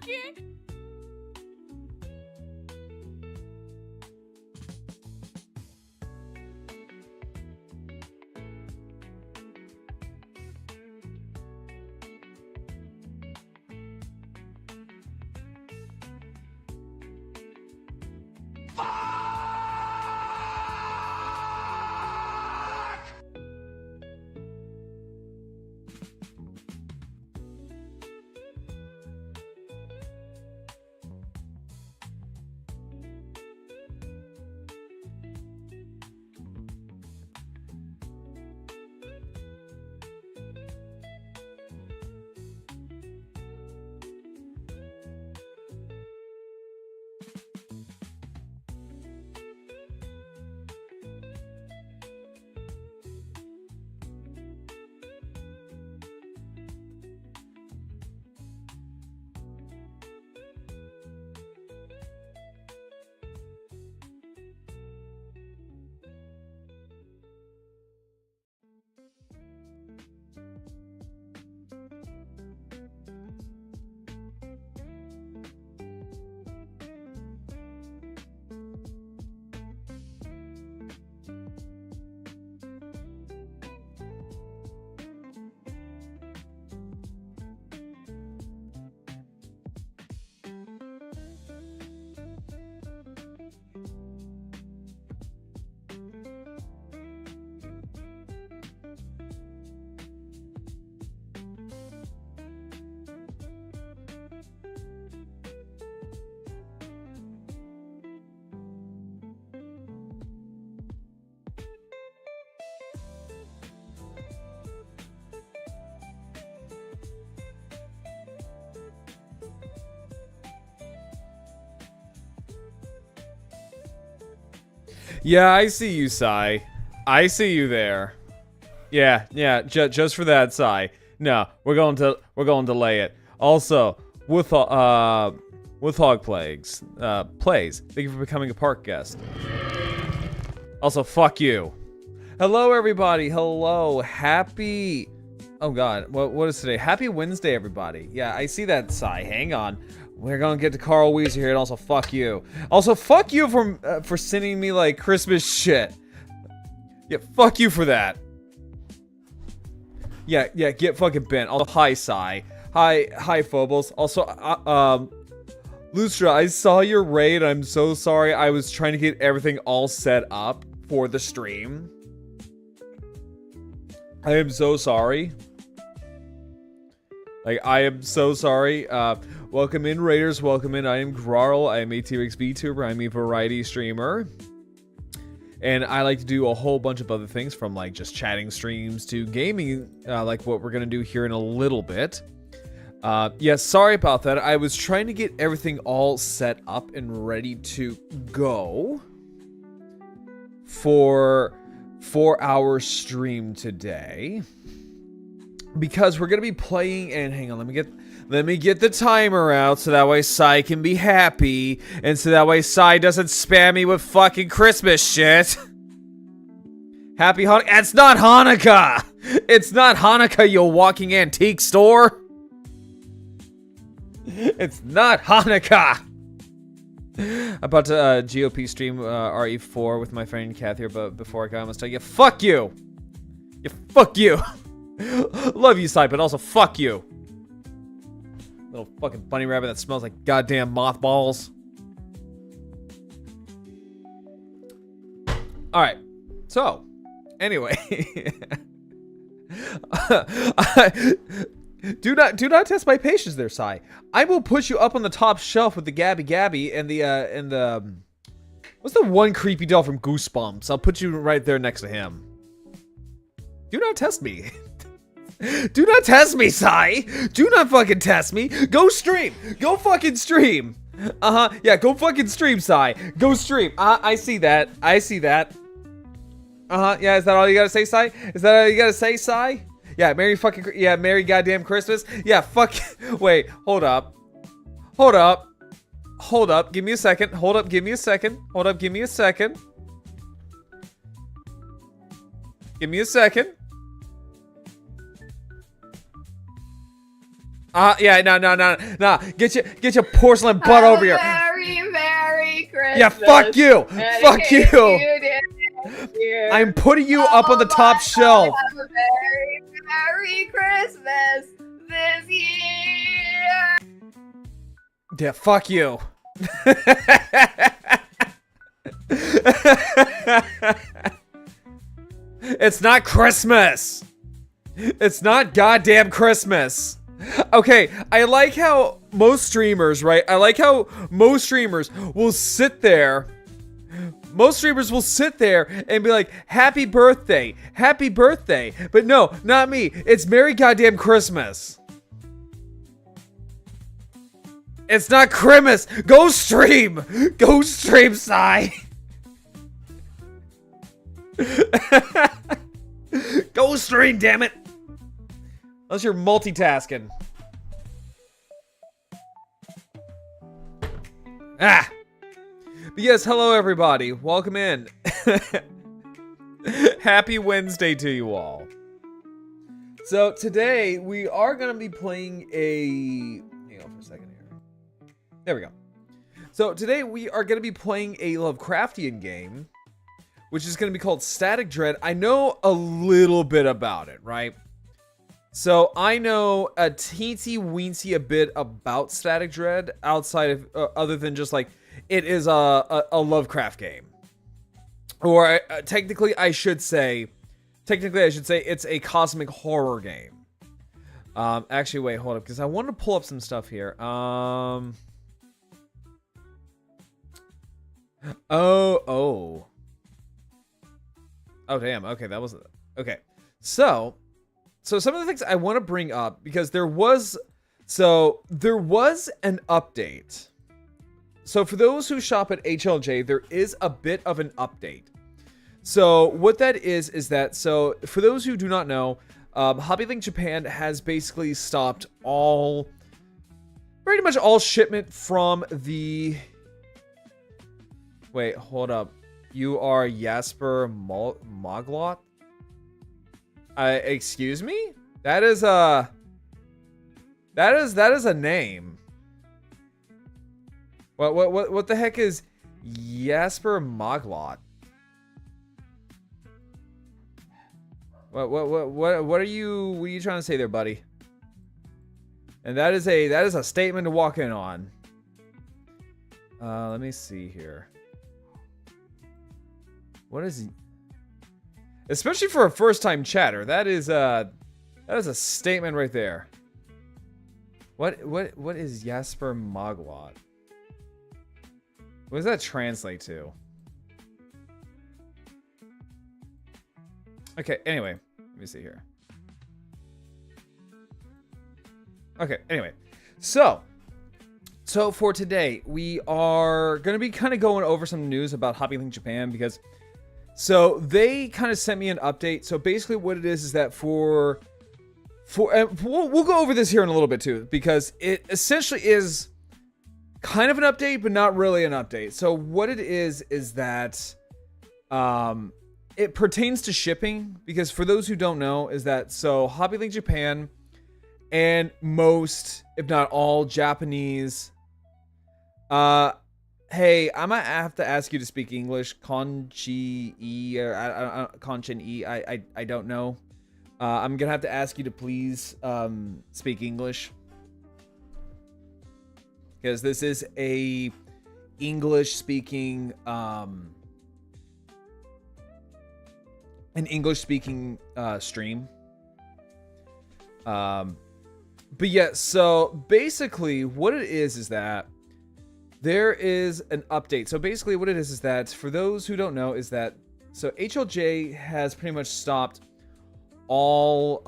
it. Yeah, I see you, Sai. I see you there. Yeah, just for that, Sai. No, we're going to delay it. Also, with Hog Plagues, Plays, thank you for becoming a park guest. Also, fuck you. Hello, everybody. Hello. Happy. Oh God, what is today? Happy Wednesday, everybody. Yeah, I see that, Sai. Hang on. We're gonna get to Carl Weezer here, and also fuck you. Also, fuck you for sending me like Christmas shit. Yeah, fuck you for that. Yeah, get fucking bent. Also, hi, Sai. Hi, Phobos. Also, Lustra, I saw your raid. I'm so sorry. I was trying to get everything all set up for the stream. I am so sorry. Like, I am so sorry. Welcome in, Raiders. Welcome in. I am Grarl. I am a T-Rex VTuber. I'm a variety streamer. And I like to do a whole bunch of other things, from like just chatting streams to gaming, like what we're going to do here in a little bit. Yeah, sorry about that. I was trying to get everything all set up and ready to go for our stream today. Because we're going to be playing, and hang on, let me get the timer out so that way Sai can be happy, and so that way Sai doesn't spam me with fucking Christmas shit. Happy Hanukkah. It's not Hanukkah. It's not Hanukkah, you walking antique store. It's not Hanukkah. About to GOP stream RE4 with my friend Kath here, but before I go, I must tell you, fuck you. Fuck you. Love you, Sai, but also fuck you. Little fucking bunny rabbit that smells like goddamn mothballs. Alright. So, anyway. Do not test my patience there, Sai. I will put you up on the top shelf with the Gabby and the what's the one creepy doll from Goosebumps? I'll put you right there next to him. Do not test me. Do not test me, Sai. Do not fucking test me. Go stream. Go fucking stream. Yeah, go fucking stream, Sai. Go stream. I see that. I see that. Yeah, is that all you gotta say, Sai? Is that all you gotta say, Sai? Yeah, Merry goddamn Christmas. Yeah, fuck. Wait, hold up. Hold up. Give me a second. Hold up, give me a second. Give me a second. Yeah, no. Get your porcelain butt over here. Merry Christmas. Yeah, fuck you. Fuck you. Dear. I'm putting you up on the top shelf. Have a Merry Christmas this year. Yeah, fuck you. It's not Christmas. It's not goddamn Christmas. Okay, I like how most streamers, right? I like how most streamers will sit there. Most streamers will sit there and be like, happy birthday, happy birthday. But no, not me. It's Merry goddamn Christmas. It's not Christmas. Go stream. Go stream, Sai. Go stream, damn it. Unless you're multitasking. Ah. But yes, hello everybody. Welcome in. Happy Wednesday to you all. So today we are going to be playing a... Hang on for a second here. There we go. So today we are going to be playing a Lovecraftian game, which is going to be called Static Dread. I know a little bit about it, right? So I know a teensy-weensy a bit about Static Dread outside of, other than just like, it is a Lovecraft game. Or technically I should say it's a cosmic horror game. Actually, wait, hold up, because I wanted to pull up some stuff here. Oh. Oh, damn. Okay, that was... Okay. So some of the things I want to bring up, because there was an update. So for those who shop at HLJ, there is a bit of an update. So what that is that, so for those who do not know, HobbyLink Japan has basically stopped pretty much all shipment from the... Wait, hold up. You are Jasper Moglot? Excuse me? That is a name. What the heck is Jasper Moglot? What are you trying to say there, buddy? And that is a statement to walk in on. Let me see here. What is he? Especially for a first-time chatter, that is a statement right there. What is Jasper Moglot? What does that translate to? Okay, anyway, let me see here. Okay, anyway, so for today, we are going to be kind of going over some news about HobbyLink Japan, because so they kind of sent me an update. So basically what it is that we'll go over this here in a little bit too, because it essentially is kind of an update, but not really an update. So what it is that it pertains to shipping, because for those who don't know, is that so HobbyLink Japan and most, if not all, Japanese hey, I might have to ask you to speak English. Conchi-e, or Conchin-e, I don't know. I'm gonna have to ask you to please speak English, because this is a English-speaking stream. But yeah, so basically what it is that there is an update. So basically what it is that, for those who don't know, is that so HLJ has pretty much stopped all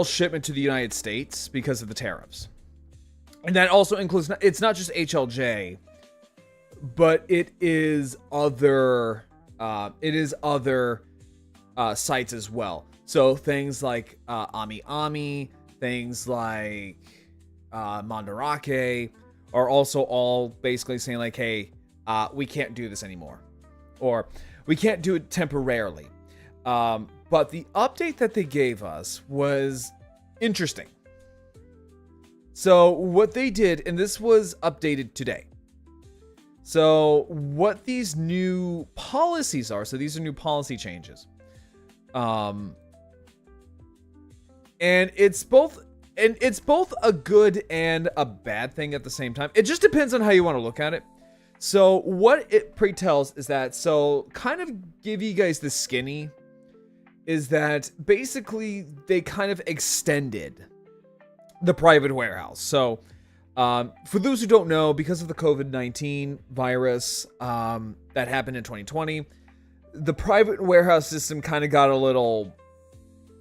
shipment to the United States because of the tariffs. And that also includes, it's not just HLJ, but it is other sites as well. So things like Ami, things like Mandarake are also all basically saying like, hey, we can't do this anymore, or we can't do it temporarily. But the update that they gave us was interesting. So what they did, and this was updated today. So what these new policies are, so these are new policy changes. And it's both a good and a bad thing at the same time. It just depends on how you want to look at it. So what it pre-tells is that, so kind of give you guys the skinny, is that basically they kind of extended the private warehouse. So for those who don't know, because of the COVID-19 virus that happened in 2020, the private warehouse system kind of got a little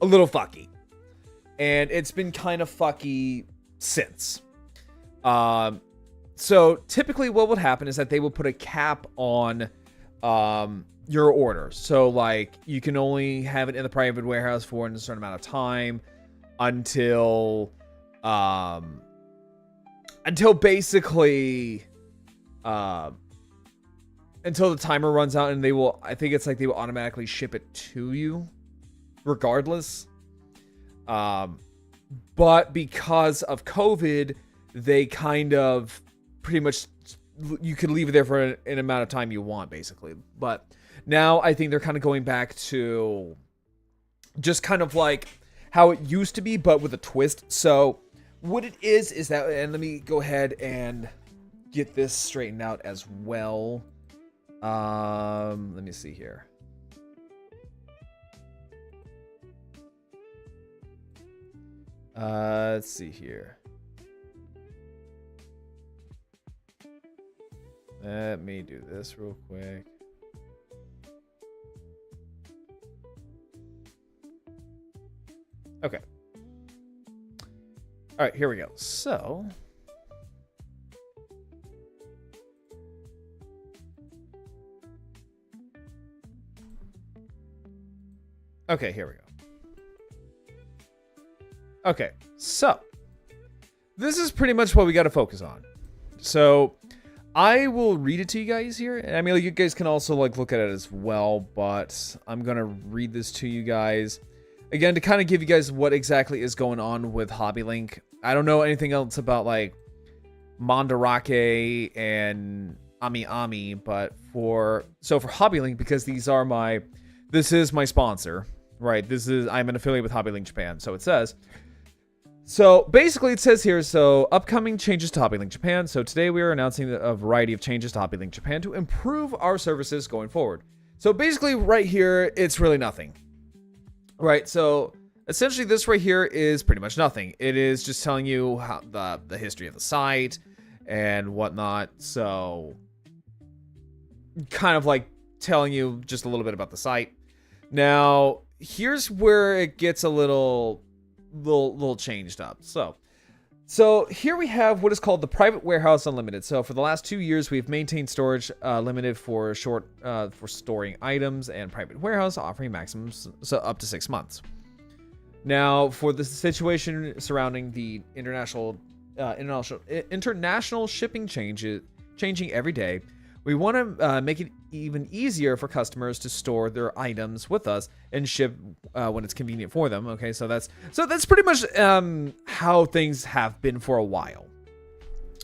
fucky. And it's been kind of fucky since. So typically what would happen is that they would put a cap on your order. So like you can only have it in the private warehouse for a certain amount of time until basically until the timer runs out, and they will automatically ship it to you regardless. But because of COVID, they kind of pretty much, you could leave it there for an amount of time you want, basically. But now I think they're kind of going back to just kind of like how it used to be, but with a twist. So what it is that, and let me go ahead and get this straightened out as well. Let me see here. Let's see here. Let me do this real quick. Okay. All right, here we go. So, okay, here we go. Okay, so this is pretty much what we got to focus on. So I will read it to you guys here. I mean, you guys can also like look at it as well, but I'm gonna read this to you guys again to kind of give you guys what exactly is going on with HobbyLink. I don't know anything else about like Mandarake and Ami, but for HobbyLink, because this is my sponsor, right? I'm an affiliate with HobbyLink Japan, so it says. So basically it says here, so upcoming changes to HobbyLink Japan. So today we are announcing a variety of changes to HobbyLink Japan to improve our services going forward. So basically right here, it's really nothing. Right, so essentially this right here is pretty much nothing. It is just telling you how the history of the site and whatnot. So kind of like telling you just a little bit about the site. Now, here's where it gets a little changed up. So here we have what is called the Private Warehouse Unlimited. So for the last 2 years, we've maintained storage limited for storing items, and Private Warehouse offering maximums up to 6 months. Now, for the situation surrounding the international shipping changing every day, we want to make it even easier for customers to store their items with us and ship when it's convenient for them. Okay, so that's pretty much how things have been for a while.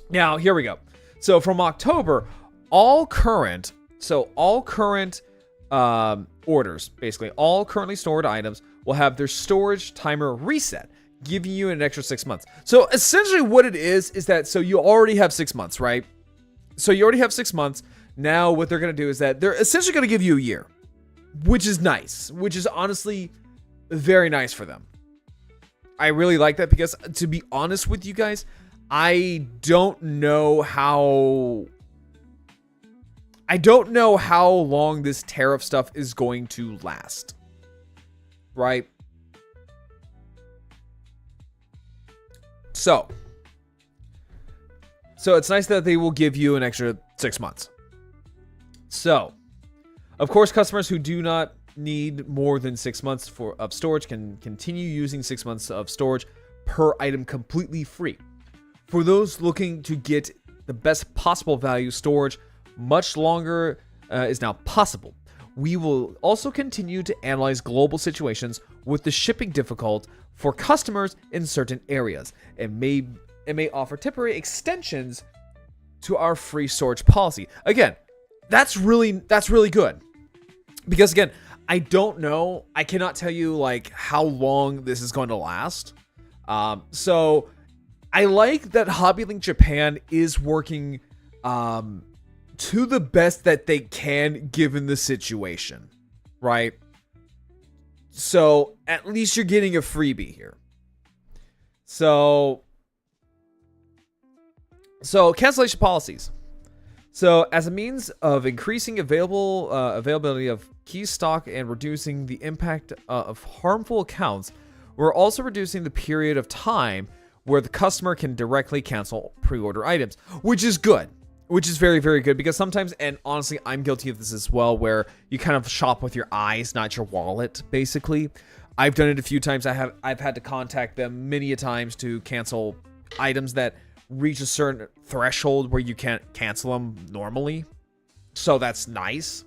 Now, here we go. So from October, all current orders, basically all currently stored items, will have their storage timer reset, giving you an extra 6 months. So essentially what it is that, so you already have 6 months, right? So you already have 6 months. Now what they're going to do is that they're essentially going to give you a year, which is nice, which is honestly very nice for them. I really like that because, to be honest with you guys, I don't know how long this tariff stuff is going to last. Right? So it's nice that they will give you an extra 6 months. So, of course, customers who do not need more than 6 months of storage can continue using 6 months of storage per item completely free. For those looking to get the best possible value, storage much longer is now possible. We will also continue to analyze global situations with the shipping difficult for customers in certain areas, and and may offer temporary extensions to our free storage policy. Again, that's really good. Because again, I don't know. I cannot tell you like how long this is going to last. So I like that HobbyLink Japan is working to the best that they can given the situation, right? So at least you're getting a freebie here. So cancellation policies. So as a means of increasing availability of key stock and reducing the impact of harmful accounts, we're also reducing the period of time where the customer can directly cancel pre-order items, which is good. Which is very, very good, because sometimes, and honestly, I'm guilty of this as well, where you kind of shop with your eyes, not your wallet, basically. I've done it a few times. I've had to contact them many a times to cancel items that reach a certain threshold where you can't cancel them normally. So that's nice.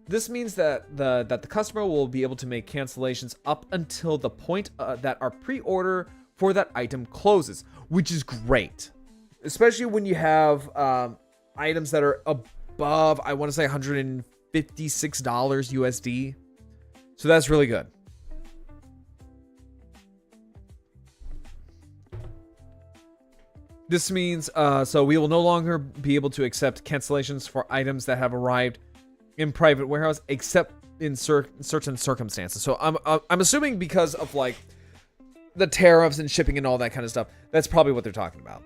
This means that the customer will be able to make cancellations up until the point that our pre-order for that item closes, which is great. Especially when you have items that are above, I want to say $156 USD. So that's really good. This means, so we will no longer be able to accept cancellations for items that have arrived in private warehouse, except in certain circumstances. So I'm assuming because of like the tariffs and shipping and all that kind of stuff. That's probably what they're talking about.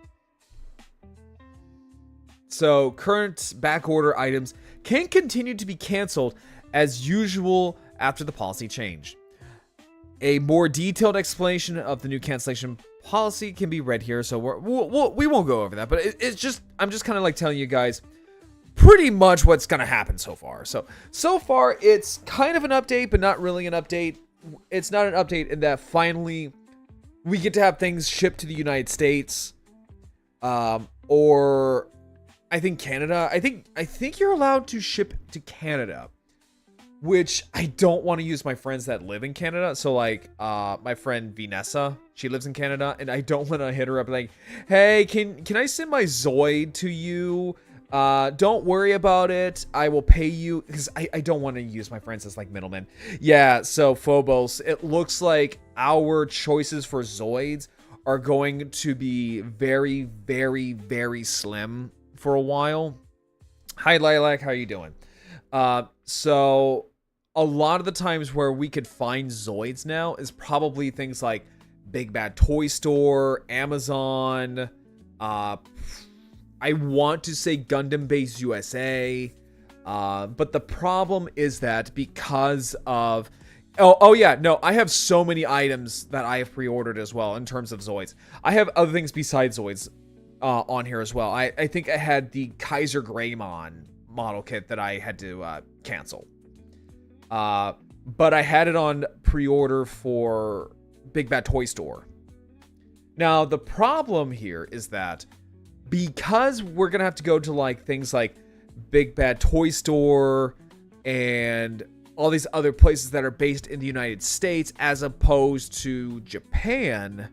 So current back order items can continue to be canceled as usual after the policy change. A more detailed explanation of the new cancellation policy can be read here, so we won't go over that. But it's just, I'm just kind of like telling you guys pretty much what's gonna happen so far. So far it's kind of an update, but not really an update. It's not an update in that finally we get to have things shipped to the United States, or I think Canada. I think you're allowed to ship to Canada, which I don't want to use my friends that live in Canada. So like my friend Vanessa, she lives in Canada, and I don't want to hit her up like, hey, can I send my Zoid to you? Don't worry about it. I will pay you, because I don't want to use my friends as like middlemen. Yeah, so Phobos, it looks like our choices for Zoids are going to be very, very, very slim for a while. Hi Lilac, how you doing? So a lot of the times where we could find Zoids now is probably things like Big Bad Toy Store, Amazon, I want to say Gundam Base USA, but the problem is that because of oh yeah, no, I have so many items that I have pre-ordered as well in terms of Zoids. I have other things besides Zoids on here as well. I think I had the Kaiser Greymon model kit that I had to cancel. But I had it on pre-order for Big Bad Toy Store. Now, the problem here is that because we're going to have to go to like things like Big Bad Toy Store and all these other places that are based in the United States as opposed to Japan,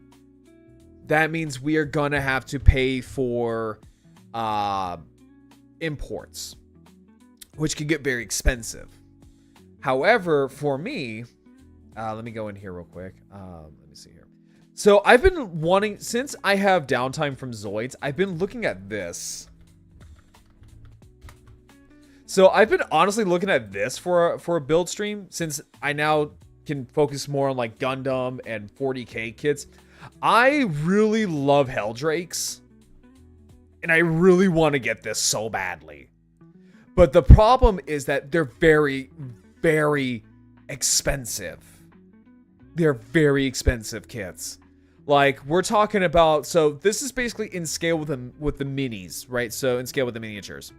that means we are going to have to pay for imports, which can get very expensive. However, for me, let me go in here real quick. Let me see here. So I've been wanting, since I have downtime from Zoids, I've been looking at this. So I've been honestly looking at this for a build stream, since I now can focus more on like Gundam and 40k kits. I really love Helldrakes, and I really want to get this so badly. But the problem is that they're very, very expensive. They're very expensive kits. Like, we're talking about, so this is basically in scale with the minis, right? So in scale with the miniatures.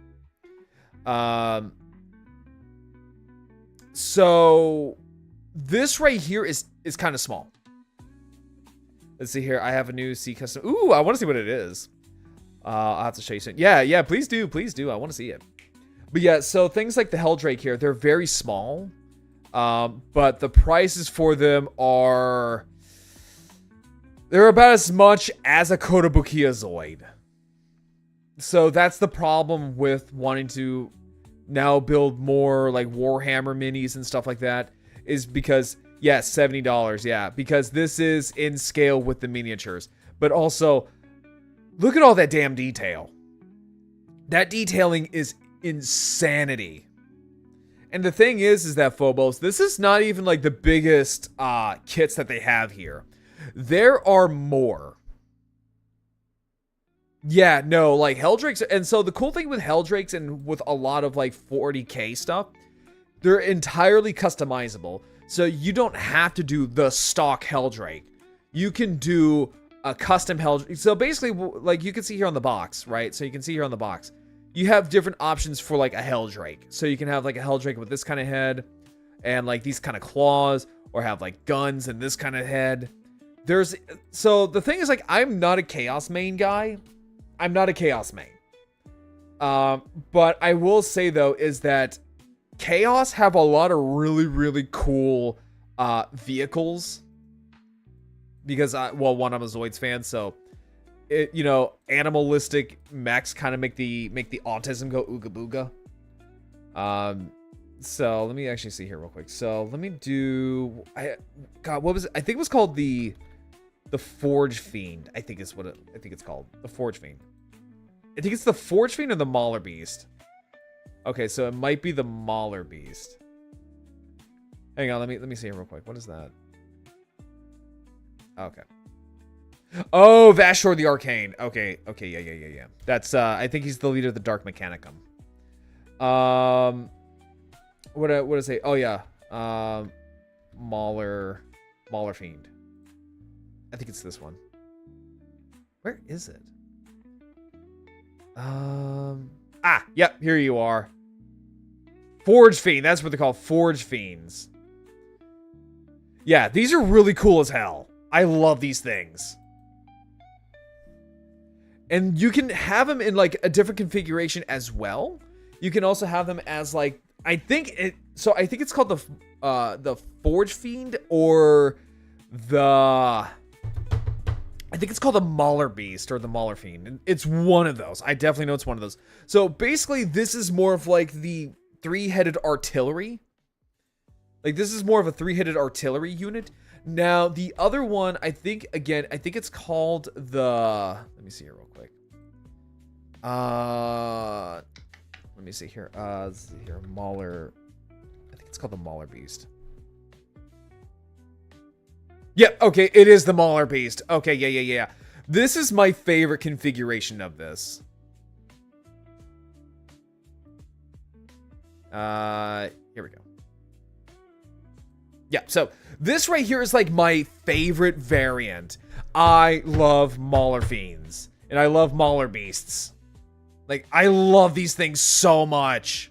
So this right here is kind of small. Let's see here. I have a new C custom. Ooh, I want to see what it is. I'll have to show you soon. Yeah, please do. I want to see it. But yeah, so things like the Helldrake here, they're very small. But the prices for them are They're about as much as a Kotobukiya Zoid. So that's the problem with wanting to now build more like Warhammer minis and stuff like that, is because, yes, $70, yeah, because this is in scale with the miniatures. But also, look at all that damn detail. That detailing is insanity. And the thing is that Phobos, this is not even like the biggest kits that they have here. There are more. Yeah, no, like Helldrakes. And so the cool thing with Helldrakes and with a lot of like 40k stuff, they're entirely customizable. So you don't have to do the stock Helldrake. You can do a custom Helldrake. So basically, like you can see here on the box, right? So you can see here on the box, you have different options for like a Helldrake. So you can have like a Helldrake with this kind of head and like these kind of claws, or have like guns and this kind of head. So the thing is, like, I'm not a Chaos main guy. I'm not a Chaos main. But I will say though, is that Chaos have a lot of really, really cool vehicles. Because one, I'm a Zoids fan, so it, you know, animalistic mechs kind of make the autism go ooga booga. So let me actually see here real quick. So let me do, God, what was it? I think it was called the Forge Fiend. I think is what I think it's called. The Forge Fiend. I think it's the Forge Fiend or the Mauler Beast. Okay, so it might be the Mauler Beast. Hang on, let me see here real quick. What is that? Okay. Oh, Vashtor the Arcane. Okay, yeah. That's I think he's the leader of the Dark Mechanicum. What did I say? Oh yeah. Mauler Fiend. I think it's this one. Where is it? Yep, here you are. Forge Fiend, that's what they're called, Forge Fiends. Yeah, these are really cool as hell. I love these things. And you can have them in like a different configuration as well. You can also have them as like, I think it's called the Forge Fiend, or I think it's called the Mauler Beast or the Mauler Fiend. It's one of those. I definitely know it's one of those. So basically, this is more of like the three-headed artillery. Like, this is more of a three-headed artillery unit. Now, the other one, I think it's called the... Let me see here real quick. Let me see here. Mauler... I think it's called the Mauler Beast. Yep, okay, it is the Mauler Beast. Okay, yeah. This is my favorite configuration of this. Here we go. Yeah, so this right here is like my favorite variant. I love Mauler Fiends. And I love Mauler Beasts. Like, I love these things so much.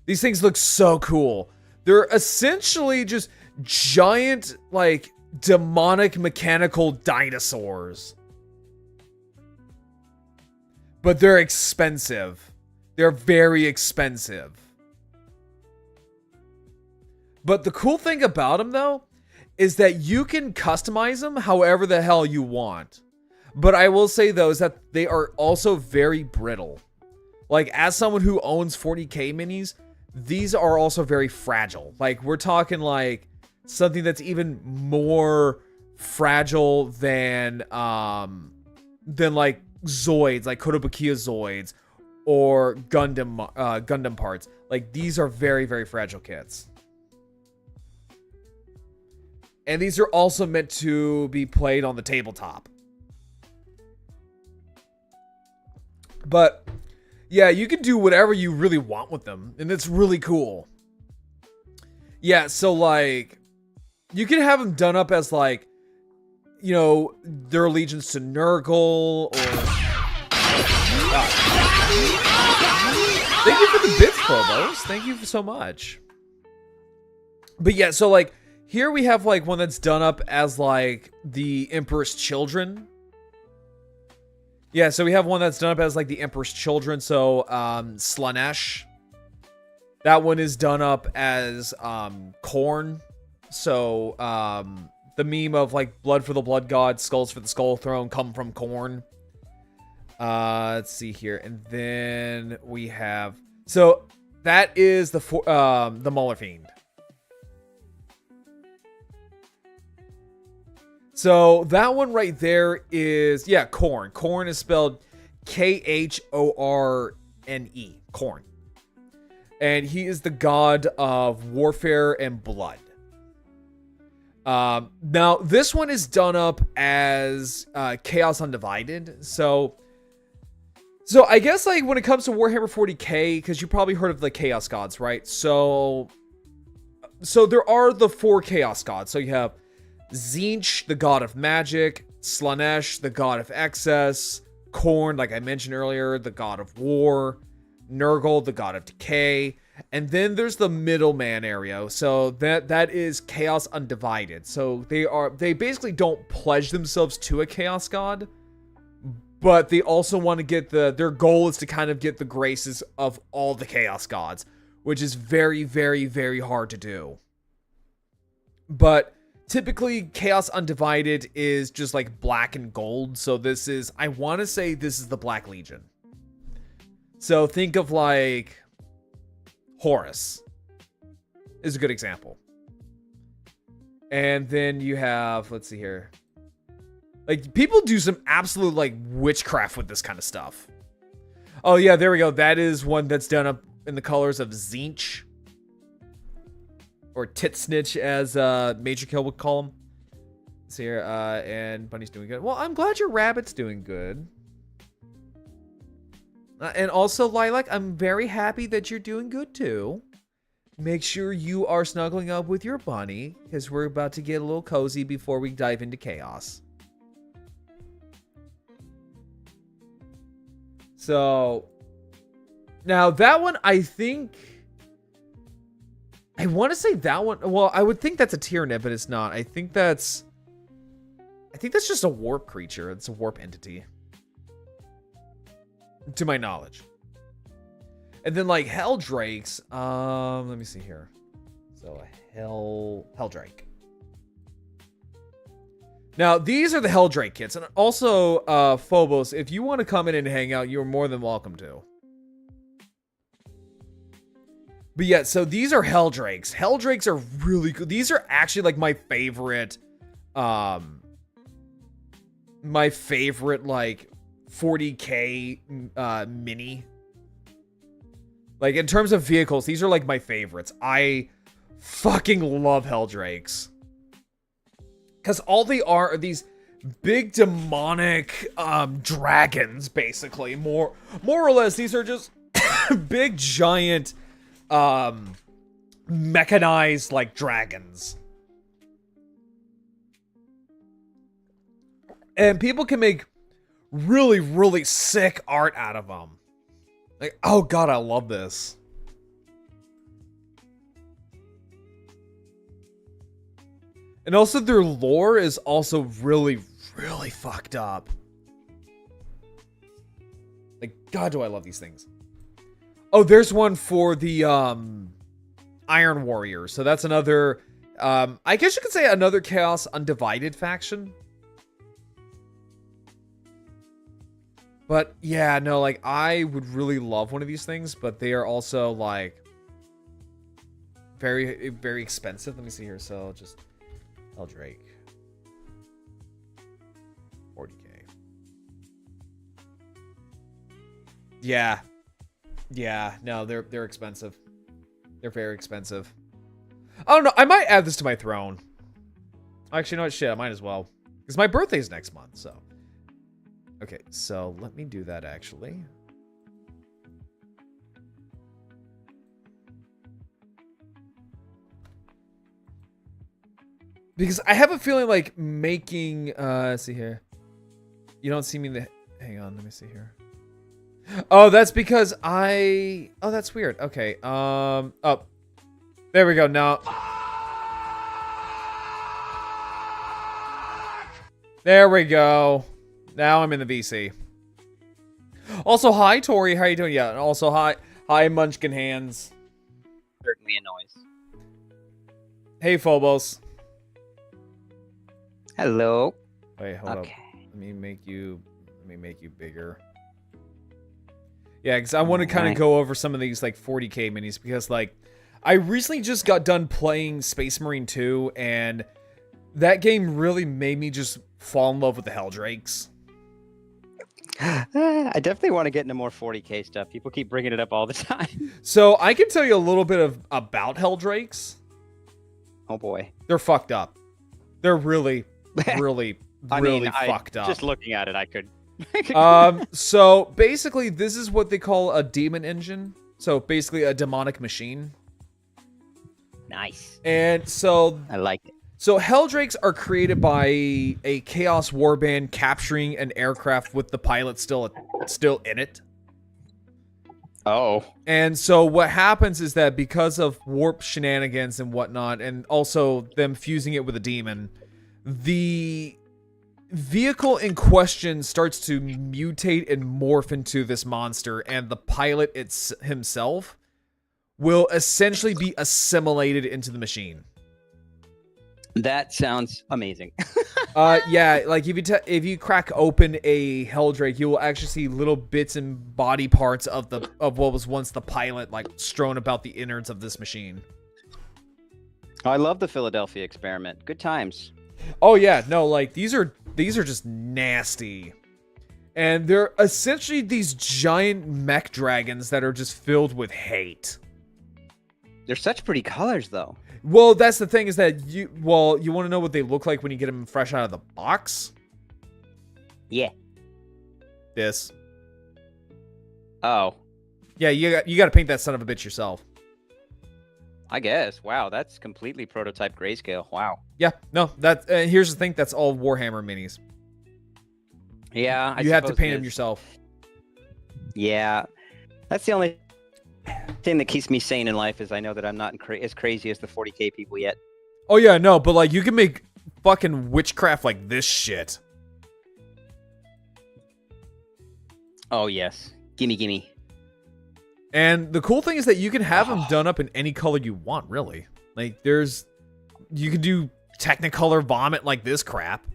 These things look so cool. They're essentially just giant, like, demonic mechanical dinosaurs. But they're expensive. They're very expensive. But the cool thing about them, though, is that you can customize them however the hell you want. But I will say, though, is that they are also very brittle. Like, as someone who owns 40k minis, these are also very fragile. Like, we're talking, like, something that's even more fragile than like, Zoids, like Kotobukiya Zoids, or Gundam parts. Like, these are very, very fragile kits. And these are also meant to be played on the tabletop. But, yeah, you can do whatever you really want with them. And it's really cool. Yeah, so, like, you can have them done up as, like, you know, their allegiance to Nurgle, or... Thank you for the bits, Phobos. Thank you so much. But, yeah, so, like, here we have, like, one that's done up as, like, the Emperor's Children. Yeah, so we have one that's done up as, like, the Emperor's Children. So, Slaanesh. That one is done up as, Khorne. So, the meme of like blood for the blood god, skulls for the skull throne come from corn. Let's see here, and then we have so that is the Mauler Fiend. So that one right there is Khorne. Khorne is spelled Khorne. Khorne. And he is the god of warfare and blood. Now, this one is done up as Chaos Undivided. So I guess like when it comes to Warhammer 40k, because you probably heard of the Chaos Gods, right? So there are the 4 Chaos Gods. So you have Tzeentch, the god of magic, Slaanesh, the god of excess, Khorne, like I mentioned earlier, the god of war, Nurgle, the god of decay, and then there's the middleman area. So that is Chaos Undivided. So they basically don't pledge themselves to a Chaos God, but they also want to get their goal is to kind of get the graces of all the Chaos Gods, which is very, very, very hard to do. But typically, Chaos Undivided is just like black and gold. So this is, I want to say this is the Black Legion. So think of like Horus is a good example. And then you have, let's see here. Like people do some absolute like witchcraft with this kind of stuff. Oh yeah, there we go. That is one that's done up in the colors of Tzeentch. Or Titsnitch, as Major Kill would call him. See here, and Bunny's doing good. Well, I'm glad your rabbit's doing good. And also, Lilac, I'm very happy that you're doing good too. Make sure you are snuggling up with your bunny, because we're about to get a little cozy before we dive into chaos. So, now that one, I think... I want to say that one. Well, I would think that's a Tyranid, but it's not. I think that's just a warp creature. It's a warp entity, to my knowledge. And then like Helldrakes. Let me see here. So a Helldrake. Now these are the Helldrake kits, and also Phobos. If you want to come in and hang out, you're more than welcome to. But yeah, so these are Helldrakes. Helldrakes are really cool. These are actually like my favorite like 40k mini. Like in terms of vehicles, these are like my favorites. I fucking love Helldrakes. Cause all they are these big demonic dragons, basically. More or less, these are just big giant mechanized like dragons. And people can make really, really sick art out of them. Like, oh god, I love this. And also their lore is also really, really fucked up. Like, god, do I love these things. Oh, there's one for the Iron Warrior. So that's another, I guess you could say another Chaos Undivided faction. But yeah, no, like I would really love one of these things, but they are also like very, very expensive. Let me see here. So just Heldrake. 40k. Yeah. Yeah, no, they're expensive. They're very expensive. I don't know. I might add this to my throne. Actually, no, shit. I might as well, because my birthday's next month. So, okay. So let me do that actually. Because I have a feeling like making. Let's see here. You don't see me in the. Hang on. Let me see here. Oh, that's because I... Oh, that's weird. Okay. Oh. There we go. Now... There we go. Now I'm in the VC. Also, hi, Tori. How you doing? Yeah, and also, hi, Munchkin Hands. Certainly a noise. Hey, Phobos. Hello. Wait, hold up. Okay. Let me make you bigger. Yeah, because I want to kind of Alright. go over some of these like 40k minis because like I recently just got done playing Space Marine 2 and that game really made me just fall in love with the Helldrakes. I definitely want to get into more 40k stuff. People keep bringing it up all the time. So I can tell you a little bit about Helldrakes. Oh boy. They're fucked up. They're really, really, really fucked up. Just looking at it, I could. So basically, this is what they call a demon engine. So basically, a demonic machine. Nice. And so, I like it. so Helldrakes are created by a Chaos Warband capturing an aircraft with the pilot still in it. Oh. And so what happens is that because of warp shenanigans and whatnot, and also them fusing it with a demon, the vehicle in question starts to mutate and morph into this monster, and the pilot himself will essentially be assimilated into the machine. That sounds amazing. Yeah, like if you crack open a Helldrake, you will actually see little bits and body parts of what was once the pilot, like strewn about the innards of this machine. I love the Philadelphia experiment. Good times. Oh yeah, no, like these are just nasty. And they're essentially these giant mech dragons that are just filled with hate. They're such pretty colors, though. Well, that's the thing is that you want to know what they look like when you get them fresh out of the box? Yeah. This. Oh. Yeah, you got to paint that son of a bitch yourself. I guess. Wow, that's completely prototype grayscale. Wow. Yeah, no, here's the thing, that's all Warhammer minis. Yeah, I you have to suppose paint it them is. yourself. Yeah, that's the only thing that keeps me sane in life is I know that I'm not as crazy as the 40k people yet. Oh yeah, no, but like you can make fucking witchcraft like this shit. Oh yes, gimme. And the cool thing is that you can have them done up in any color you want, really. Like you can do Technicolor vomit like this crap.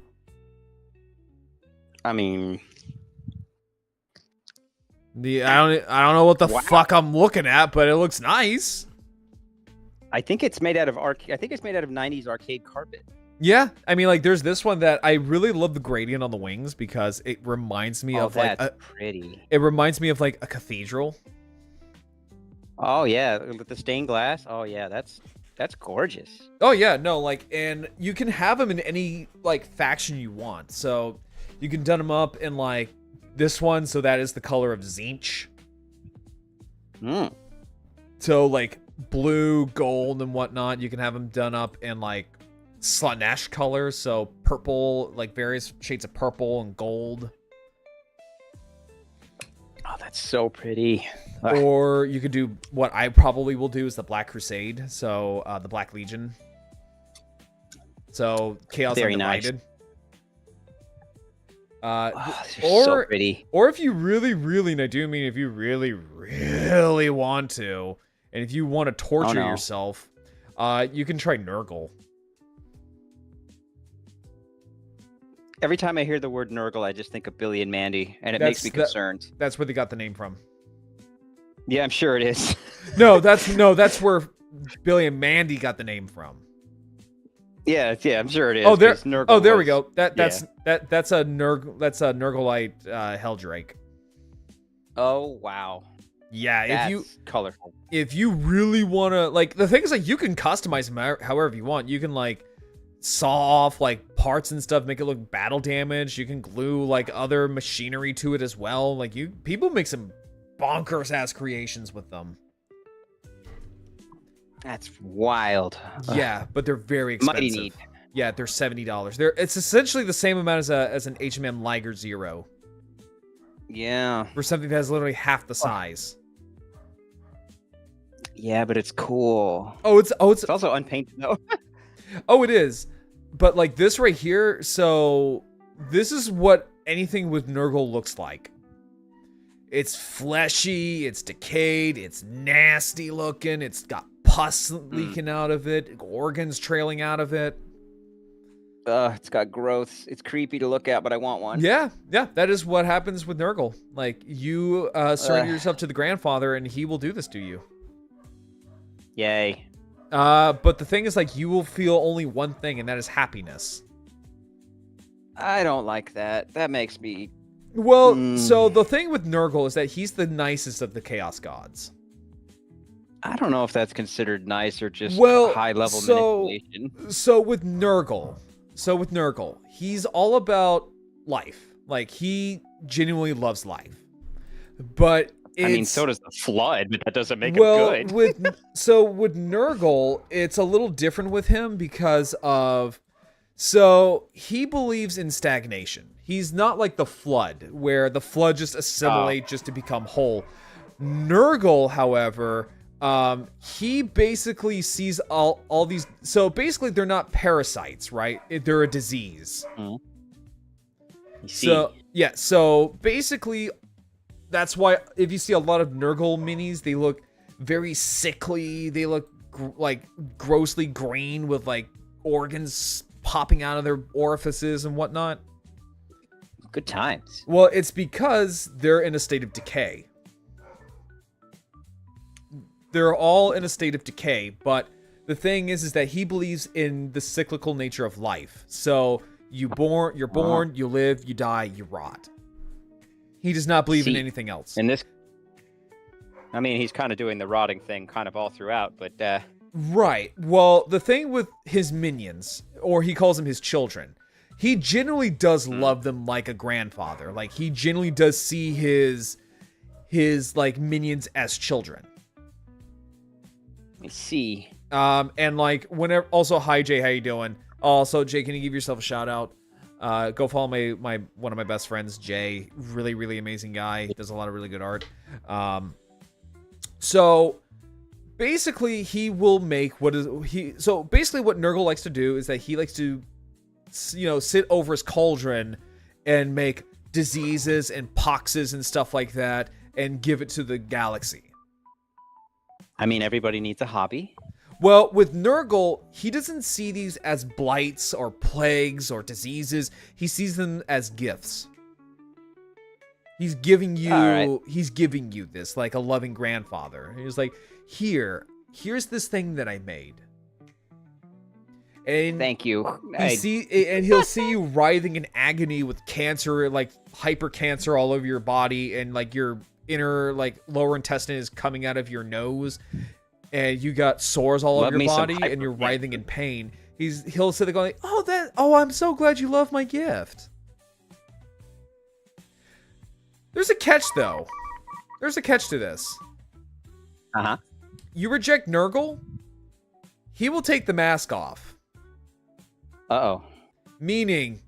I mean, I don't know what the fuck I'm looking at, but it looks nice. I think it's made out of 90s arcade carpet. Yeah, I mean, like, there's this one that I really love the gradient on the wings because it reminds me of like pretty. It reminds me of like a cathedral. Oh yeah, with the stained glass. Oh yeah, that's gorgeous. Oh yeah, no, like, and you can have them in any like faction you want. So you can done them up in like this one, so that is the color of Tzeentch. So like blue, gold, and whatnot. You can have them done up in like Slaanesh colors, so purple, like various shades of purple and gold. Oh, that's so pretty. Or you could do what I probably will do is the Black Crusade, so the Black Legion. So Chaos Very nice. Undivided. So pretty. Or if you really, and I do mean if you really, really want to, and if you want to torture yourself, you can try Nurgle. Every time I hear the word Nurgle, I just think of Billy and Mandy, and it makes me concerned. That's where they got the name from. Yeah, I'm sure it is. No, that's where Billy and Mandy got the name from. Yeah, I'm sure it is. Oh, there Nurgle we go. That's a Nurglite Helldrake. Oh wow. Yeah, That's colorful. If you really wanna, like, the thing is, like, you can customize them however you want. You can like saw off like parts and stuff, make it look battle damaged. You can glue like other machinery to it as well. Like people make some bonkers ass creations with them. That's wild. Yeah, but they're very expensive. Mighty neat. Yeah, they're $70. It's essentially the same amount as an HMM Liger Zero. Yeah. For something that has literally half the size. Yeah, but it's cool. It's also unpainted though. Oh, it is. But like this right here, so this is what anything with Nurgle looks like. It's fleshy, it's decayed, it's nasty looking, it's got pus leaking out of it, organs trailing out of it. It's got growths. It's creepy to look at, but I want one. Yeah, that is what happens with Nurgle. Like, you surrender Ugh. yourself to the grandfather, and he will do this to you. Yay. But the thing is, like, you will feel only one thing, and that is happiness. I don't like that. That makes me... Well, so the thing with Nurgle is that he's the nicest of the Chaos Gods. I don't know if that's considered nice or just Well, high-level so- manipulation. So with Nurgle, he's all about life. Like, he genuinely loves life. But I mean, it's- so does the Flood, but that doesn't make well, him good. with Nurgle, it's a little different with him because of... So, he believes in stagnation. He's not like the Flood, where the Flood just assimilate just to become whole. Nurgle, however, he basically sees all these... So, basically, they're not parasites, right? They're a disease. You see. So, yeah, so basically, that's why if you see a lot of Nurgle minis, they look very sickly. They look like grossly green with like organs popping out of their orifices and whatnot. Good times. Well, it's because they're in a state of decay. They're all in a state of decay, but the thing is that he believes in the cyclical nature of life. So you're born, you live, you die, you rot. He does not believe in anything else. And this, I mean, he's kind of doing the rotting thing kind of all throughout, but Right. Well, the thing with his minions, or he calls them his children, he generally does love them like a grandfather. Like, he generally does see his like minions as children. let me see. And like whenever, also, hi Jay, how you doing? Also, Jay, can you give yourself a shout out? Go follow my one of my best friends, Jay. Really, really amazing guy. Does a lot of really good art. So basically, he will make so basically what Nurgle likes to do is that he likes to, sit over his cauldron and make diseases and poxes and stuff like that and give it to the galaxy. I mean, everybody needs a hobby. Well, with Nurgle, he doesn't see these as blights or plagues or diseases. He sees them as gifts. He's giving you this like a loving grandfather. He's like, here's this thing that I made. And Thank you. he'll see you writhing in agony with cancer, like hyper cancer all over your body, and like your inner like lower intestine is coming out of your nose. And you got sores all over your body, and you're writhing in pain. He'll sit there going, "Oh, I'm so glad you love my gift." There's a catch, though. There's a catch to this. Uh-huh. You reject Nurgle, he will take the mask off. Uh-oh. Meaning,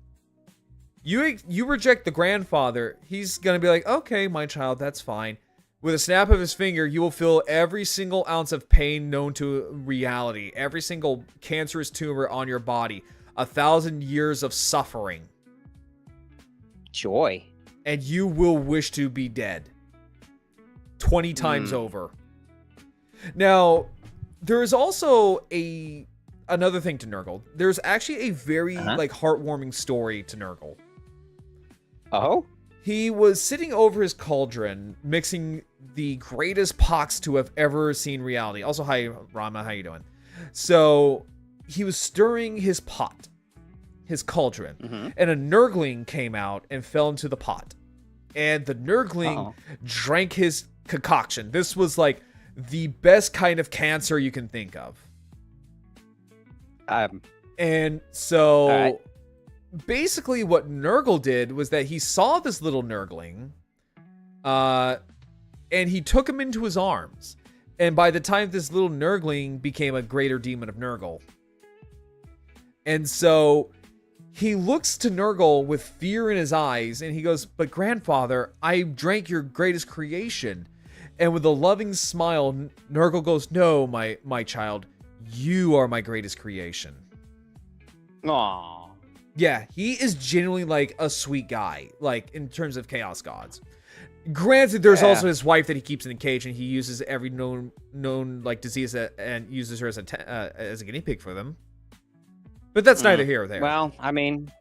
you reject the grandfather, he's gonna be like, "Okay, my child, that's fine." With a snap of his finger, you will feel every single ounce of pain known to reality. Every single cancerous tumor on your body. 1,000 years of suffering. Joy. And you will wish to be dead. 20 times over. Now, there is also another thing to Nurgle. There's actually a very heartwarming story to Nurgle. Oh? He was sitting over his cauldron, mixing the greatest pox to have ever seen reality. Also, hi, Rama, how you doing? So, he was stirring his pot, his cauldron, and a Nurgling came out and fell into the pot. And the Nurgling drank his concoction. This was, like, the best kind of cancer you can think of. And so... Basically, what Nurgle did was that he saw this little Nurgling, and he took him into his arms. And by the time this little Nurgling became a greater demon of Nurgle. And so he looks to Nurgle with fear in his eyes, and he goes, "But grandfather, I drank your greatest creation." And with a loving smile, Nurgle goes, "No, my child, you are my greatest creation." Aww. Yeah, he is genuinely like a sweet guy, like in terms of Chaos Gods. Granted, there's also his wife that he keeps in a cage, and he uses every known like disease and uses her as a guinea pig for them. But that's neither here or there. Well, I mean,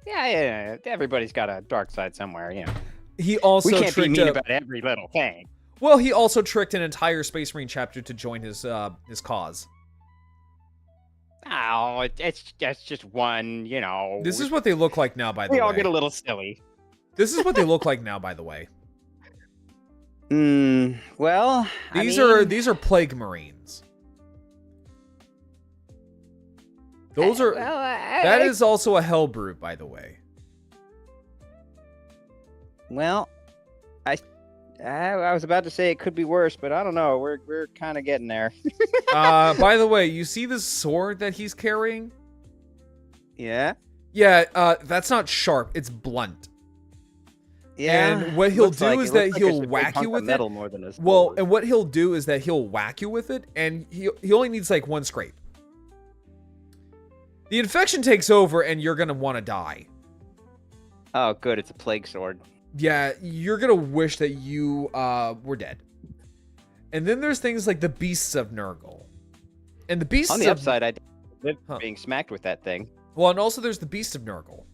yeah, everybody's got a dark side somewhere, you know. He also We can't be tricked mean about every little thing. Well, he also tricked an entire Space Marine chapter to join his cause. Oh, it's just one, you know. This is what they look like now, by the way. We all get a little silly. This is what they look like now, by the way. Well, These are Plague Marines. Those are. That is also a Hellbrute, by the way. Well, I was about to say it could be worse, but I don't know. We're kind of getting there. By the way, you see this sword that he's carrying? Yeah. Yeah, that's not sharp. It's blunt. Yeah. And what he'll do is that he'll whack you with it. More than a sword. Well, and what he'll do is that he'll whack you with it, and he only needs like one scrape. The infection takes over, and you're gonna want to die. Oh, good. It's a plague sword. Yeah, you're gonna wish that you were dead. And then there's things like the Beasts of Nurgle. And the Beasts On the of... upside, I live being smacked with that thing. Well, and also there's the Beast of Nurgle.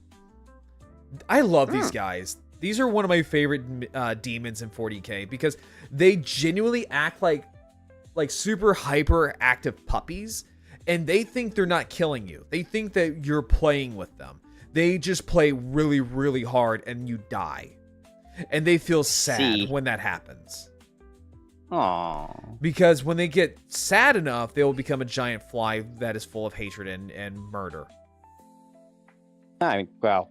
I love these guys. These are one of my favorite demons in 40k because they genuinely act like super hyper active puppies, and they think they're not killing you. They think that you're playing with them. They just play really, really hard and you die. And they feel sad when that happens. Aww. Because when they get sad enough, they will become a giant fly that is full of hatred and murder. I mean, well,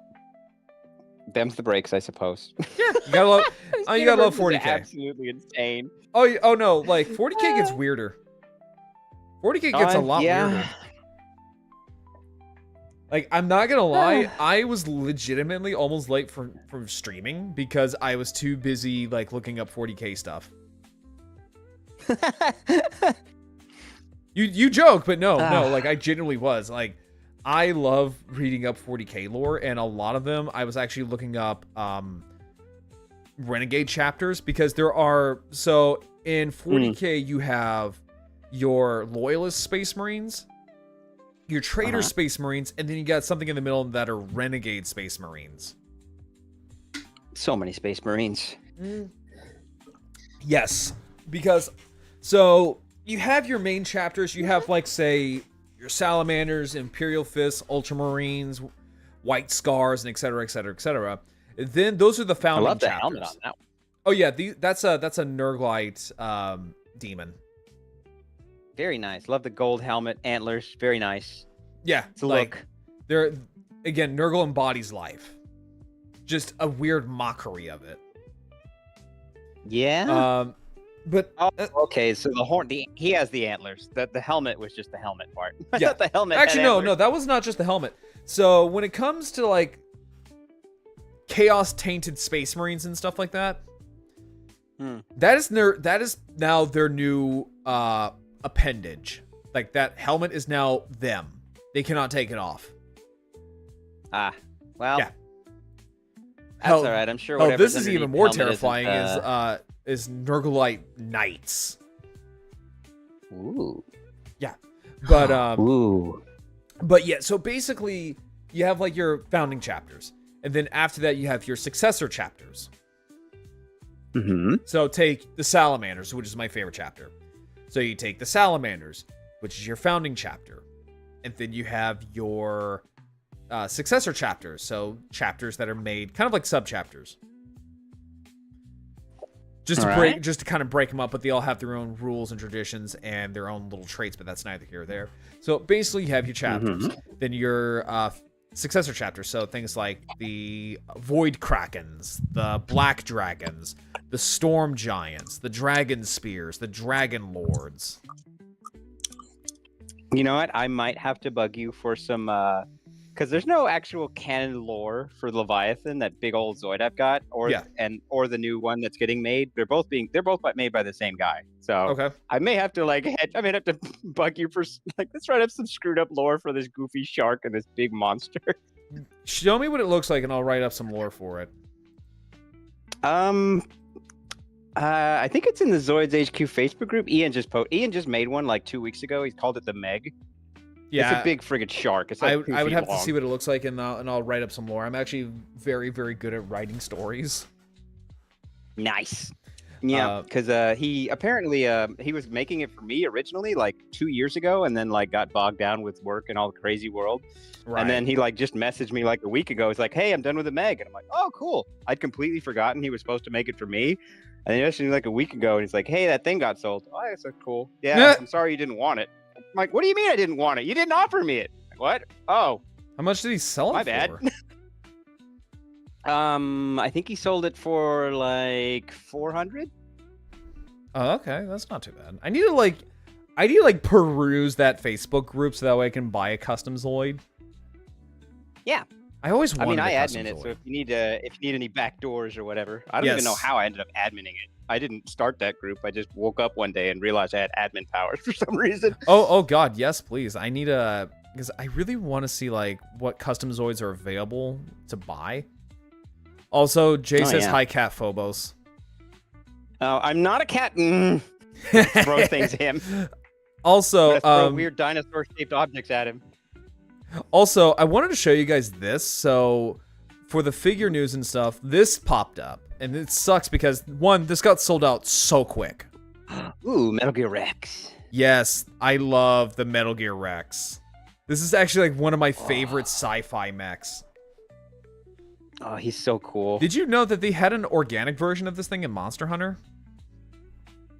them's the breaks, I suppose. Yeah, you gotta love. You gotta love 40k. Absolutely insane. Oh no, like 40k gets weirder. 40k gets a lot weirder. Like, I'm not gonna lie, I was legitimately almost late from streaming because I was too busy like looking up 40k stuff. You joke, but no, like I genuinely was. Like, I love reading up 40k lore, and a lot of them I was actually looking up renegade chapters because there are in 40k you have your loyalist space marines, your traitor space marines, and then you got something in the middle that are renegade space marines. So many space marines. Yes, because so you have your main chapters. You have like say your salamanders, imperial fists, ultramarines, white scars, and etc., etc., etc. Then those are the founding I love the chapters. helmet on that one. Oh yeah, that's a Nurglite demon. Very nice. Love the gold helmet, antlers. Very nice. Yeah, It's a like, look. They're again, Nurgle embodies life. Just a weird mockery of it. Yeah. But Okay, so the horn. He has the antlers. The helmet was just the helmet part. I Yeah. thought the helmet. Actually, had no, antlers. that was not just the helmet. So when it comes to like chaos tainted space marines and stuff like that, that is now their new appendage. Like that helmet is now them. They cannot take it off. Well. Yeah. That's all right. I'm sure. Oh, this is whatever's even underneath more the helmet terrifying. Is Nurglite knights. Ooh. Yeah, but Ooh. But yeah. So basically, you have like your founding chapters, and then after that, you have your successor chapters. Mm-hmm. So take the Salamanders, which is my favorite chapter. So you take the Salamanders, which is your founding chapter, and then you have your successor chapters. So chapters that are made kind of like sub-chapters. Just to kind of break them up, but they all have their own rules and traditions and their own little traits, but that's neither here or there. So basically you have your chapters. Then your successor chapters, so things like the Void Krakens, the Black Dragons, the Storm Giants, the Dragon Spears, the Dragon Lords. You know what? I might have to bug you for some, because there's no actual canon lore for Leviathan, that big old Zoid I've got, or the new one that's getting made. They're both made by the same guy. So Okay. I may have to bug you for like, let's write up some screwed up lore for this goofy shark and this big monster. Show me what it looks like, and I'll write up some lore for it. I think it's in the Zoids HQ Facebook group. Ian just made one like 2 weeks ago. He called it the Meg. Yeah, it's a big friggin' shark. It's like I would 2 have feet long. to see what it looks like, and I'll write up some more. I'm actually very, very good at writing stories. Nice. Yeah, because he apparently he was making it for me originally like 2 years ago, and then like got bogged down with work and all the crazy world. Right. And then he like just messaged me like a week ago. He's like, "Hey, I'm done with the Meg," and I'm like, "Oh, cool." I'd completely forgotten he was supposed to make it for me. And he messaged me like a week ago, and he's like, "Hey, that thing got sold." Oh, I said, "Cool. Yeah, I'm sorry you didn't want it." I'm like, "What do you mean I didn't want it? You didn't offer me it." Like, what? Oh, how much did he sell it my for? bad. I think he sold it for like 400. Oh, okay, that's not too bad. I need to like peruse that Facebook group so that way I can buy a custom Zoid. Yeah. I always wanted. I a custom admin it, Zoid. so if you need any back doors or whatever, I don't even know Yes. how I ended up adminning it. I didn't start that group. I just woke up one day and realized I had admin powers for some reason. Oh God, yes, please. I need a because I really want to see like what custom Zoids are available to buy. Also, Jay says yeah. hi, Cat Phobos. I'm not a cat. Throw things at him. Also, Throw weird dinosaur-shaped objects at him. Also, I wanted to show you guys this. So, for the figure news and stuff, this popped up, and it sucks because one, this got sold out so quick. Ooh, Metal Gear Rex. Yes, I love the Metal Gear Rex. This is actually like one of my favorite sci-fi mechs. Oh, he's so cool. Did you know that they had an organic version of this thing in Monster Hunter?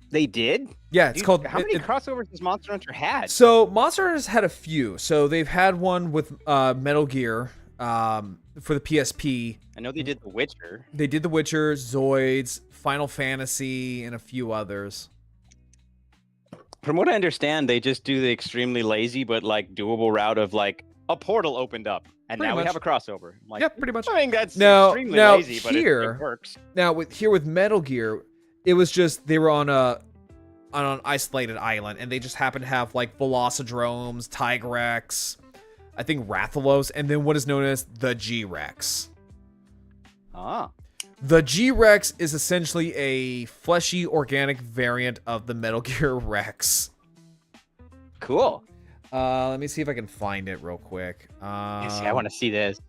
They did? Yeah, it's called. How many crossovers has Monster Hunter had? So Monster Hunter's had a few. So they've had one with Metal Gear for the PSP. I know they did The Witcher. They did The Witcher, Zoids, Final Fantasy, and a few others. From what I understand, they just do the extremely lazy but like doable route of like a portal opened up and Pretty now much. we have a crossover. I'm like, Yeah, pretty much. I think that's Now- extremely now lazy, but here- it works. Now with Metal Gear, it was just they were on an isolated island, and they just happened to have like Velocidromes, Tigrex, I think Rathalos, and then what is known as the G-Rex. Ah. The G-Rex is essentially a fleshy, organic variant of the Metal Gear Rex. Cool. Let me see if I can find it real quick. I want to see this.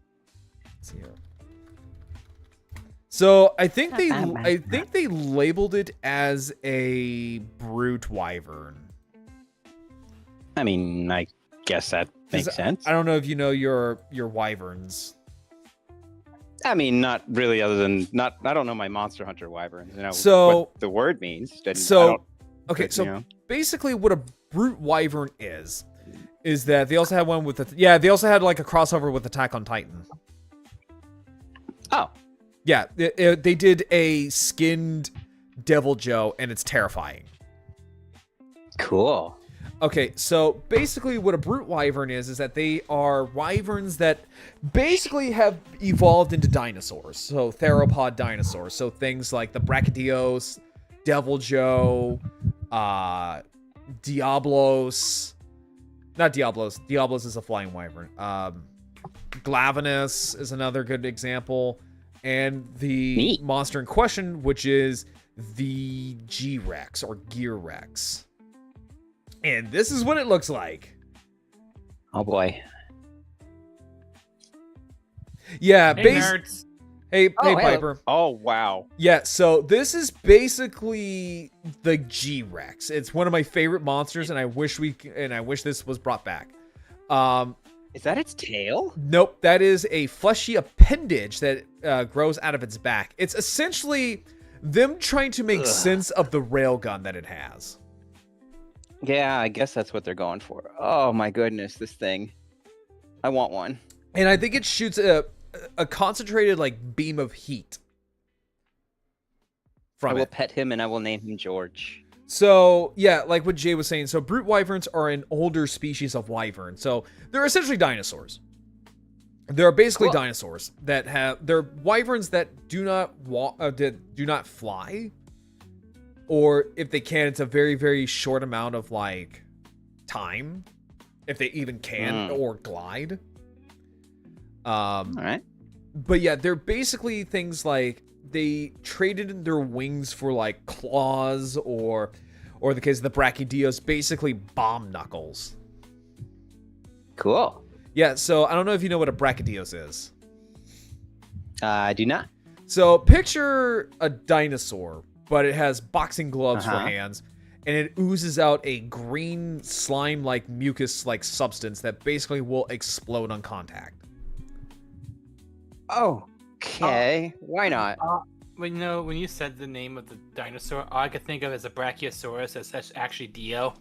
Let's see here. So I think they labeled it as a brute wyvern. I mean, I guess that makes sense. I don't know if you know your wyverns. I mean, not really. Other than I don't know my Monster Hunter wyverns. You know So- what the word means. Okay, so basically what a brute wyvern is that they also had one with they also had like a crossover with Attack on Titan. Oh. Yeah, they did a skinned Devil Joe, and it's terrifying. Cool. Okay, so basically what a brute wyvern is that they are wyverns that basically have evolved into dinosaurs. So theropod dinosaurs. So things like the Brachydios, Devil Joe, Diablos. Not Diablos. Diablos is a flying wyvern. Glavenus is another good example. And the Neat. monster in question, which is the G-Rex or Gear Rex. And this is what it looks like. Oh boy. Yeah, Hey, nerds. Hey, hello. Piper. Oh wow. Yeah, so this is basically the G-Rex. It's one of my favorite monsters, and I wish this was brought back. Is that its tail? Nope, that is a fleshy appendage that grows out of its back. It's essentially them trying to make sense of the railgun that it has. Yeah, I guess that's what they're going for. Oh my goodness, this thing. I want one. And I think it shoots a concentrated like beam of heat I from will it. pet him and I will name him George. So, yeah, like what Jay was saying, so brute wyverns are an older species of wyvern. So, they're essentially dinosaurs. They're basically Cool. dinosaurs that they're wyverns that do not do not fly. Or if they can, it's a very, very short amount of like time. If they even can or glide. All right. But yeah, they're basically things like they traded in their wings for like claws or the case of the Brachydios, basically bomb knuckles. Cool. Yeah, so I don't know if you know what a Brachydios is. I do not. So picture a dinosaur, but it has boxing gloves for Uh-huh. hands, and it oozes out a green slime-like mucus-like substance that basically will explode on contact. Oh, okay. Why not? When you said the name of the dinosaur, all I could think of is a Brachiosaurus. That's actually Dio.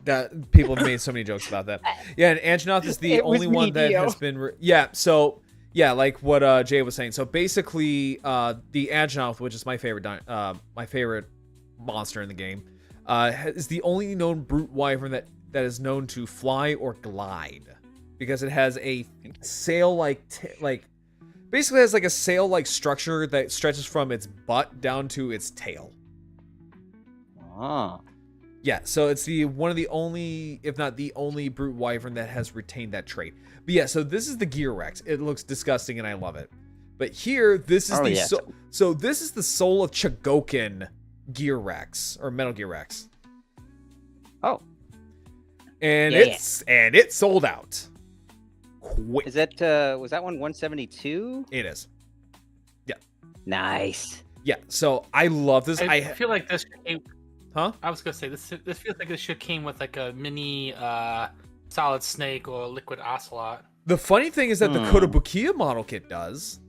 That people have made so many jokes about that. Yeah, and Anjanath is the It was only one that Dio. has been. So yeah, like what Jay was saying. So basically, the Anjanath, which is my favorite monster in the game, is the only known brute wyvern that is known to fly or glide, because it has a sail-like basically has like a sail-like structure that stretches from its butt down to its tail. Oh. Yeah, so it's one of the only, if not the only, brute wyvern that has retained that trait. But yeah, so this is the Gear Rex. It looks disgusting and I love it. But here, this is so this is the Soul of Chogokin Gear Rex, or Metal Gear Rex. Oh. And Yeah. it sold out. Quick. Is that was that one 172? It is. Nice. Yeah, so I love this. I feel like this. Huh? I was gonna say this. This feels like this should came with like a mini Solid Snake or Liquid Ocelot. The funny thing is that the Kotobukiya model kit does.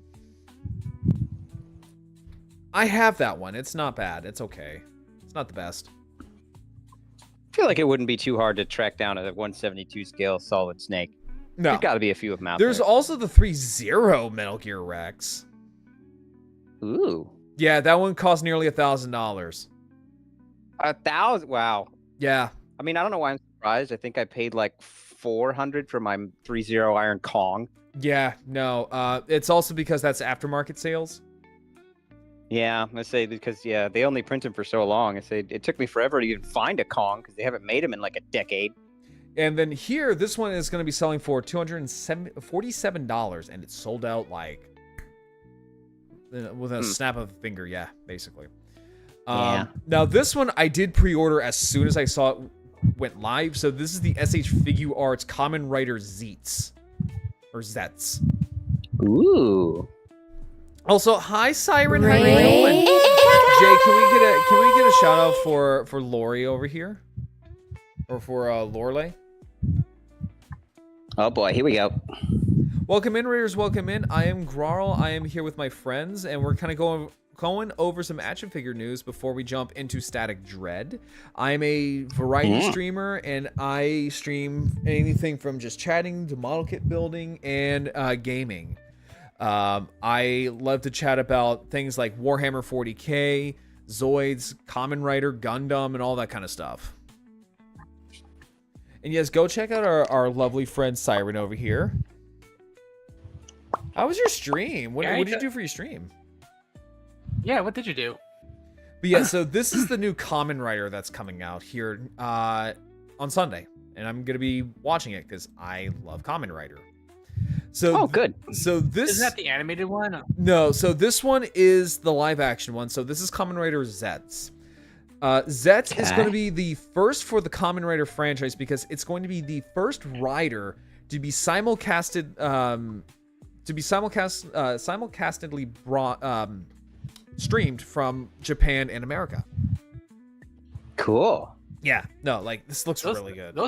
I have that one. It's not bad. It's okay. It's not the best. I feel like it wouldn't be too hard to track down a 172 scale Solid Snake. No. There's got to be a few of them out There's there. also the 3-0 Metal Gear Rex. Ooh. Yeah, that one cost nearly $1,000. 1,000? Wow. Yeah. I mean, I don't know why I'm surprised. I think I paid like 400 for my 3-0 Iron Kong. Yeah, no. It's also because that's aftermarket sales. Yeah, I say because they only print them for so long. I say it took me forever to even find a Kong because they haven't made them in like a decade. And then here, this one is going to be selling for $247, and it's sold out like with a snap of a finger. Yeah, basically. Yeah. Now this one I did pre-order as soon as I saw it went live. So this is the SH Figure Arts Kamen Rider Zeets or Zets. Ooh. Also, hi Siren, how you doing? Jay, can we get a shout out for Lori over here, or for Lorelei? Oh boy, here we go. Welcome in, Raiders. Welcome in. I am Grarl. I am here with my friends, and we're kind of going over some action figure news before we jump into Static Dread. I'm a variety streamer, and I stream anything from just chatting to model kit building and gaming. I love to chat about things like Warhammer 40k, Zoids, Kamen Rider, Gundam, and all that kind of stuff. And yes, go check out our lovely friend Siren over here. How was your stream? What did you do for your stream? Yeah, what did you do? But yeah, so this is the new Kamen Rider that's coming out here on Sunday. And I'm going to be watching it because I love Kamen Rider. So, good. So this Isn't that the animated one? No, so this one is the live action one. So this is Kamen Rider Zets. Zets is going to be the first for the Kamen Rider franchise because it's going to be the first rider to be simulcastedly streamed from Japan and America. Cool. Yeah, no, like this looks really good.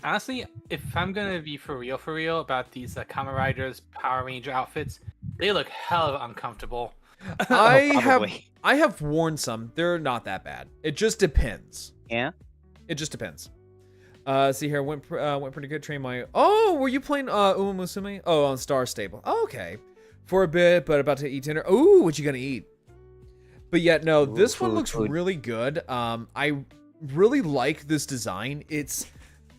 Honestly, if I'm gonna be for real about these Kamen Riders Power Ranger outfits, they look hella uncomfortable. I have worn some. They're not that bad. It just depends. Yeah. It just depends. See here, went pretty good. Train my. Oh, were you playing Uma Musume? Oh, on Star Stable. Oh, okay. For a bit, but about to eat dinner. Ooh, what you gonna eat? But yeah, no, this one looks really good. I really like this design. It's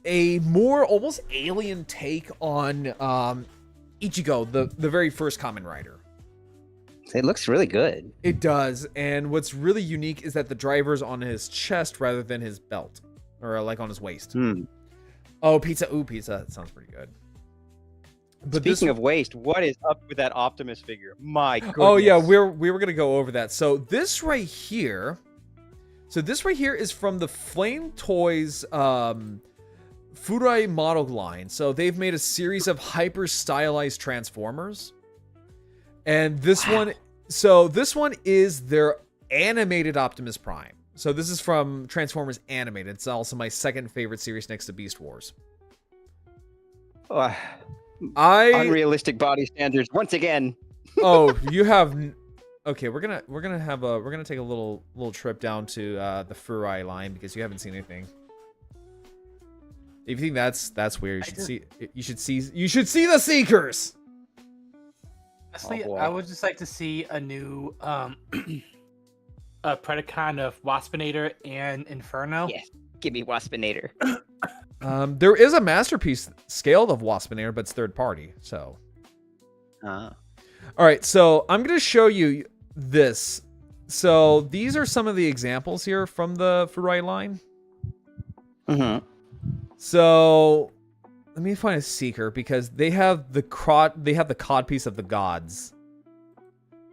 a more almost alien take on Ichigo, the very first Kamen Rider. It looks really good. It does, and what's really unique is that the driver's on his chest rather than his belt, or like on his waist. Oh, pizza! Ooh, pizza! That sounds pretty good. But Speaking of waist, what is up with that Optimus figure? My goodness. Oh yeah, we were gonna go over that. So this right here is from the Flame Toys Furai model line. So they've made a series of hyper stylized Transformers. And this one, so this one is their animated Optimus Prime. So this is from Transformers Animated. It's also my second favorite series next to Beast Wars. Unrealistic body standards once again. Oh, you have. Okay, we're gonna take a little trip down to the Furai line because you haven't seen anything. If you think that's weird, you should see the Seekers. Honestly, Oh, boy. I would just like to see a new a Predacon of Waspinator and Inferno. Yes, give me Waspinator. There is a masterpiece scaled of Waspinator, but it's third party. So, all right. So I'm gonna show you this. So these are some of the examples here from the Furai line. Mm-hmm. So let me find a Seeker because they have the codpiece of the gods.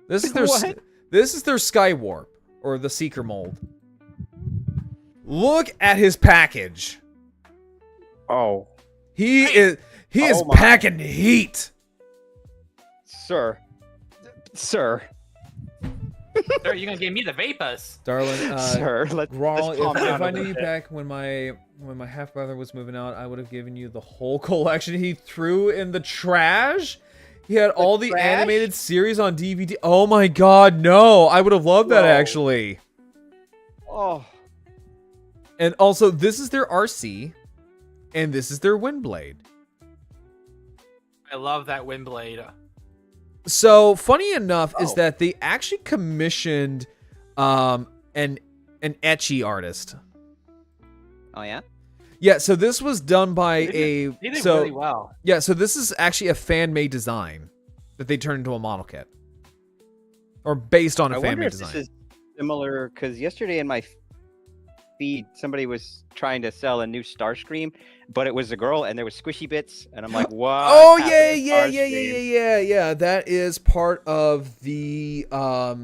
This is their What? this is their Skywarp or the Seeker mold. Look at his package. Oh, He is Oh my. packing heat. sir. Sir, you're gonna give me the Vapors. Darling, Sir, let's Grawl, calm if down I a knew little you bit. back when my half brother was moving out, I would have given you the whole collection he threw in the trash. He had all the trash? animated series on DVD. Oh my god, no! I would have loved that Whoa. actually. Oh, And also, this is their RC, and this is their Windblade. I love that Windblade. So funny enough is Oh. that they actually commissioned an etchy artist. oh yeah. Yeah, so this was done by They did so really well. yeah, so this is actually a fan-made design that they turned into a model kit, or based on a I wonder fan-made if design. this is similar because yesterday in my feed somebody was trying to sell a new Starscream, but it was a girl and there was squishy bits, and I'm like, what? Oh happened yeah, to yeah. That is part of the I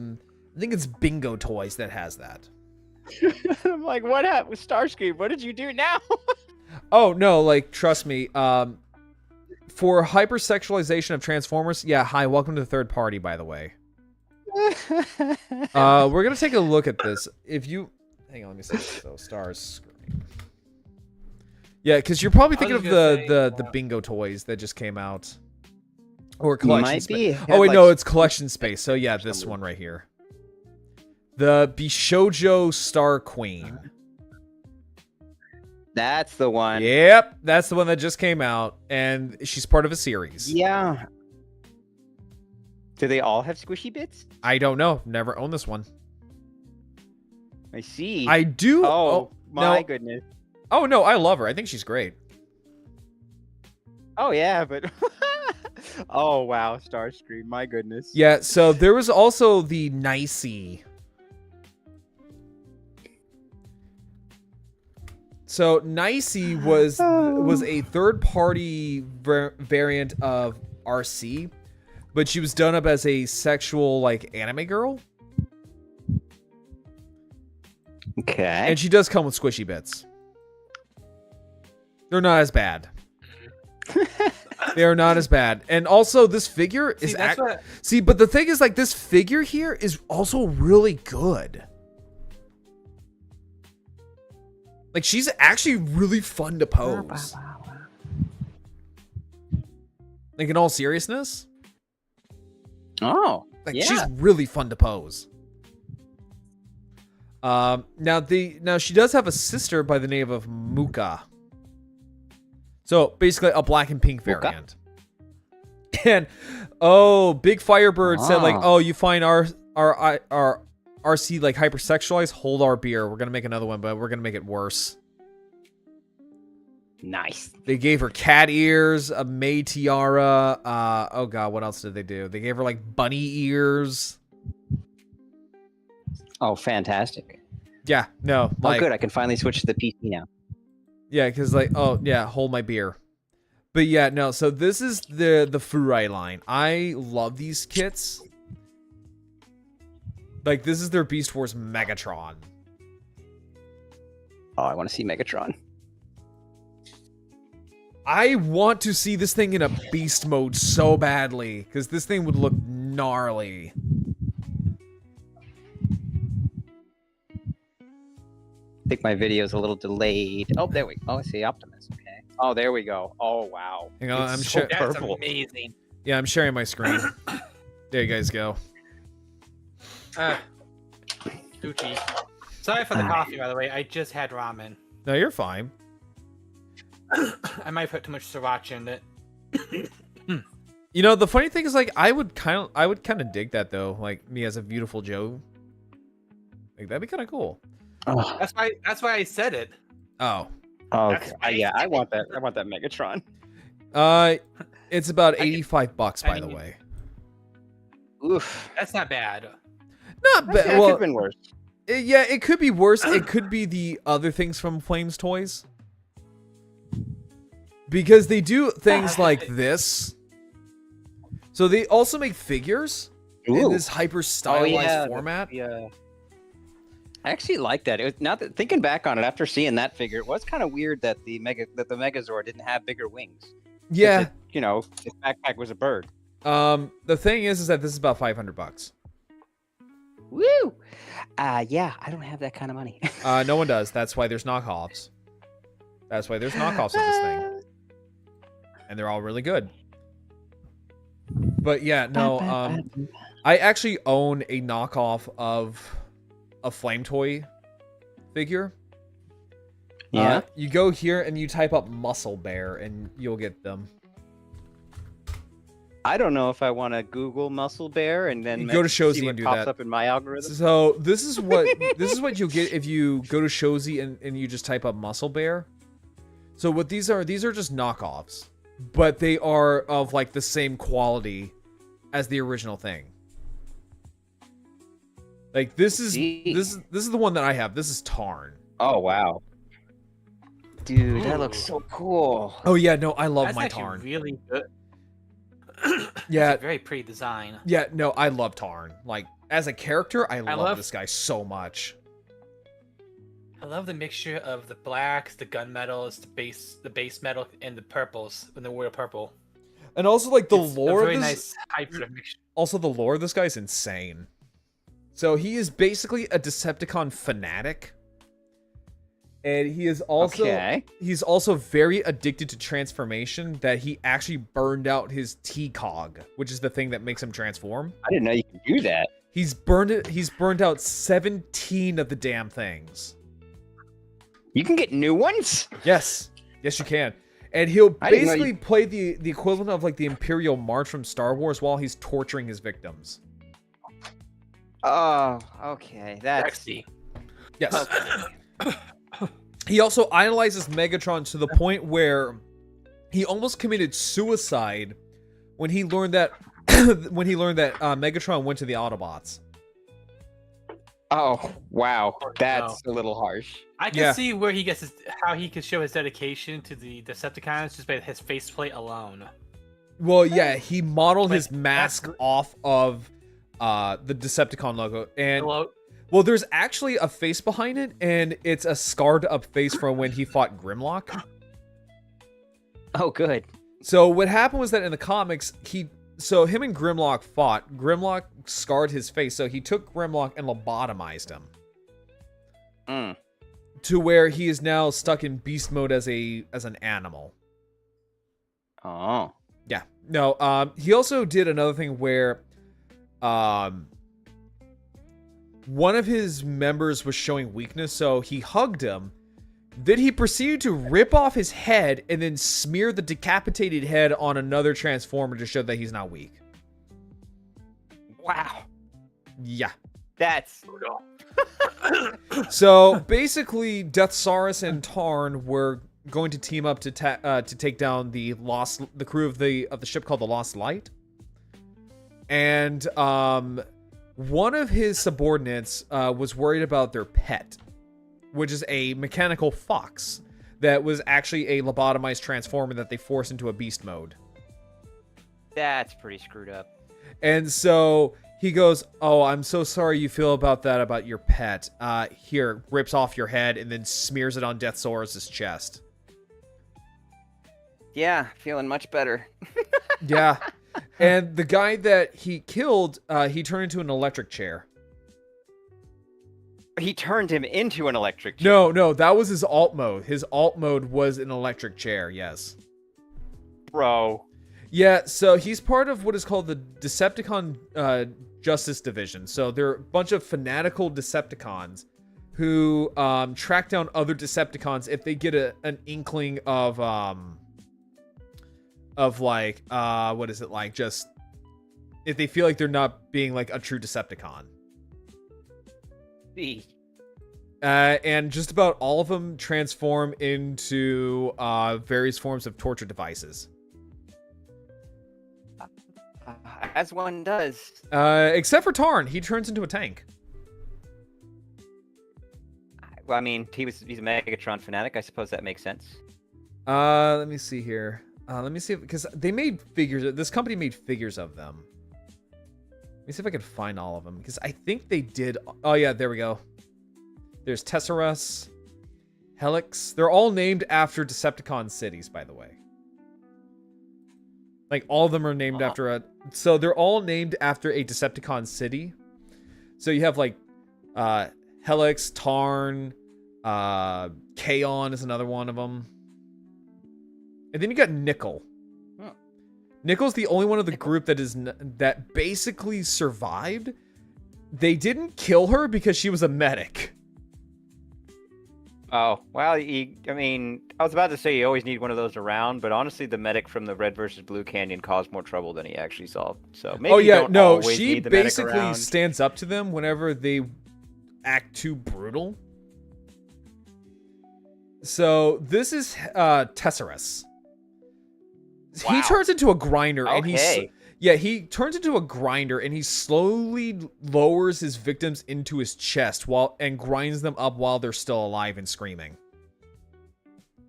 think it's Bingo Toys that has that. Starscream? I'm like, what happened with Starscream? What did you do now? Oh no, like trust me. For hypersexualization of Transformers, yeah. Hi, welcome to the third party, by the way. We're gonna take a look at this. If you hang on, let me see. So Starscream. Yeah, because you're probably thinking of was gonna the Bingo Toys that just came out, or collection. Might be. Oh wait, no, it's collection space. So yeah, this one right here. The Bishojo Star Queen. That's the one. Yep, that's the one that just came out, and she's part of a series. Yeah. Do they all have squishy bits? I don't know. Never owned this one. I see. I do. Oh, my no. goodness. Oh no, I love her. I think she's great. Oh yeah, but oh wow, Starscream. My goodness. Yeah. So there was also the Nicey. So Nicey was a third-party variant of RC, but she was done up as a sexual like anime girl, Okay. and she does come with squishy bits. They're not as bad. They are not as bad, and also this figure is but the thing is, like, this figure here is also really good. Like, she's actually really fun to pose. Like, in all seriousness, Oh. like yeah. she's really fun to pose. Now she does have a sister by the name of Muka. So basically a black and pink Muka? variant. And Big Firebird said, like, Ah. you find our RC like hypersexualized, hold our beer. We're gonna make another one, but we're gonna make it worse. Nice. They gave her cat ears, a May tiara. Oh god, what else did they do? They gave her like bunny ears. Oh, fantastic. Yeah, no, like, Oh, good. I can finally switch to the PC now. yeah, because like, oh yeah, hold my beer. But yeah, no. So this is the Furai line. I love these kits. Like, this is their Beast Wars Megatron. Oh, I want to see Megatron. I want to see this thing in a beast mode so badly, because this thing would look gnarly. I think my video's a little delayed. Oh, there we go. Oh, I see Optimus. Okay. Oh, there we go. Oh, wow. Hang on, It's I'm so sure. That's purple. amazing. Yeah, I'm sharing my screen. There you guys go. Gucci. Sorry for the coffee, by the way. I just had ramen. No, you're fine. I might put too much sriracha in it. You know, the funny thing is, like, I would kind of dig that though. Like me as a beautiful Joe. Like that'd be kind of cool. Oh, That's why I said it. Oh. okay. That's Yeah, I want that. I want that Megatron. It's about I- $85, by I the mean- way. Oof. That's not bad. Not Yeah, bad. it could Well, have been worse. yeah, it could be worse. It could be the other things from Flames Toys. Because they do things like this. So they also make figures in Ooh. this hyper stylized yeah, format. Yeah. I actually like that. It was not that thinking back on it after seeing that figure, it was kind of weird that the Megazord didn't have bigger wings. Yeah. It, you know, his backpack was a bird. The thing is that this is about $500. Woo! Yeah, I don't have that kind of money. No one does. That's why there's knockoffs. That's why there's knockoffs of this thing. And they're all really good. But yeah, no, I actually own a knockoff of a Flame Toy figure. Yeah. You go here and you type up Muscle Bear and you'll get them. I don't know if I want to Google Muscle Bear and then You go to see Shozi what and do pops that. up in my algorithm. So this is what you'll get if you go to Shozi and you just type up Muscle Bear. So what these are just knockoffs, but they are of like the same quality as the original thing. Like this is the one that I have. This is Tarn. Oh wow, dude, that looks so cool. Oh yeah, no, I love That's my actually Tarn. really good. Yeah, It's a very pretty design. yeah, no, I love Tarn. Like as a character, I love love- this guy so much. I love the mixture of the blacks, the gunmetals, the base metal, and the purples, and the royal purple. And also like the It's lore a of very this, nice hybrid mixture. also the lore of this guy is insane. So he is basically a Decepticon fanatic. And he is also Okay. he's also very addicted to transformation that he actually burned out his T-Cog, which is the thing that makes him transform. I didn't know you could do that. He's burned out 17 of the damn things. You can get new ones. Yes. Yes, you can. And he'll I didn't know basically play the equivalent of like the Imperial March from Star Wars while he's torturing his victims. Oh, okay. That's Sexy. Yes. He also idolizes Megatron to the point where he almost committed suicide when he learned that Megatron went to the Autobots. Oh wow, Oh, that's a little harsh. I can Yeah. see where he gets how he can show his dedication to the Decepticons just by his faceplate alone. Well, yeah, he modeled Like, his mask that's- off of the Decepticon logo, and Hello? well, there's actually a face behind it, and it's a scarred up face from when he fought Grimlock. Oh, good. So what happened was that in the comics, him and Grimlock fought. Grimlock scarred his face, so he took Grimlock and lobotomized him Mm. to where he is now stuck in beast mode as an animal. Oh. Yeah. No, he also did another thing where one of his members was showing weakness, so he hugged him. Then he proceeded to rip off his head and then smear the decapitated head on another Transformer to show that he's not weak. Wow. Yeah. That's So basically, Deathsaurus and Tarn were going to team up to take down the crew of the ship called the Lost Light. And one of his subordinates was worried about their pet, which is a mechanical fox that was actually a lobotomized transformer that they forced into a beast mode. that's pretty screwed up. And so he goes, "Oh, I'm so sorry you feel about that about your pet. Here," rips off your head and then smears it on Deathsaurus's chest. Yeah, feeling much better. Yeah. And the guy that he killed, he turned into an electric chair. He turned him into an electric chair. No, that was his alt mode. His alt mode was an electric chair, yes. Bro. Yeah, so he's part of what is called the Decepticon Justice Division. So they're a bunch of fanatical Decepticons who track down other Decepticons if they get an inkling of like what is it like, just if they feel like they're not being like a true Decepticon. And just about all of them transform into various forms of torture devices. As one does. Except for Tarn, he turns into a tank. Well, I mean, he's a Megatron fanatic. I suppose that makes sense. Let me see here. Let me see, because they made figures. This company made figures of them. Let me see if I can find all of them, because I think they did. Oh yeah, there we go. There's Tesserus, Helix. They're all named after Decepticon cities, by the way. Like, all of them are named after a... So, they're all named after a Decepticon city. So, you have, like, Helix, Tarn, Kaon is another one of them. And then you got Nickel. Huh. Nickel's the only one of the group that basically survived. They didn't kill her because she was a medic. Oh, well, I mean, I was about to say you always need one of those around, but honestly, the medic from the Red versus Blue Canyon caused more trouble than he actually solved. So maybe she basically stands up to them whenever they act too brutal. So this is Tesserus. Wow. He turns into a grinder, and Okay. he turns into a grinder, and he slowly lowers his victims into his chest and grinds them up while they're still alive and screaming.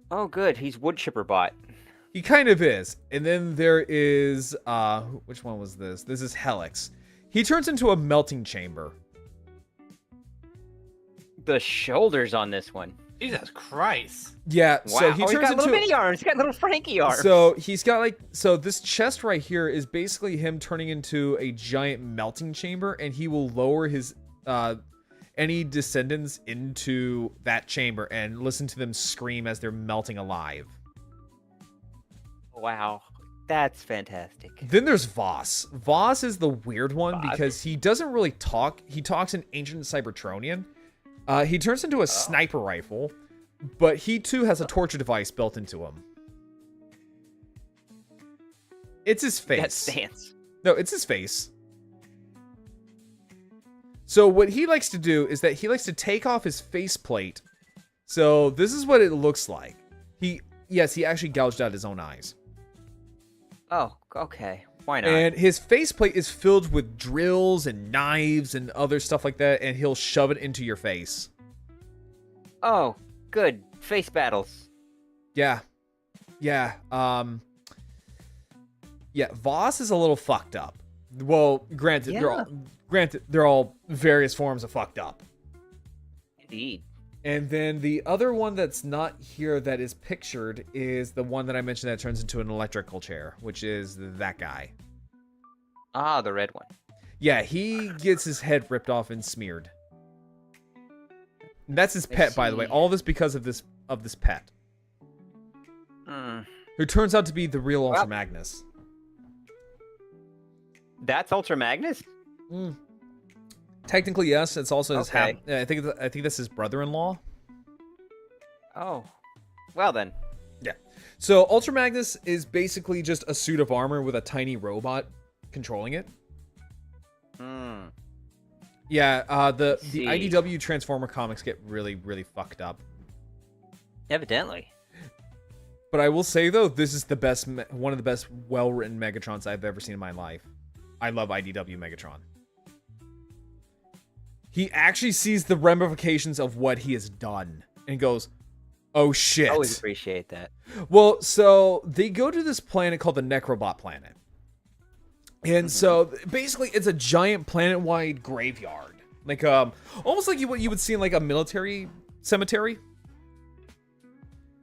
Oh, good. He's wood chipper bot. He kind of is. And then there is which one was this? This is Helix. He turns into a melting chamber. The shoulders on this one. Jesus Christ. Yeah, Wow. so he He's turns got little into mini arms. He's got little Frankie arms. So he's got this chest right here is basically him turning into a giant melting chamber, and he will lower his any descendants into that chamber and listen to them scream as they're melting alive. Wow. That's fantastic. Then there's Voss. Voss is the weird one Voss? because he doesn't really talk. He talks in ancient Cybertronian. He turns into a sniper rifle, but he too has a torture device built into him. It's his face. That stance. No, it's his face. So what he likes to do is that he likes to take off his faceplate. So this is what it looks like. He actually gouged out his own eyes. Oh, okay. Why not? And his faceplate is filled with drills and knives and other stuff like that, and he'll shove it into your face. Oh, good. Face battles. Yeah. Voss is a little fucked up. Well, granted, they're all various forms of fucked up. Indeed. And then the other one that's not here that is pictured is the one that I mentioned that turns into an electrical chair, which is that guy. Ah, the red one. Yeah, he gets his head ripped off and smeared. And that's his pet, by the way. All this because of this pet. Who turns out to be the real Ultra Magnus. That's Ultra Magnus? Technically, yes. It's also his Okay. I think that's his brother-in-law. Oh. Well then. Yeah. So Ultra Magnus is basically just a suit of armor with a tiny robot controlling it. Yeah, the IDW Transformer comics get really, really fucked up. Evidently. But I will say though, this is one of the best well-written Megatrons I've ever seen in my life. I love IDW Megatron. He actually sees the ramifications of what he has done and goes, "Oh shit!" I always appreciate that. Well, so they go to this planet called the Necrobot planet. And so basically it's a giant planet-wide graveyard. Like almost like what you would see in like a military cemetery.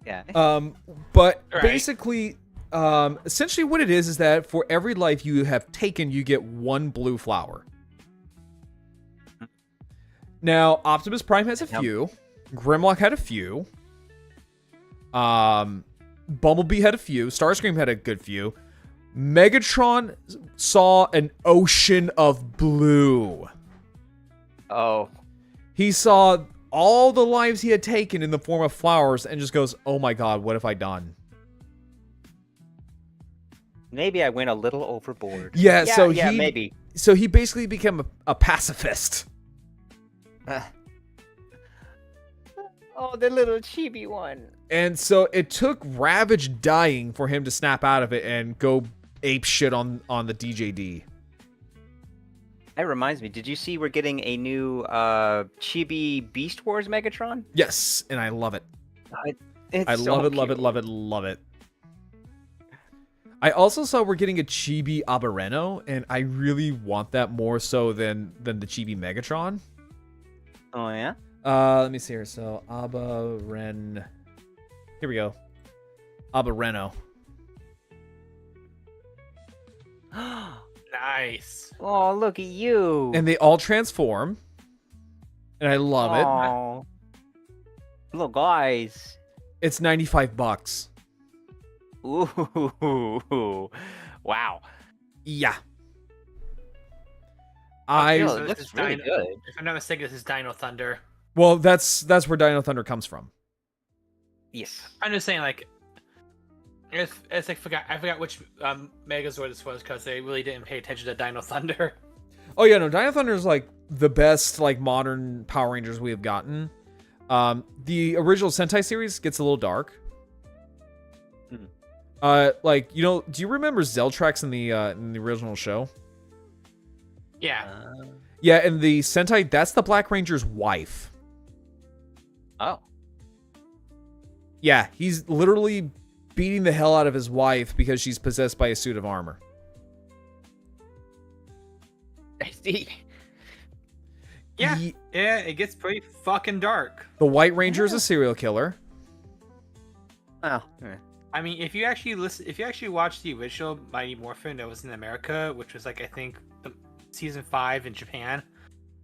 Yeah. But Right. basically essentially what it is that for every life you have taken, you get one blue flower. Now, Optimus Prime has a few. Grimlock had a few. Bumblebee had a few. Starscream had a good few. Megatron saw an ocean of blue. Oh. He saw all the lives he had taken in the form of flowers and just goes, oh my god, what have I done? Maybe I went a little overboard. Yeah, so maybe. So he basically became a pacifist. Oh, the little chibi one. And so it took Ravage dying for him to snap out of it and go ape shit on the DJD. That reminds me, did you see we're getting a new Chibi Beast Wars Megatron? Yes, and I love it. It's I so love it, love it, cute. love it, love it. I also saw we're getting a Chibi Aberreno, and I really want that more so than the Chibi Megatron. Oh, yeah? Let me see here. So, Aberren... Here we go. Aberreno. Nice. Oh, look at you. And they all transform. And I love it. Oh. Little guys. It's $95. Ooh. Wow. Yeah. It So looks this is really good. If I'm not mistaken, this is Dino Thunder. Well, that's where Dino Thunder comes from. Yes. I'm just saying, like, it's like I forgot which Megazord this was because they really didn't pay attention to Dino Thunder. Oh yeah, no, Dino Thunder is like the best like modern Power Rangers we have gotten. The original Sentai series gets a little dark. Like, you know, do you remember Zeltrax in the original show? Yeah. Yeah, in the Sentai, that's the Black Ranger's wife. Oh. Yeah, he's literally beating the hell out of his wife because she's possessed by a suit of armor. I see. Yeah. Yeah, it gets pretty fucking dark. The White Ranger is a serial killer. Oh. I mean, if you actually watch the original Mighty Morphin that was in America, which was like I think season 5 in Japan,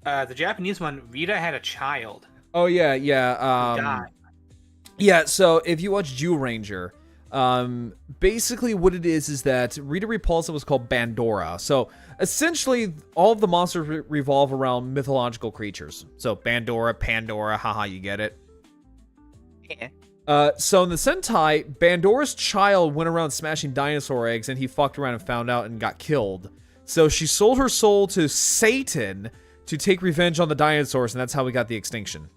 the Japanese one, Rita had a child. Oh yeah. Died. Yeah, so if you watch Jewel Ranger, basically what it is that Rita Repulsa was called Bandora. So essentially, all of the monsters revolve around mythological creatures. So Bandora, Pandora, haha, you get it. Yeah. So in the Sentai, Bandora's child went around smashing dinosaur eggs, and he fucked around and found out and got killed. So she sold her soul to Satan to take revenge on the dinosaurs, and that's how we got the extinction.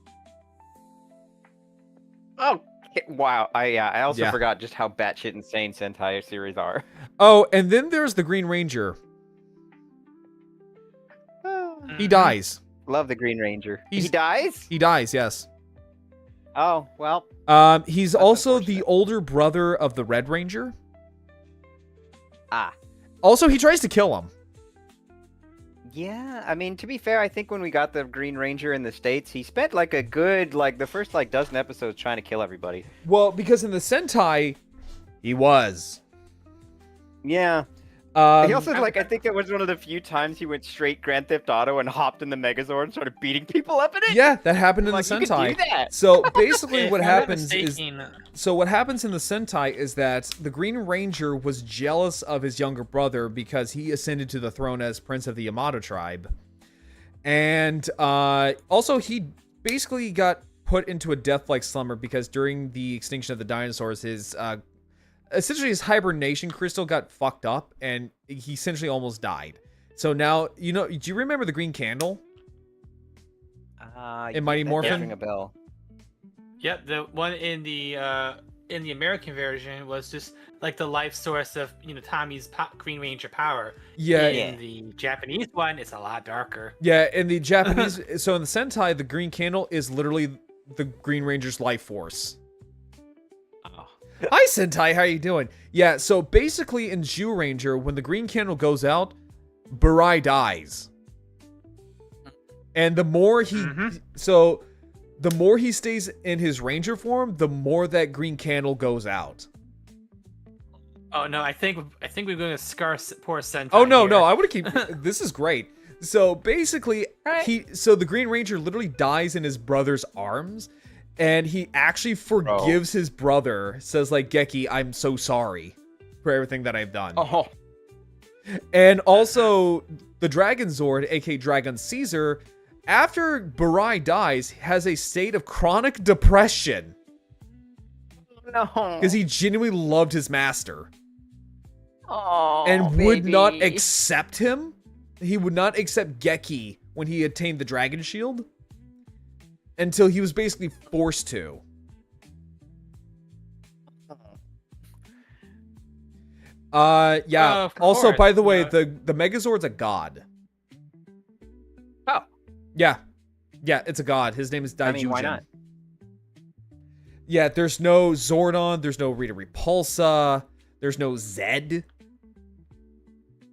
Oh, wow. I also Yeah. forgot just how batshit insane Sentai series are. Oh, and then there's the Green Ranger. He dies. Love the Green Ranger. He He's- dies? He dies, yes. Oh, well. He's That's also the unfortunate. older brother of the Red Ranger. Ah. Also, he tries to kill him. Yeah, I mean, to be fair, I think when we got the Green Ranger in the States, he spent like a good, like the first like dozen episodes trying to kill everybody. Well, because in the Sentai, he was. Yeah. He also, like, I think it was one of the few times he went straight Grand Theft Auto and hopped in the Megazord and started beating people up in it. Yeah, that happened in Like, the you could Sentai. do that. So basically, If what I'm not happens is mistaken, what happens in the Sentai is that the Green Ranger was jealous of his younger brother because he ascended to the throne as Prince of the Yamato tribe, and also he basically got put into a death-like slumber because during the extinction of the dinosaurs, his essentially his hibernation crystal got fucked up, and he essentially almost died. So now, you know, do you remember the Green Candle? In Mighty that Morphin? does ring a bell. yep, the one in the American version was just like the life source of Tommy's Green Ranger power. Yeah, In the Japanese one, it's a lot darker. yeah. In the Japanese, so in the Sentai, the Green Candle is literally the Green Ranger's life force. Oh. Hi, Sentai, how you doing? Yeah, so basically in Jew Ranger, when the Green Candle goes out, Burai dies. And the more he... So, the more he stays in his Ranger form, the more that Green Candle goes out. Oh no, I think we're going to scar poor Sentai. Oh no, here. no, I want to keep. This is great. So basically, Right. so the Green Ranger literally dies in his brother's arms, and he actually forgives his brother. Says like, Geki, I'm so sorry for everything that I've done. Oh, And also, the Dragon Zord, aka Dragon Caesar, after Burai dies, has a state of chronic depression no. because he genuinely loved his master Oh, and would not baby. accept him. He would not accept Geki when he attained the Dragon Shield until he was basically forced to. Yeah. Of Also, course, by the way, but- the Megazord's a god. Oh. Yeah. Yeah, it's a god. His name is Daijujin. I mean, why not? Yeah, there's no Zordon, there's no Rita Repulsa, there's no Zed.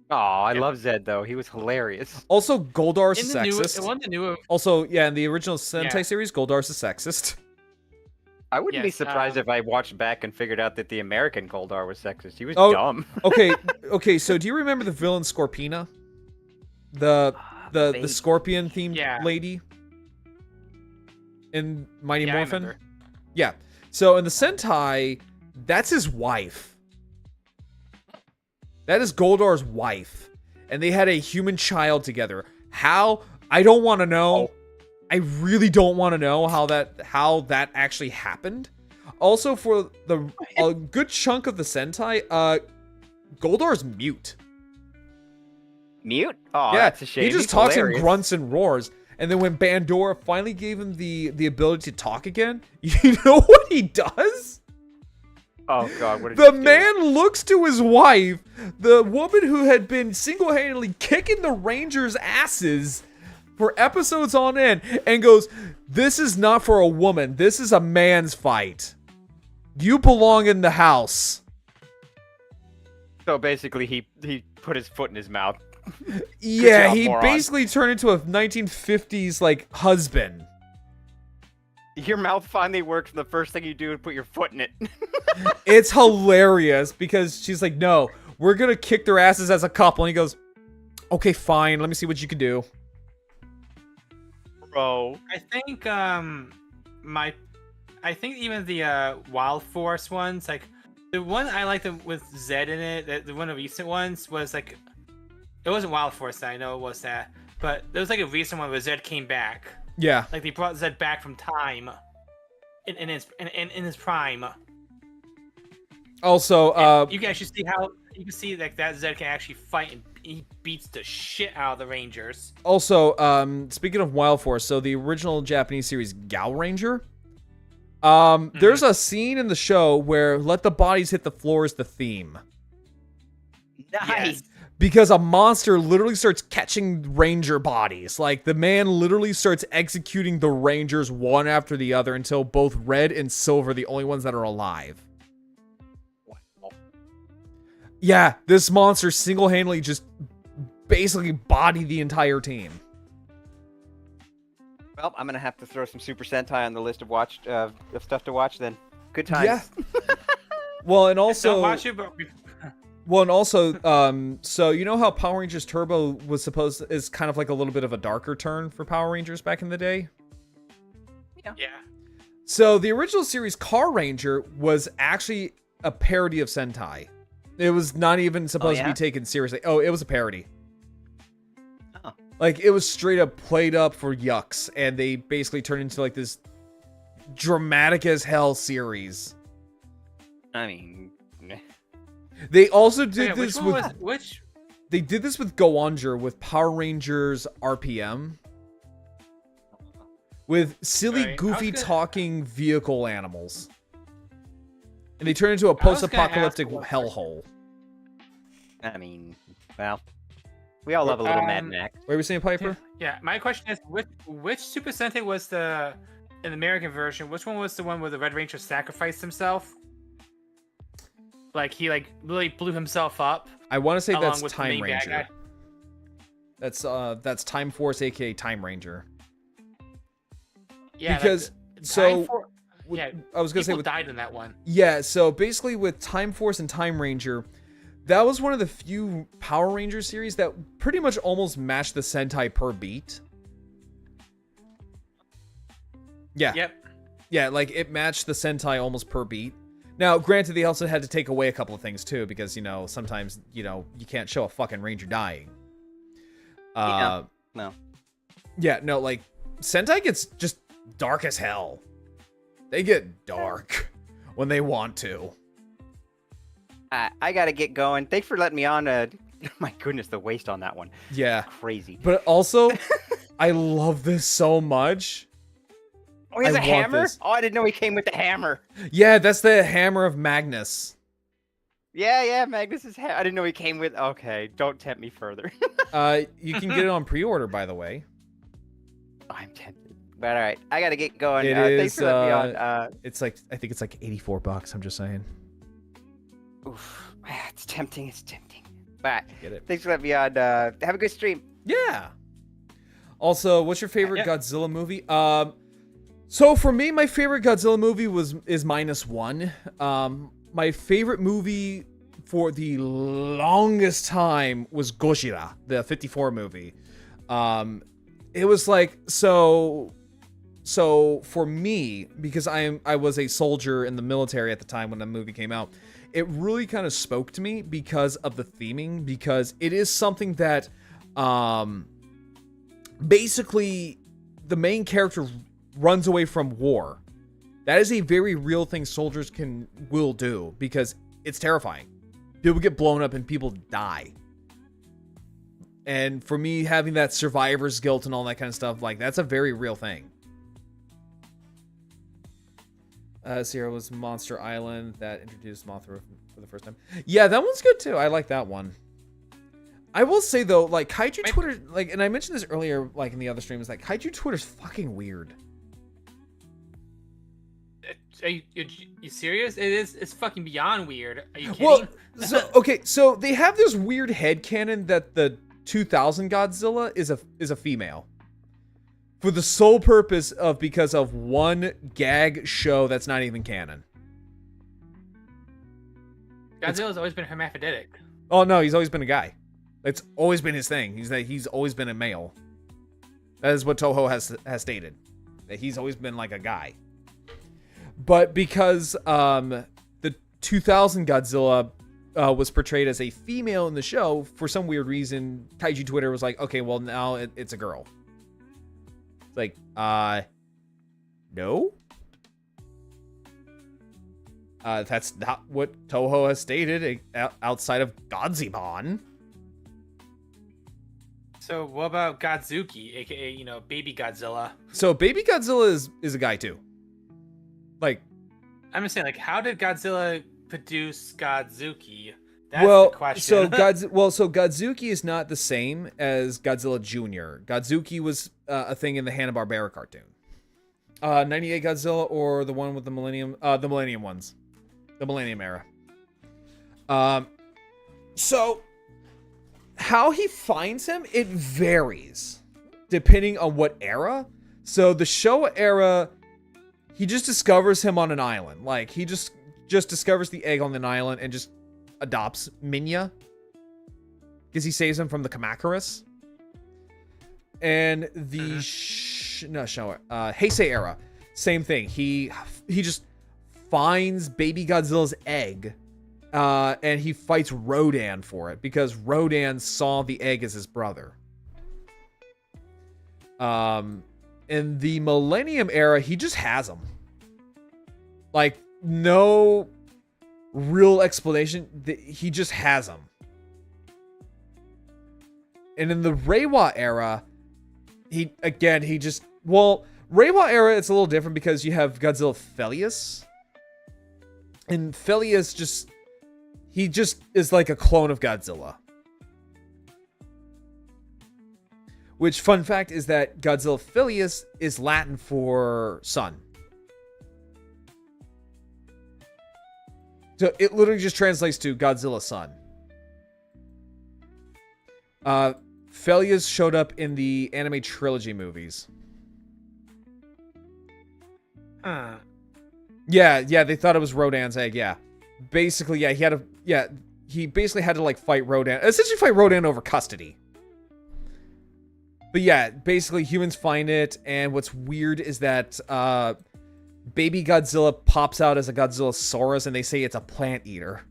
Oh, I love Zed though. He was hilarious. Also, Goldar's in the new, sexist. in one of the new, Also, yeah, in the original Sentai Yeah. series, Goldar's a sexist. I wouldn't be Yes, surprised if I watched back and figured out that the American Goldar was sexist. He was Oh, dumb. Okay, so do you remember the villain Scorpina? The scorpion themed Yeah. lady in Mighty yeah, I Morphin? remember. Yeah. So in the Sentai, that's his wife. That is Goldar's wife. And they had a human child together. How? I don't want to know. I really don't want to know how that actually happened. Also, for a good chunk of the Sentai, Goldar's mute. Mute? Oh, Yeah, that's a shame. he just He's talks hilarious. and grunts and roars. And then when Bandora finally gave him the ability to talk again, you know what he does? Oh god, what did The he do? man looks to his wife, the woman who had been single-handedly kicking the Rangers' asses for episodes on end, and goes, "This is not for a woman. This is a man's fight. You belong in the house." So basically, he put his foot in his mouth. Yeah, job, he moron. basically turned into a 1950s like husband. Your mouth finally works, and the first thing you do is put your foot in it. It's hilarious because she's like, "No, we're gonna kick their asses as a couple," and he goes, "Okay, fine. Let me see what you can do." Bro. I think I think even the Wild Force ones, like the one I liked with Zed in it, the one of the recent ones was like, it wasn't Wild Force, I know it was that, but there was like a recent one where Zed came back. Yeah. Like they brought Zed back from time in his prime. Also, You can actually see how you can see like that Zed can actually fight, and he beats the shit out of the Rangers. Also, speaking of Wild Force, so the original Japanese series Gal Ranger, there's a scene in the show where "Let the Bodies Hit the Floor" is the theme. Nice. Because a monster literally starts catching Ranger bodies. Like, the man literally starts executing the Rangers one after the other until both Red and Silver are the only ones that are alive. Wow. Yeah, this monster single-handedly just basically bodied the entire team. Well, I'm gonna have to throw some Super Sentai on the list of stuff to watch then. Good times. Yeah. Well, and Don't also... watch it, but Well, and also, so you know how Power Rangers Turbo was is kind of like a little bit of a darker turn for Power Rangers back in the day? yeah. So the original series Car Ranger was actually a parody of Sentai. It was not even supposed to be taken seriously. Oh, it was a parody. Oh. Like, it was straight up played up for yucks, and they basically turned into like this dramatic as hell series. I mean, They also did Okay, this which one with... was which? They did this with Goanger with Power Rangers RPM. With silly, Right. goofy, I was gonna- talking vehicle animals. And they turned into a I was gonna post-apocalyptic ask one hellhole. I mean, well, we all love a little Mad Max. What were you saying, Piper? Yeah, my question is, which Super Sentai was in the American version? Which one was the one where the Red Ranger sacrificed himself? Like he really blew himself up. I want to say Along that's with the Time main bad Ranger. That's Time Force, aka Time Ranger. Yeah, Because, Time so... Yeah, I was gonna say people with, died in that one. yeah. So basically, with Time Force and Time Ranger, that was one of the few Power Ranger series that pretty much almost matched the Sentai per beat. Yeah. Yep. Yeah, like it matched the Sentai almost per beat. Now, granted, they also had to take away a couple of things too, because sometimes you can't show a fucking Ranger dying. No. Yeah, no, like Sentai gets just dark as hell. They get dark when they want to. I gotta get going. Thanks for letting me on. My goodness, the waste on that one. Yeah, Crazy. but also, I love this so much. Oh, he has I a want hammer? this. Oh, I didn't know he came with the hammer. Yeah, that's the hammer of Magnus. Yeah, Magnus's I didn't know he came with. Okay, don't tempt me further. You can get it on pre-order, by the way. I'm tempted. But all right, I gotta get going. It Thanks is, for letting me on. It's like, I think it's like $84. I'm just saying. Oof, it's tempting. It's tempting. But Get it? thanks for letting me on. Have a good stream. Yeah. Also, what's your favorite Yeah. Godzilla movie? So for me, my favorite Godzilla movie is -1. My favorite movie for the longest time was Gojira, the 54 movie. It was like so for me, because I was a soldier in the military at the time when the movie came out, it really kind of spoke to me because of the theming, because it is something that basically the main character runs away from war. That is a very real thing soldiers will do, because it's terrifying. People get blown up and people die. And for me, having that survivor's guilt and all that kind of stuff, like, that's a very real thing. Sierra was Monster Island that introduced Mothra for the first time. Yeah, that one's good too. I like that one. I will say though, like, Kaiju Twitter, like, and I mentioned this earlier, like in the other streams, like, Kaiju Twitter's fucking weird. Are you serious? It's fucking beyond weird. Are you kidding? Well, so they have this weird headcanon that the 2000 Godzilla is a female. For the sole purpose of because of one gag show that's not even canon. Godzilla's always been hermaphroditic. Oh no, he's always been a guy. It's always been his thing. He's always been a male. That is what Toho has stated. That he's always been like a guy. But because the 2000 Godzilla was portrayed as a female in the show, for some weird reason, Kaiju Twitter was like, okay, well now it's a girl. It's like, no. That's not what Toho has stated outside of Godzimon. So what about Godzuki, aka Baby Godzilla? So Baby Godzilla is a guy too. Like, I'm just saying, like, how did Godzilla produce Godzuki? That's the question. so Godzuki is not the same as Godzilla Jr. Godzuki was a thing in the Hanna-Barbera cartoon. 98 Godzilla or the one with the Millennium ones. The Millennium era. So how he finds him, it varies depending on what era. So the Showa era, he just discovers him on an island. Like, he just discovers the egg on an island and just adopts Minya, because he saves him from the Kamacuras. And the Heisei era, same thing. He just finds Baby Godzilla's egg, and he fights Rodan for it, because Rodan saw the egg as his brother. In the Millennium era, he just has him. Like, no real explanation. He just has him. And in the Reiwa era, Reiwa era, it's a little different because you have Godzilla Felius. And Felius he just is like a clone of Godzilla. Which, fun fact, is that Godzilla Filius is Latin for son. So it literally just translates to Godzilla son. Felius showed up in the anime trilogy movies. Huh. Yeah, they thought it was Rodan's egg. Yeah, basically, yeah, he basically had to like fight Rodan, essentially fight Rodan over custody. But yeah, basically humans find it, and what's weird is that baby Godzilla pops out as a Godzillasaurus, and they say it's a plant eater.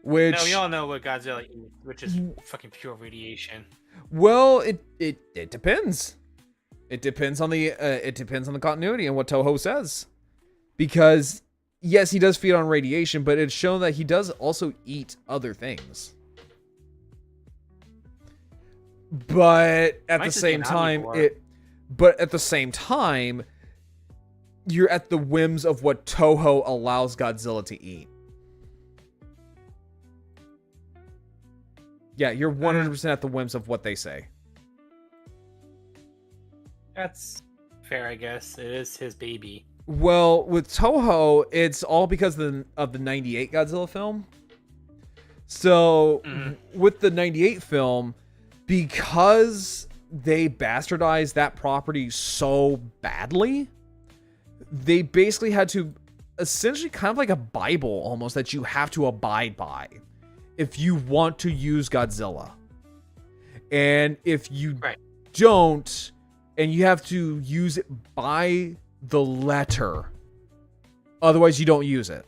Which, no, we all know what Godzilla eats, which is fucking pure radiation. Well, it depends. It depends on the continuity and what Toho says. Because yes, he does feed on radiation, but it's shown that he does also eat other things. But at the same time, you're at the whims of what Toho allows Godzilla to eat. Yeah, you're 100% at the whims of what they say. That's fair, I guess. It is his baby. Well, with Toho, it's all because of the 98 Godzilla film. So, with the 98 film, because they bastardized that property so badly, they basically had to essentially kind of like a Bible almost that you have to abide by if you want to use Godzilla. And if you don't, and you have to use it by the letter, otherwise you don't use it.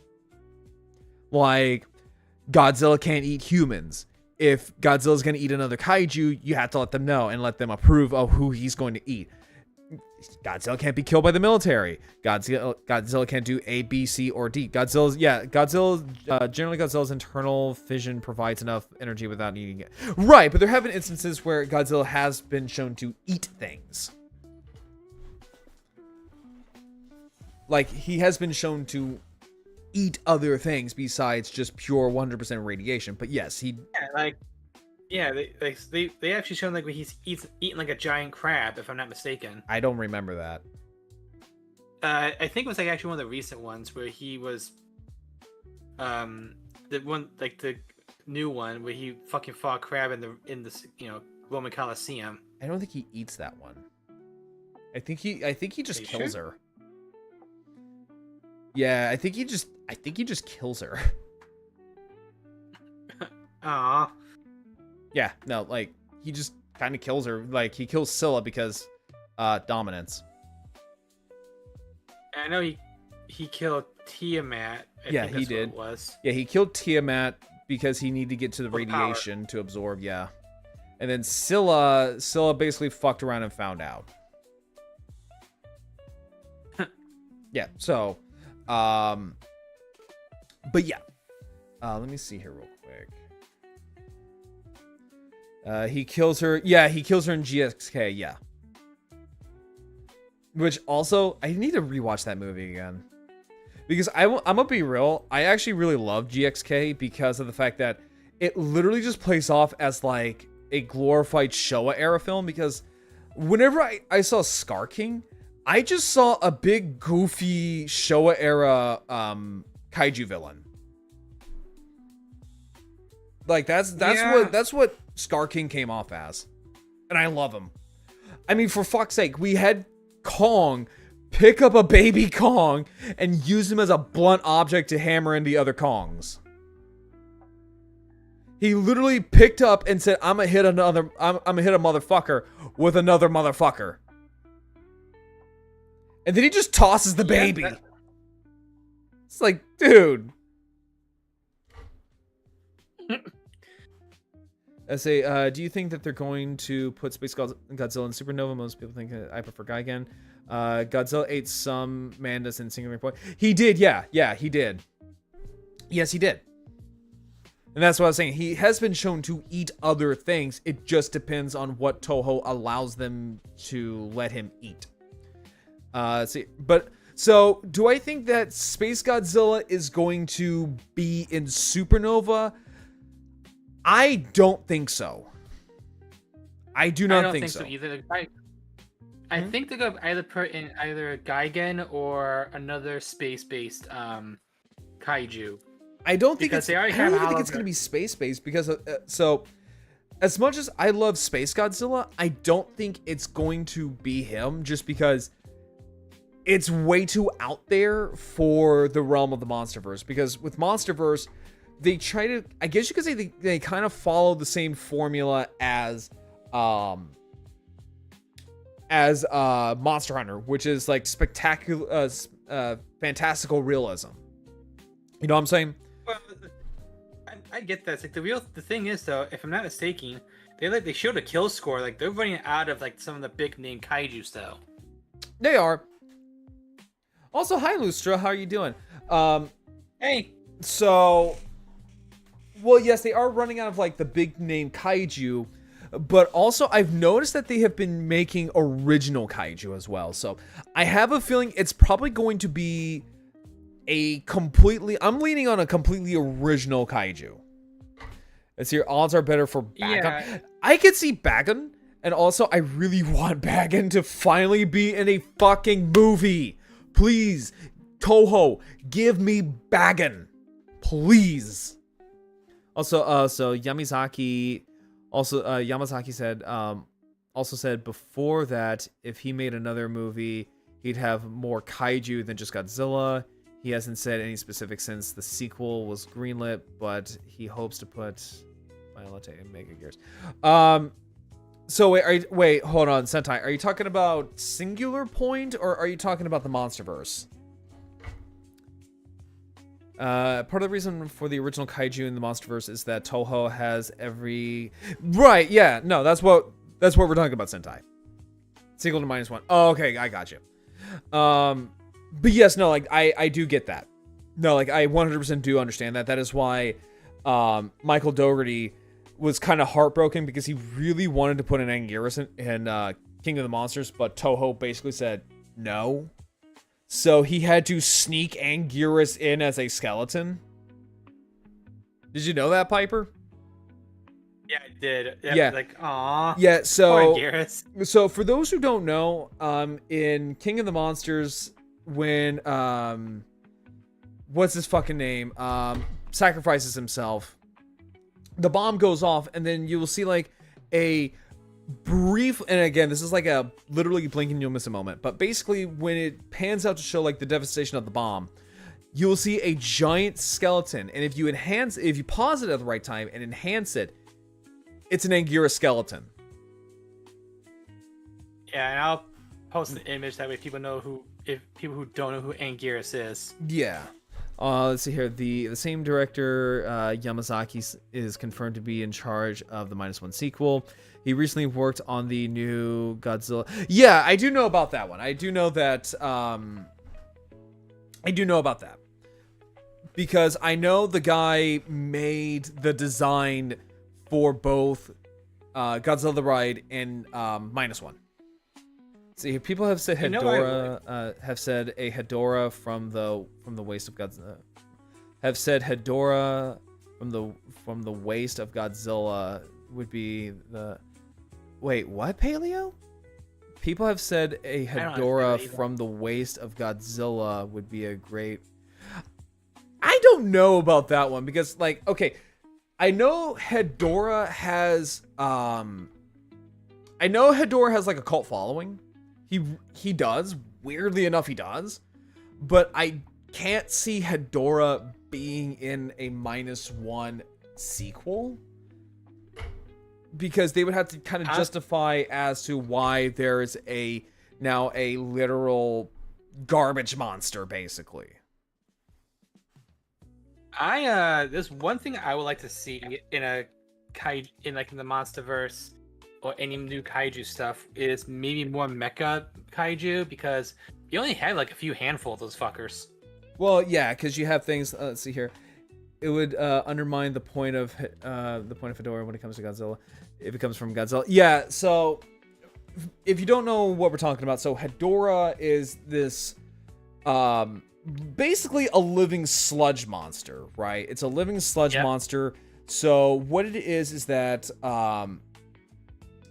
Like, Godzilla can't eat humans. If Godzilla's going to eat another kaiju, you have to let them know and let them approve of who he's going to eat. Godzilla can't be killed by the military. Godzilla can't do A, B, C, or D. Generally Godzilla's internal fission provides enough energy without needing it. Right, but there have been instances where Godzilla has been shown to eat things. Like, he has been shown to eat other things besides just pure 100% radiation. But yes, he... they actually shown like when he's eating like a giant crab, if I'm not mistaken. I don't remember that. I think it was like actually one of the recent ones where he was, the one like the new one where he fucking fought a crab in the Roman Colosseum. I don't think he eats that one. I think he just kills her. Yeah, I think he just kills her. Aww. Yeah, no, like, he just kind of kills her. Like, he kills Scylla because dominance. I know he killed Tiamat. I think he did. What it was. Yeah, he killed Tiamat because he needed to get to the radiation to absorb, yeah. And then Scylla basically fucked around and found out. Yeah, so, but yeah. Let me see here real quick. He kills her. Yeah, he kills her in GXK. Yeah. Which also, I need to rewatch that movie again. Because I'm gonna be real. I actually really love GXK because of the fact that it literally just plays off as like a glorified Showa era film. Because whenever I saw Scar King, I just saw a big goofy Showa era kaiju villain. Like that's what Scar King came off as. And I love him. I mean, for fuck's sake, we had Kong pick up a baby Kong and use him as a blunt object to hammer into the other Kongs. He literally picked up and said, I'm gonna hit a motherfucker with another motherfucker. And then he just tosses the baby. It's like, dude. I say, do you think that they're going to put Space Godzilla in Supernova? Most people think I prefer Gigan. Godzilla ate some mandas in Singular Point. He did, yeah. Yeah, he did. Yes, he did. And that's what I was saying. He has been shown to eat other things. It just depends on what Toho allows them to let him eat. So do I think that Space Godzilla is going to be in Supernova? I don't think so. I do not think so either. I think they're gonna either put in either Gigan or another space-based kaiju. I don't think it's going to be space-based because so as much as I love Space Godzilla, I don't think it's going to be him just because it's way too out there for the realm of the MonsterVerse, because with MonsterVerse, they try to, I guess you could say they kind of follow the same formula as Monster Hunter, which is like spectacular, fantastical realism. You know what I'm saying? Well, I get that. It's like the thing is though, if I'm not mistaken, they showed a kill score. Like they're running out of like some of the big name kaiju though. They are. Also, hi Lustra, how are you doing? Hey. So, well, yes, they are running out of like the big name kaiju, but also I've noticed that they have been making original kaiju as well. So I have a feeling it's probably going to be I'm leaning on a completely original kaiju. Let's see, your odds are better for Bagon. Yeah. I could see Bagon, and also I really want Bagon to finally be in a fucking movie. Please, Toho, give me Bagon. Please. Also, so Yamazaki said before that if he made another movie, he'd have more kaiju than just Godzilla. He hasn't said any specifics since the sequel was greenlit, but he hopes to put Violetta and Mega Gears. So wait, hold on, Sentai. Are you talking about Singular Point, or are you talking about the MonsterVerse? Part of the reason for the original kaiju in the MonsterVerse is that Toho has every... Right, yeah, no, that's what we're talking about, Sentai. Single to -1. Oh, okay, I got you. But yes, no, like, I do get that. No, like, I 100% do understand that. That is why Michael Dougherty was kind of heartbroken, because he really wanted to put an Anguirus in King of the Monsters, but Toho basically said no. So he had to sneak Anguirus in as a skeleton. Did you know that, Piper? Yeah, I did. Yeah. Like, aw. Yeah, so... Poor Anguirus. So for those who don't know, in King of the Monsters, when what's his fucking name? Sacrifices himself, the bomb goes off, and then you will see like a brief, and again, this is like a literally blink and you'll miss a moment, but basically when it pans out to show like the devastation of the bomb, you will see a giant skeleton, and if you pause it at the right time and enhance it, it's an Anguirus skeleton. Yeah, and I'll post the image that way people know if people who don't know who Anguirus is. Yeah. Let's see here. The same director, Yamazaki, is confirmed to be in charge of the -1 sequel. He recently worked on the new Godzilla. Yeah, I do know about that one. I do know that. Because I know the guy made the design for both Godzilla the Ride and -1. See, people have said Hedorah. Have said a Hedorah from the waist of Godzilla. Have said Hedorah from the waist of Godzilla would be the. Wait, what, Paleo? People have said a Hedorah from the waist of Godzilla would be a great. I don't know about that one, because like, okay, I know Hedorah has like a cult following. He does. Weirdly enough, he does. But I can't see Hedorah being in a -1 sequel, because they would have to kind of justify as to why there is now a literal garbage monster, basically. There's one thing I would like to see in the MonsterVerse, or any new kaiju stuff, is maybe more mecha kaiju, because you only had like a few handful of those fuckers. Well, yeah, because you have things. Let's see here. It would undermine the point of Hedorah when it comes to Godzilla, if it comes from Godzilla. Yeah. So, if you don't know what we're talking about, so Hedorah is this, basically a living sludge monster, right? It's a living sludge monster. So what it is that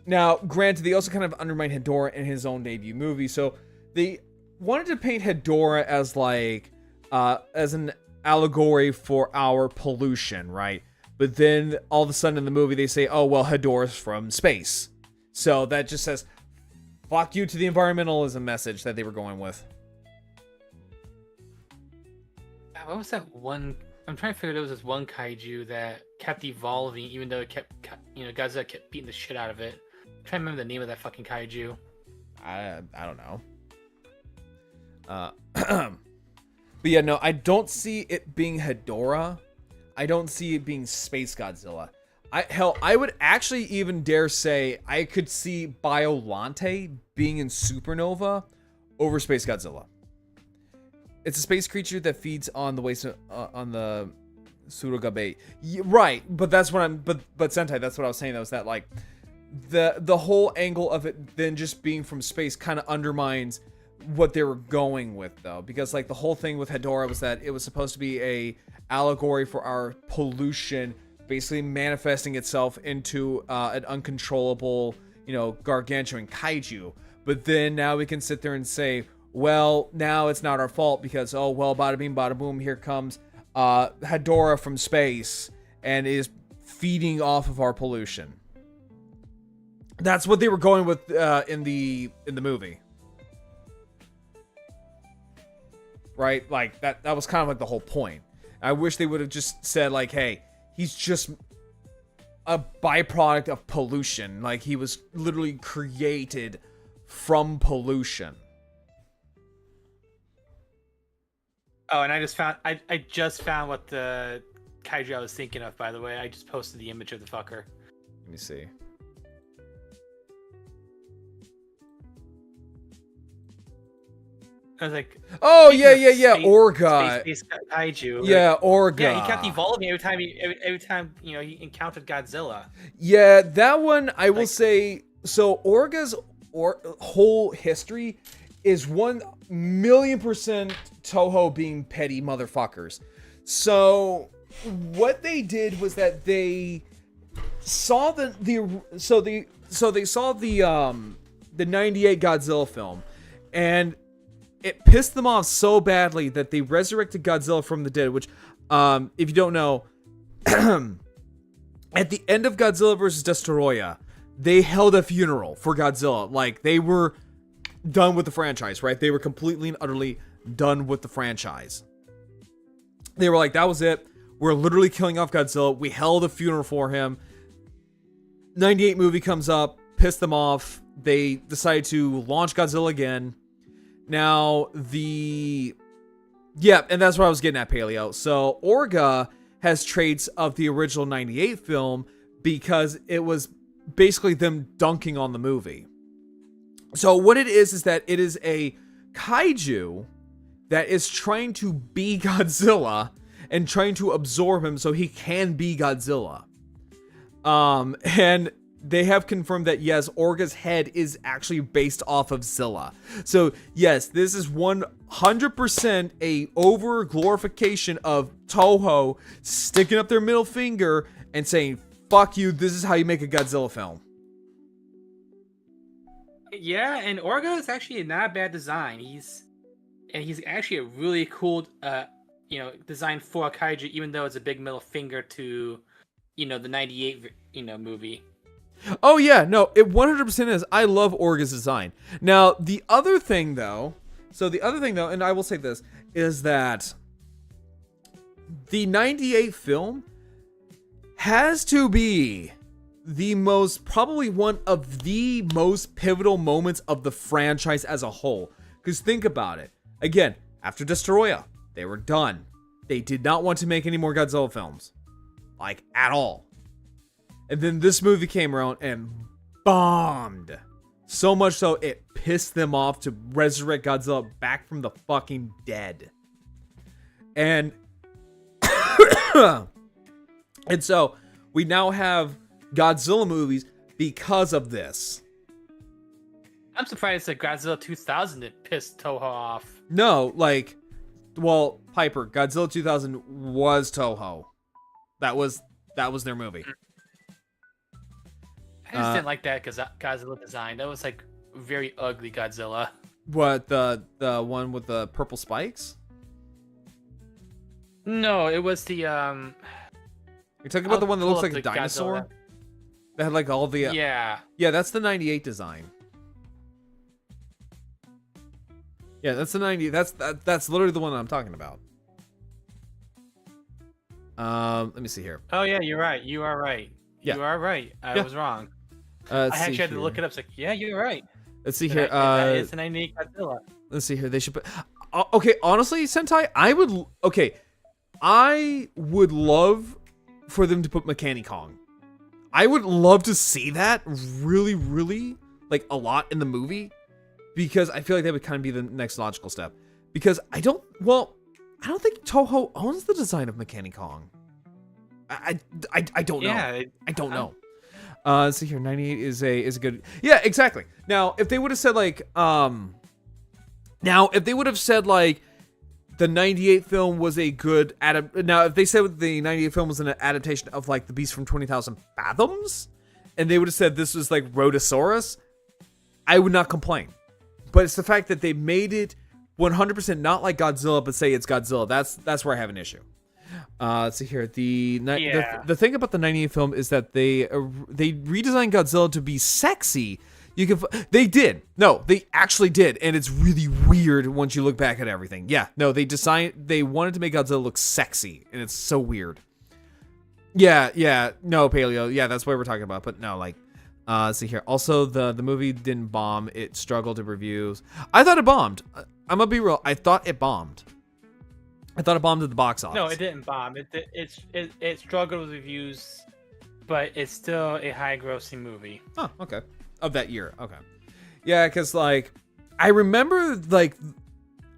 now, granted, they also kind of undermined Hedorah in his own debut movie. So they wanted to paint Hedorah as like as an allegory for our pollution, right? But then all of a sudden in the movie they say, oh well, Hedorah's from space. So that just says fuck you to the environmentalism message that they were going with. What was that one? I'm trying to figure there was this one kaiju that kept evolving, even though it kept, Godzilla kept beating the shit out of it. I'm trying to remember the name of that fucking kaiju. I don't know. But yeah, no, I don't see it being Hedorah. I don't see it being Space Godzilla. I would actually even dare say I could see Biolante being in Supernova over Space Godzilla. It's a space creature that feeds on the waste on the Surugabe. Right, but that's what but Sentai, that's what I was saying. That was that like the whole angle of it then just being from space kind of undermines what they were going with, though, because like the whole thing with Hedorah was that it was supposed to be a allegory for our pollution basically manifesting itself into an uncontrollable, gargantuan kaiju. But then now we can sit there and say, well, now it's not our fault because, oh, well, bada bing, bada boom, here comes Hedorah from space and is feeding off of our pollution. That's what they were going with in the movie. Right? Like, that was kind of like the whole point. I wish they would have just said, like, hey, he's just a byproduct of pollution. Like, he was literally created from pollution. Oh, and I just found what the kaiju I was thinking of, by the way. I just posted the image of the fucker. Let me see. I was like, oh yeah, Orga. Space kaiju. Yeah, Orga. Yeah, he kept evolving every time he encountered Godzilla. Yeah, that one I will say. So Orga's whole history is 1,000,000% Toho being petty motherfuckers. So what they did was that they saw the 98 Godzilla film, and it pissed them off so badly that they resurrected Godzilla from the dead, which, if you don't know, at the end of Godzilla vs. Destoroyah, they held a funeral for Godzilla. Like, they were done with the franchise, right? They were completely and utterly done with the franchise. They were like, that was it. We're literally killing off Godzilla. We held a funeral for him. 98 movie comes up, pissed them off. They decided to launch Godzilla again. Now, and that's what I was getting at, Paleo. So, Orga has traits of the original 98 film because it was basically them dunking on the movie. So, what it is that it is a kaiju that is trying to be Godzilla and trying to absorb him so he can be Godzilla. And they have confirmed that, yes, Orga's head is actually based off of Zilla. So, yes, this is 100% a over-glorification of Toho sticking up their middle finger and saying, fuck you, this is how you make a Godzilla film. Yeah, and Orga is actually not a bad design. He's actually a really cool, design for a kaiju, even though it's a big middle finger to, the 98, movie. Oh yeah, no, it 100% is. I love Orga's design. Now, the other thing though, and I will say this, is that the 98 film has to be probably one of the most pivotal moments of the franchise as a whole. Because think about it. Again, after Destoroyah, they were done. They did not want to make any more Godzilla films. Like, at all. And then this movie came around and bombed. So much so, it pissed them off to resurrect Godzilla back from the fucking dead. And and so, we now have Godzilla movies because of this. I'm surprised that Godzilla 2000 it pissed Toho off. No, Piper, Godzilla 2000 was Toho. That was their movie. I just didn't like that Godzilla design. That was like very ugly Godzilla. What, the one with the purple spikes? No, it was the You're talking about the one that looks like a dinosaur? Godzilla. That had like all the Yeah, that's the 98 design. Yeah, that's the 90. That's literally the one that I'm talking about. Let me see here. Oh yeah, you're right. You are right. Yeah. You are right. I Yeah. was wrong. Let's I see actually had to here. look it up. It's like, yeah, you're right. Let's see here. That is an unique Godzilla. Let's see here. They should put. Okay, honestly, Sentai, I would love for them to put Mechanic Kong. I would love to see that really, really, like, a lot in the movie, because I feel like that would kind of be the next logical step. Because I don't think Toho owns the design of Mechanic Kong. I don't know. Yeah, I don't know. Let's see here. 98 is a good. Yeah, exactly. Now, if they would have said like, the 98 film was a good now if they said the 98 film was an adaptation of like The Beast from 20,000 Fathoms, and they would have said this was like Rhodosaurus, I would not complain. But it's the fact that they made it 100% not like Godzilla, but say it's Godzilla. That's where I have an issue. Let's see here. The thing about the 98 film is that they redesigned Godzilla to be sexy. They actually did, and it's really weird once you look back at everything. Yeah, no, they wanted to make Godzilla look sexy, and it's so weird. Yeah, no, Paleo, yeah, that's what we're talking about, but no, like, let's see here. Also, the movie didn't bomb, it struggled to reviews. I thought it bombed. I'm gonna be real, I thought it bombed. I thought it bombed at the box office. No, it didn't bomb. It struggled with reviews, but it's still a high-grossing movie. Oh, okay. Of that year, okay. Yeah, because, like, I remember, like,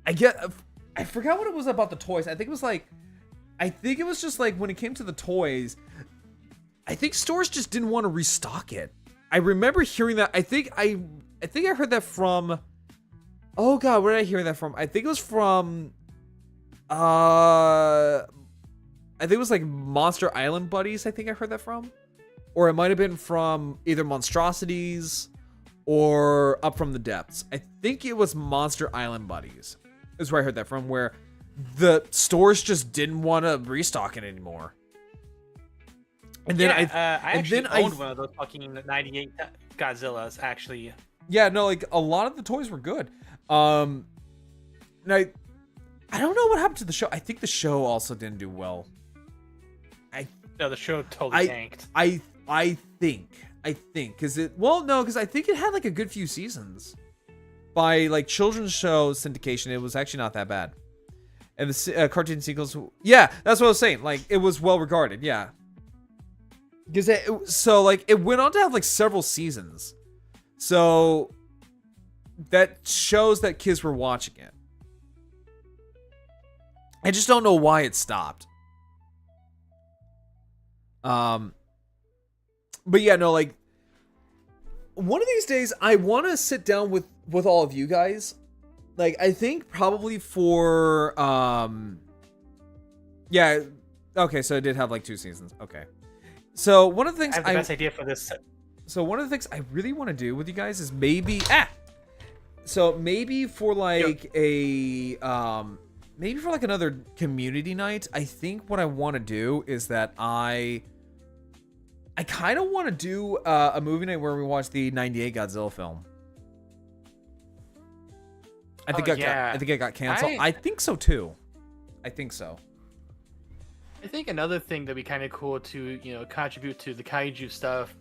I forgot what it was about the toys. I think it was just, like, when it came to the toys, I think stores just didn't want to restock it. I remember hearing that. I think I heard that from, oh, God, where did I hear that from? I think it was from, I think it was, like, Monster Island Buddies, I think I heard that from. Or it might have been from either Monstrosities or Up From the Depths. I think it was Monster Island Buddies is where I heard that from, where the stores just didn't want to restock it anymore. And then I actually owned one of those fucking 98 Godzillas, actually. Yeah, no, like, a lot of the toys were good. And I don't know what happened to the show. I think the show also didn't do well. No, the show totally tanked. I think, because I think it had like a good few seasons. By like children's show syndication, it was actually not that bad. And the cartoon sequels, yeah, that's what I was saying. Like, it was well regarded, yeah. Because it went on to have like several seasons. So that shows that kids were watching it. I just don't know why it stopped. But yeah, no, like, one of these days I want to sit down with all of you guys. Like, I think probably for yeah, okay, so it did have like 2 seasons. Okay, so one of the things I have the best idea for this. So one of the things I really want to do with you guys is maybe so maybe for like maybe for like another community night. I think what I want to do is that I kind of want to do a movie night where we watch the 98 Godzilla film. I think it got canceled. I think so too. I think so. I think another thing that'd be kind of cool to, contribute to the kaiju stuff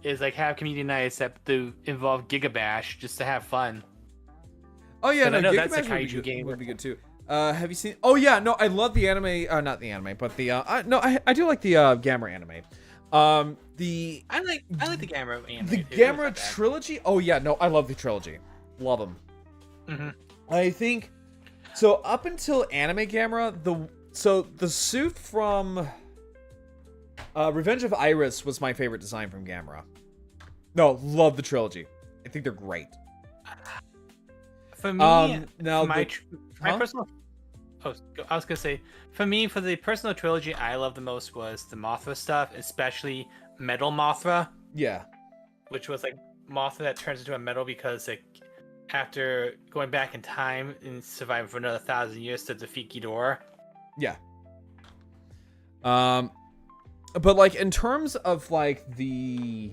is like have community nights that do involve Gigabash just to have fun. Oh yeah, no, that's a kaiju game would be good too. Have you seen? Oh yeah, no, I love the anime. Not the anime, but the I do like the Gamera anime. I like the Gamera anime. The Gamera trilogy. Oh yeah, no, I love the trilogy. Love them. Mm-hmm. I think so. Up until Anime Gamera, the suit from Revenge of Iris was my favorite design from Gamera. No, love the trilogy. I think they're great. For me, now my personal. Oh, I was gonna say, for me, for the personal trilogy, I love the most was the Mothra stuff, especially Metal Mothra. Yeah. Which was like Mothra that turns into a metal because like after going back in time and surviving for another 1,000 years to defeat Ghidorah. Yeah. But like in terms of like the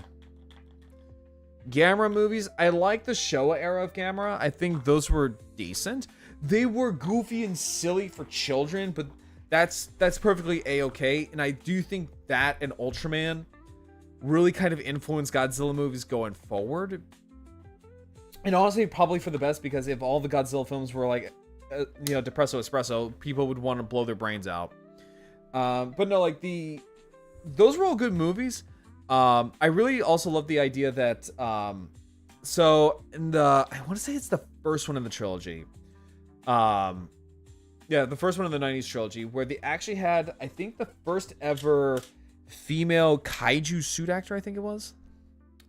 Gamera movies, I like the Showa era of Gamera. I think those were decent. They were goofy and silly for children, but that's perfectly a-okay, and I do think that and Ultraman really kind of influenced Godzilla movies going forward. And honestly, probably for the best, because if all the Godzilla films were like, depresso espresso, people would want to blow their brains out. But no, like those were all good movies. I really also love the idea that, so in I want to say it's the first one in the trilogy. Yeah, the first one in the 90s trilogy, where they actually had, I think, the first ever female kaiju suit actor, I think it was.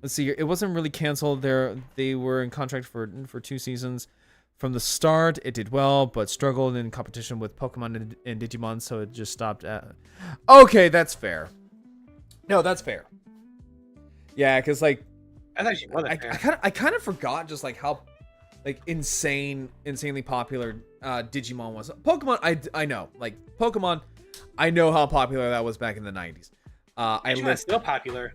Let's see here. It wasn't really canceled. They were in contract for 2 seasons. From the start, it did well, but struggled in competition with Pokemon and Digimon, so it just stopped at... Okay, that's fair. No, that's fair. Yeah, because, like... That's actually wasn't fair. I kind of forgot just, like, how... like insanely popular Digimon was. Pokemon, I know. Like, Pokemon, I know how popular that was back in the 90s. Digimon's still popular.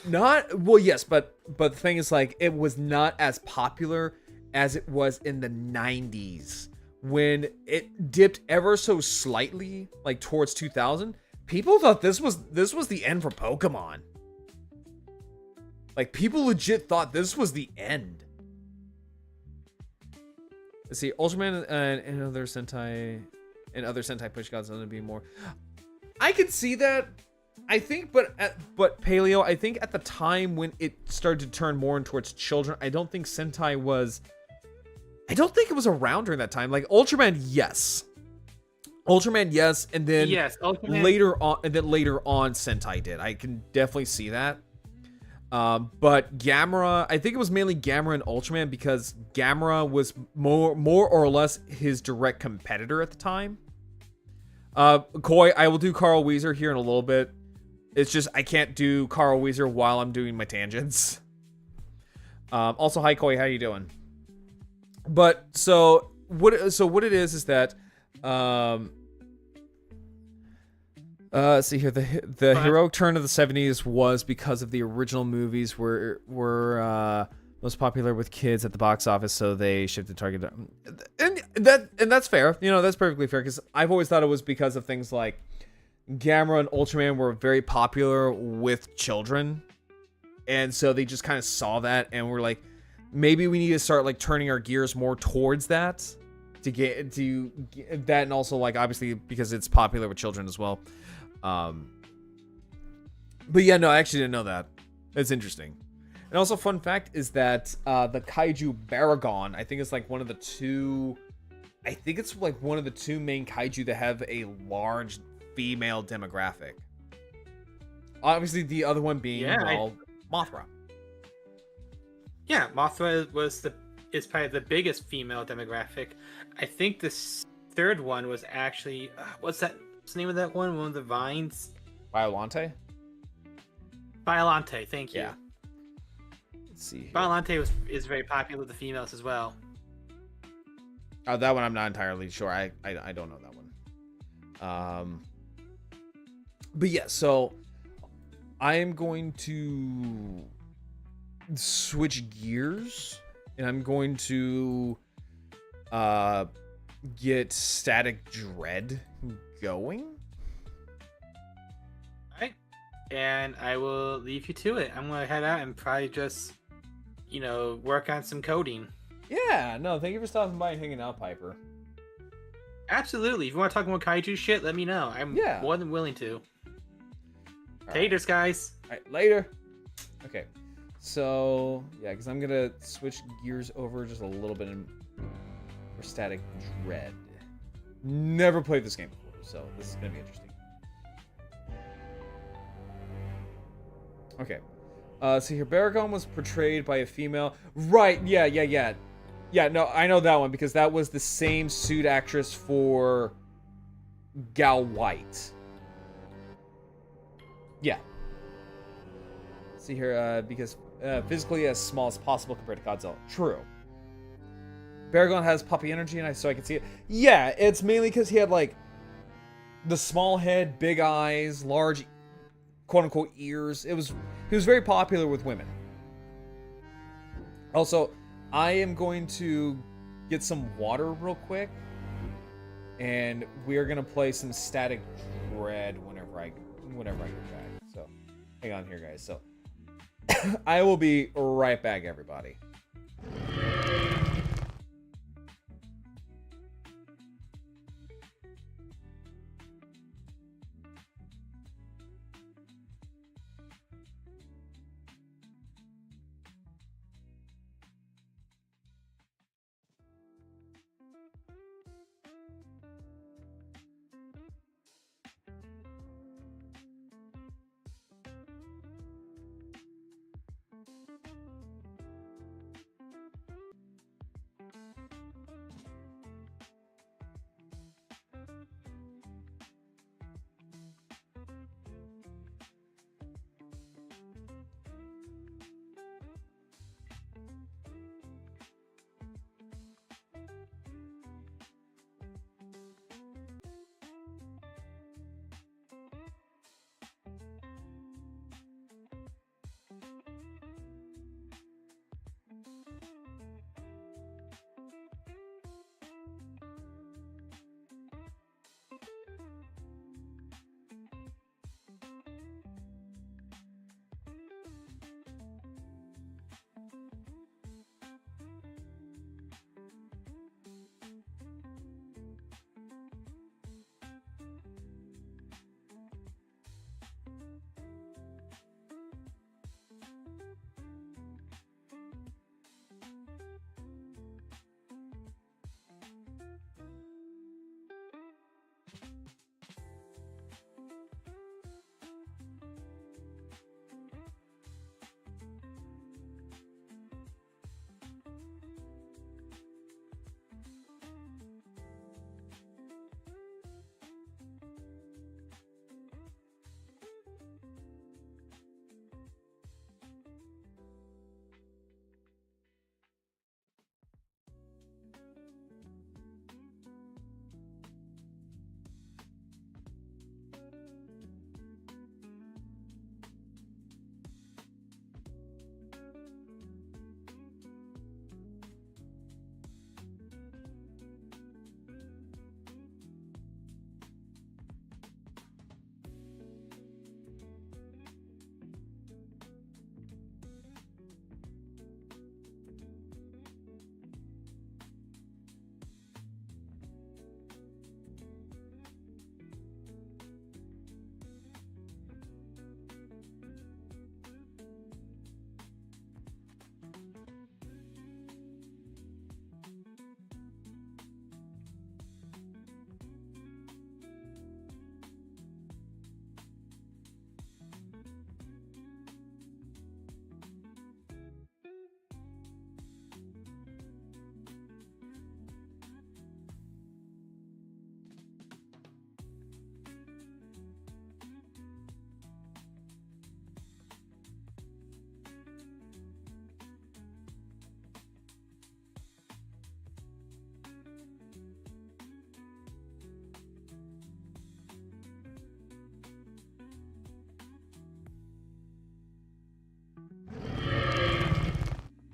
Well, yes, but the thing is, like, it was not as popular as it was in the 90s. When it dipped ever so slightly, like, towards 2000, people thought this was the end for Pokemon. Like, people legit thought this was the end. Let's see, Ultraman and other Sentai push Godzilla to be more. I could see that. I think, but Paleo, I think at the time when it started to turn more towards children, I don't think Sentai was. I don't think it was around during that time. Like Ultraman, yes, and then Ultraman. later on, Sentai did. I can definitely see that. But Gamera, I think it was mainly Gamera and Ultraman because Gamera was more or less his direct competitor at the time. Koi, I will do Carl Weezer here in a little bit. It's just I can't do Carl Weezer while I'm doing my tangents. Also, hi Koi, how you doing? But so what it is that see here, the heroic turn of the 70s was because of the original movies were most popular with kids at the box office, so they shifted target. And that's fair. You know, that's perfectly fair because I've always thought it was because of things like Gamera and Ultraman were very popular with children, and so they just kind of saw that and were like, maybe we need to start like turning our gears more towards that to get that, and also like obviously because it's popular with children as well. But yeah, no, I actually didn't know that. It's interesting. And also, fun fact is that the kaiju Baragon, I think it's like one of the two. I think it's like one of the 2 main kaiju that have a large female demographic. Obviously, the other one being Mothra. Yeah, Mothra is probably the biggest female demographic. I think the third one was actually what's the name of that one? One of the vines. Biollante. Biollante, thank you. Yeah. Let's see here. Biollante is very popular with the females as well. That one I'm not entirely sure. I don't know that one. But yeah, so I am going to switch gears, and I'm going to get Static Dread going. Alright. And I will leave you to it. I'm gonna head out and probably just, work on some coding. Yeah, no, thank you for stopping by and hanging out, Piper. Absolutely. If you want to talk more kaiju shit, let me know. I'm more than willing to. Taters, guys. Alright, later. Okay. So, yeah, because I'm going to switch gears over just a little bit for Static Dread. Never played this game before, so this is going to be interesting. Okay. So here, Baragon was portrayed by a female. Right, yeah. Yeah, no, I know that one because that was the same suit actress for Gal White. Yeah. See here, because physically as small as possible compared to Godzilla. True. Baragon has puppy energy, and so I can see it. Yeah, it's mainly because he had like the small head, big eyes, large, quote unquote, ears. He was very popular with women. Also, I am going to get some water real quick. and we are gonna play some Static Dread whenever I get back. So, hang on here, guys. So, I will be right back, everybody.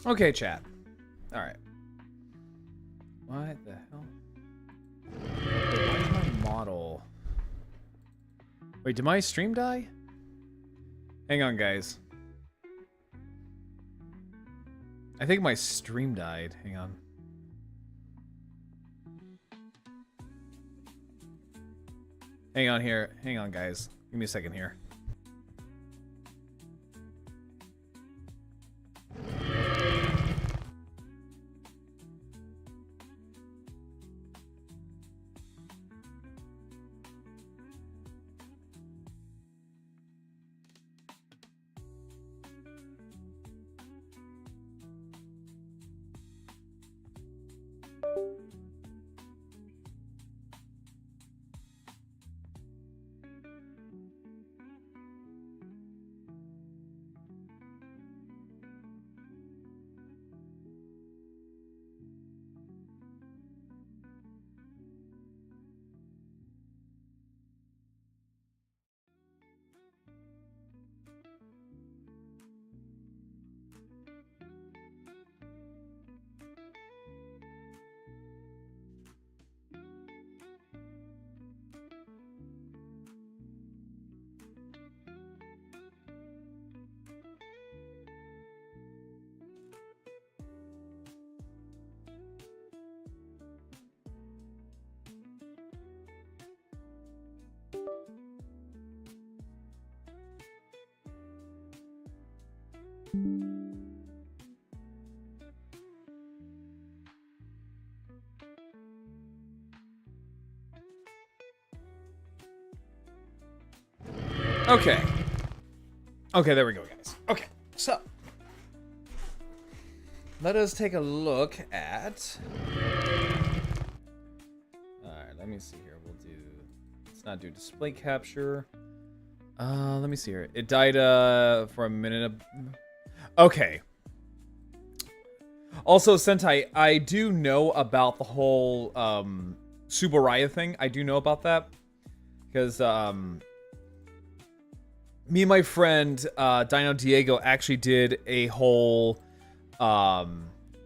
Okay, chat. All right. What the hell? Wait, why is my model? Wait, did my stream die? Hang on, guys. I think my stream died. Hang on. Hang on here. Hang on, guys. Give me a second here. Okay. Okay, there we go, guys. Okay, so let us take a look at. All right, let me see here. We'll do. Let's not do display capture. Let me see here. It died for a minute. Okay. Also, Sentai, I do know about the whole Subaraya thing. I do know about that because me and my friend Dino Diego actually did a whole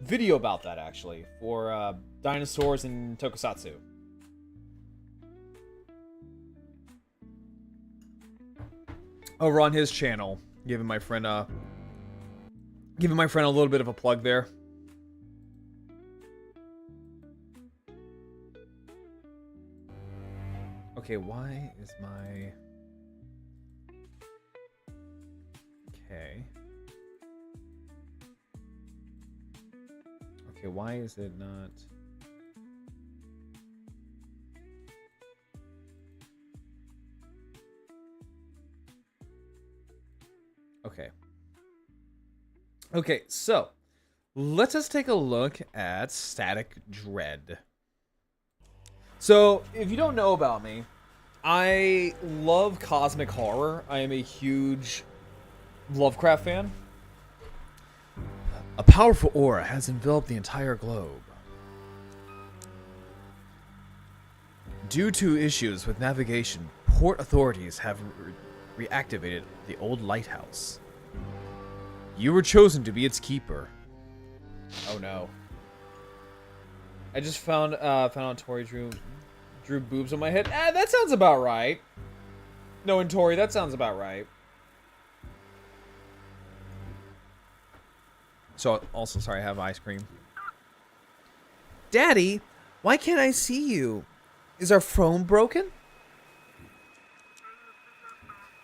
video about that actually for dinosaurs and tokusatsu. Over on his channel, giving my friend a little bit of a plug there. Okay, why is my... Okay. Okay, why is it not... Okay. Okay, so let us take a look at Static Dread. So, if you don't know about me, I love cosmic horror. I am a huge Lovecraft fan. A powerful aura has enveloped the entire globe. Due to issues with navigation, port authorities have reactivated the old lighthouse. You were chosen to be its keeper. Oh no. I just found out Tori drew boobs on my head. That sounds about right. No, and Tori, that sounds about right. So, also, sorry, I have ice cream. Daddy, why can't I see you? Is our phone broken?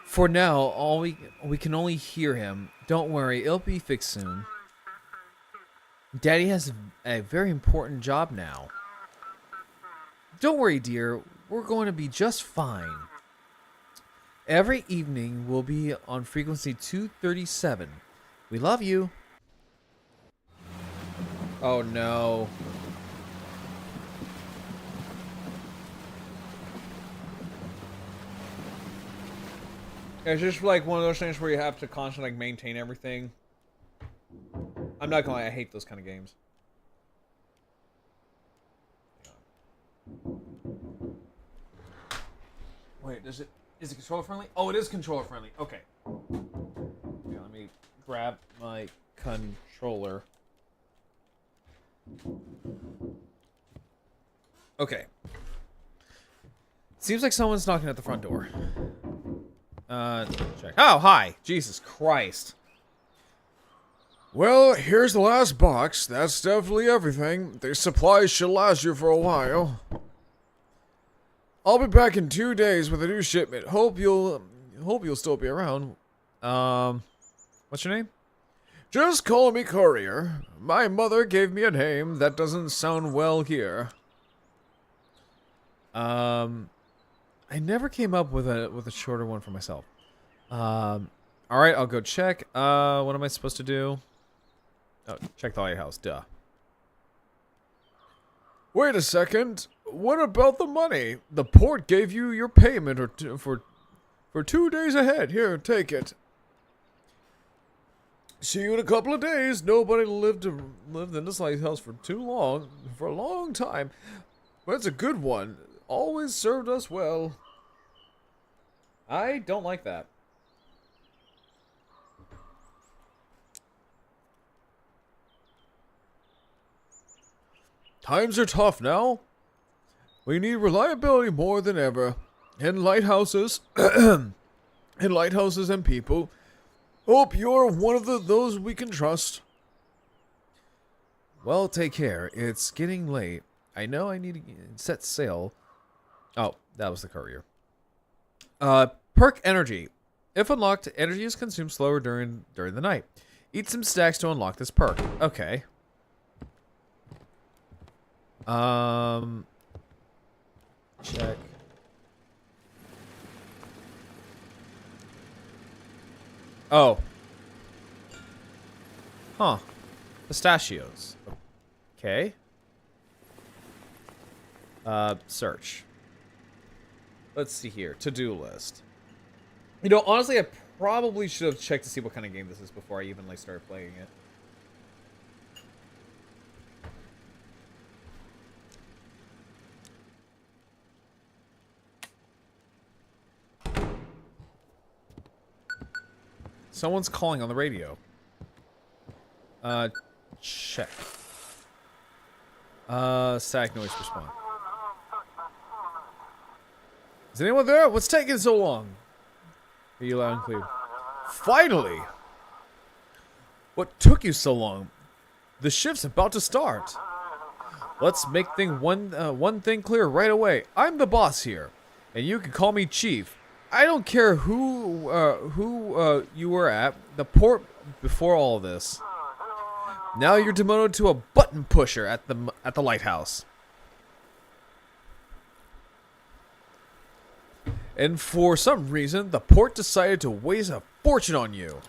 For now, we can only hear him. Don't worry, it'll be fixed soon. Daddy has a very important job now. Don't worry, dear. We're going to be just fine. Every evening, we'll be on frequency 237. We love you. Oh, no. It's just like one of those things where you have to constantly like maintain everything. I'm not gonna lie, I hate those kind of games. Wait, is it controller friendly? Oh, it is controller friendly. Okay. Yeah, let me grab my controller. Okay. Seems like someone's knocking at the front door. Check. Oh, hi. Jesus Christ. Well, here's the last box. That's definitely everything. The supplies should last you for a while. I'll be back in 2 days with a new shipment. Hope you'll still be around. What's your name? Just call me Courier. My mother gave me a name that doesn't sound well here. I never came up with a shorter one for myself. All right, I'll go check. What am I supposed to do? Oh, check the lighthouse. Duh. Wait a second. What about the money? The port gave you your payment for 2 days ahead. Here, take it. See you in a couple of days. Nobody lived in this lighthouse for a long time. But it's a good one. Always served us well. I don't like that. Times are tough now. We need reliability more than ever. In lighthouses, and people. Hope you're one of those we can trust. Well, take care. It's getting late. I know I need to set sail. Oh, that was the courier. Perk energy. If unlocked, energy is consumed slower during the night. Eat some stacks to unlock this perk. Okay. Check. Oh. Huh. Pistachios. Okay. Search. Let's see here. To-do list. You know, honestly, I probably should have checked to see what kind of game this is before I even, like, started playing it. Someone's calling on the radio. Check. Static noise response. Is anyone there? What's taking so long? Hear you loud and clear. Finally! What took you so long? The shift's about to start. Let's make one thing clear right away. I'm the boss here, and you can call me Chief. I don't care who you were at the port before all this. Now you're demoted to a button pusher at the lighthouse. And for some reason, the port decided to waste a fortune on you.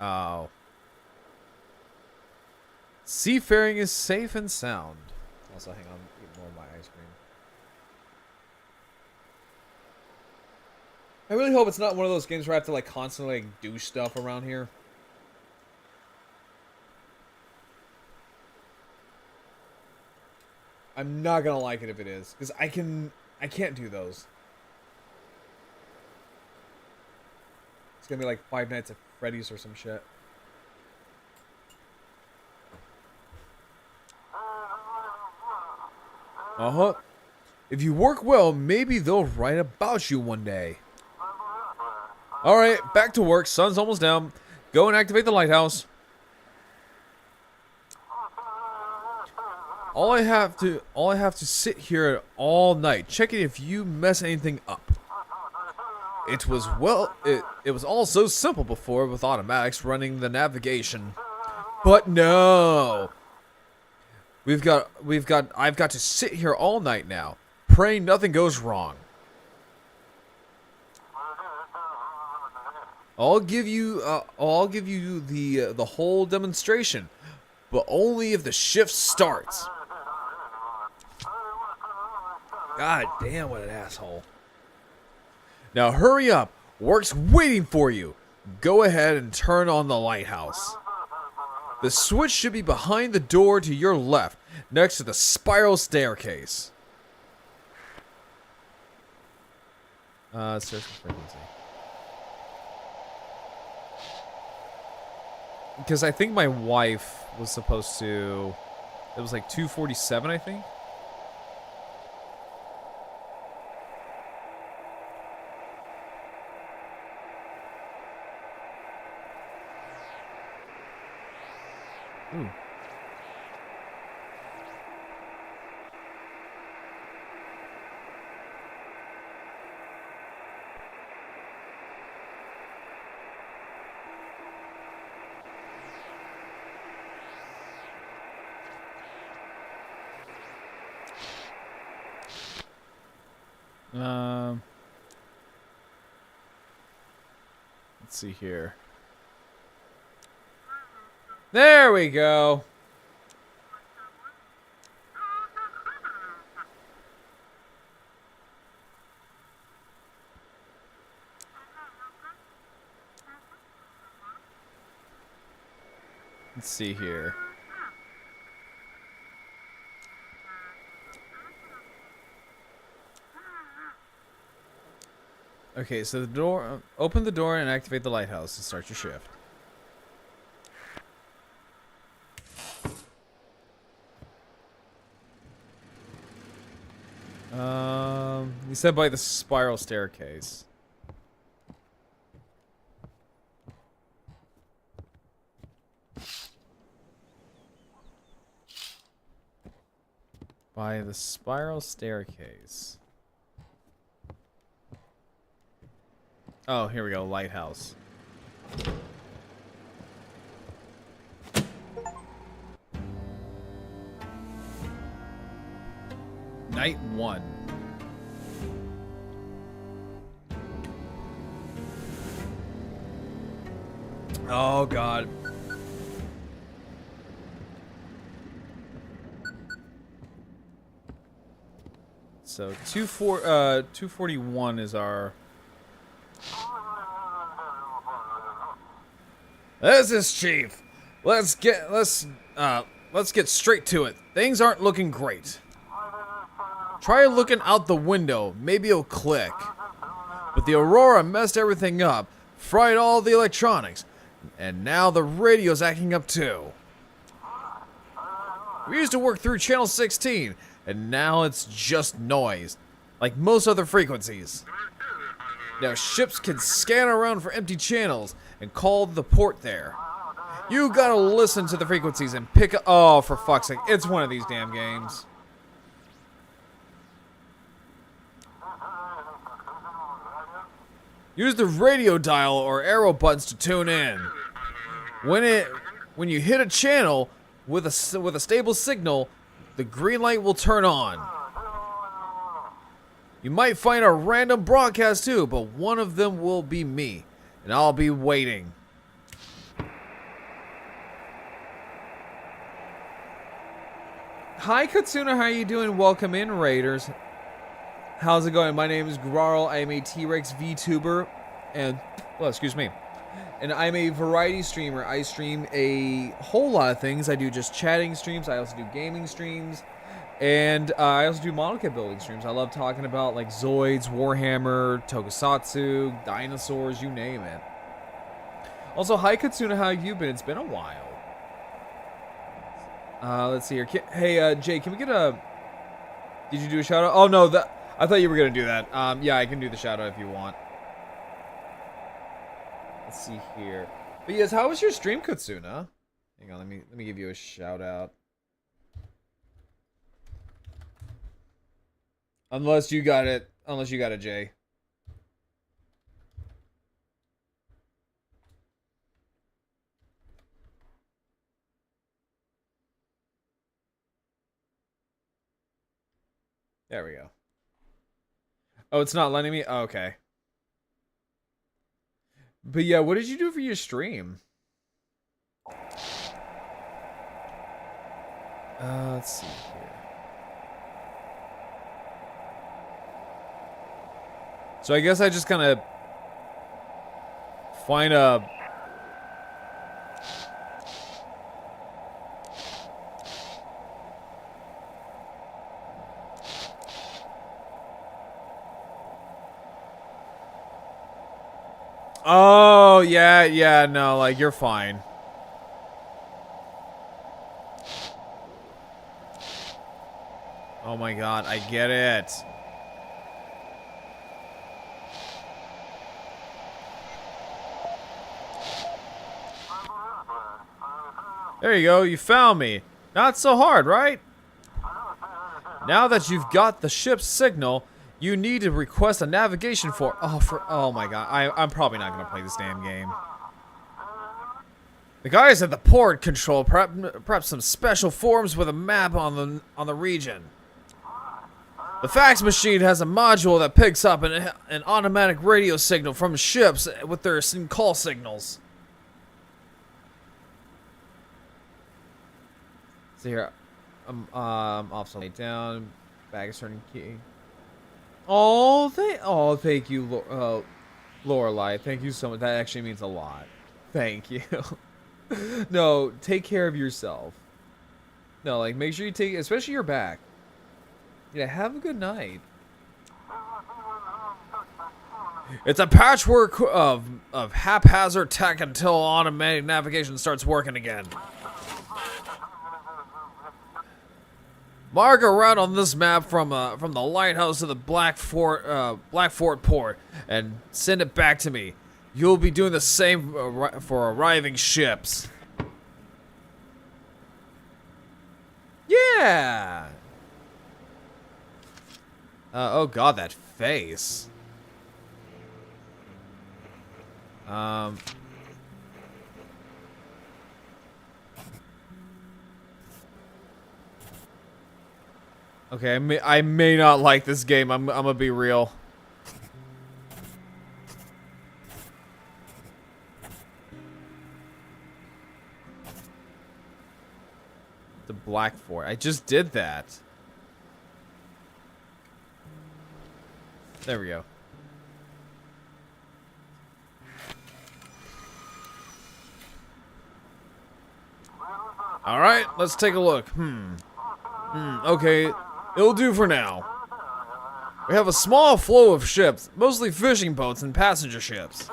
Oh. Seafaring is safe and sound. Also, hang on, eat more of my ice cream. I really hope it's not one of those games where I have to like constantly like do stuff around here. I'm not gonna like it if it is, because I can't do those. It's gonna be like Five Nights at Freddy's or some shit. Uh-huh. If you work well, maybe they'll write about you one day. Alright, back to work. Sun's almost down. Go and activate the lighthouse. All I have to sit here all night, checking if you mess anything up. It was all so simple before with automatics running the navigation. But no. I've got to sit here all night now, praying nothing goes wrong. I'll give you the whole demonstration, but only if the shift starts. God damn, what an asshole. Now hurry up. Work's waiting for you. Go ahead and turn on the lighthouse. The switch should be behind the door to your left, next to the spiral staircase. Search for frequency. Because I think my wife was supposed to... It was like 247, I think. Ooh. Let's see here. There we go. Let's see here. Okay, so the door, open the door and activate the lighthouse to start your shift. You said by the spiral staircase. By the spiral staircase. Oh, here we go. Lighthouse. Night 1. Oh god. So 241 is our. This is Chief. Let's get straight to it. Things aren't looking great. Try looking out the window. Maybe it'll click. But the Aurora messed everything up, fried all the electronics, and now the radio's acting up too. We used to work through channel 16, and now it's just noise, like most other frequencies. Now ships can scan around for empty channels and call the port there. You gotta listen to the frequencies and pick up. Oh, for fuck's sake, it's one of these damn games. Use the radio dial or arrow buttons to tune in. When you hit a channel with a stable signal, the green light will turn on. You might find a random broadcast too, but one of them will be me, and I'll be waiting. Hi Katsuna, how you doing? Welcome in, Raiders. How's it going? My name is Grarl. I am a T-Rex VTuber, and, well, excuse me. And I'm a variety streamer. I stream a whole lot of things. I do just chatting streams. I also do gaming streams. And I also do model kit building streams. I love talking about, like, Zoids, Warhammer, Tokusatsu, dinosaurs, you name it. Also, hi Katsuna, how have you been? It's been a while. Let's see here. Hey, Jay, can we get a... Did you do a shout out? Oh, no, I thought you were going to do that. Yeah, I can do the shout out if you want. Let's see here. But yes, how was your stream, Katsuna? Hang on, let me give you a shout out. Unless you got it, Jay. There we go. Oh, it's not letting me? Oh, okay. But yeah, what did you do for your stream? Let's see here. So I guess I just kind of find a... Oh, yeah, no, like, you're fine. Oh my god, I get it. There you go, you found me. Not so hard, right? Now that you've got the ship's signal, you need to request a navigation for... Oh my god, I'm probably not gonna play this damn game. The guys at the port control perhaps some special forms with a map on the region. The fax machine has a module that picks up an automatic radio signal from ships with their call signals. So here, obsolete down, bag is turning key. Oh, thank you, Lorelai. Thank you so much. That actually means a lot. Thank you. No, take care of yourself. No, like, make sure you take, especially your back. Yeah, have a good night. It's a patchwork of haphazard tech until automatic navigation starts working again. Mark a route on this map from the lighthouse to the Black Fort port and send it back to me. You'll be doing the same for arriving ships. Yeah. Oh god, that face. Okay, I may not like this game. I'm gonna be real. The Black Fort. I just did that. There we go. All right, let's take a look. Okay, it'll do for now. We have a small flow of ships, mostly fishing boats and passenger ships.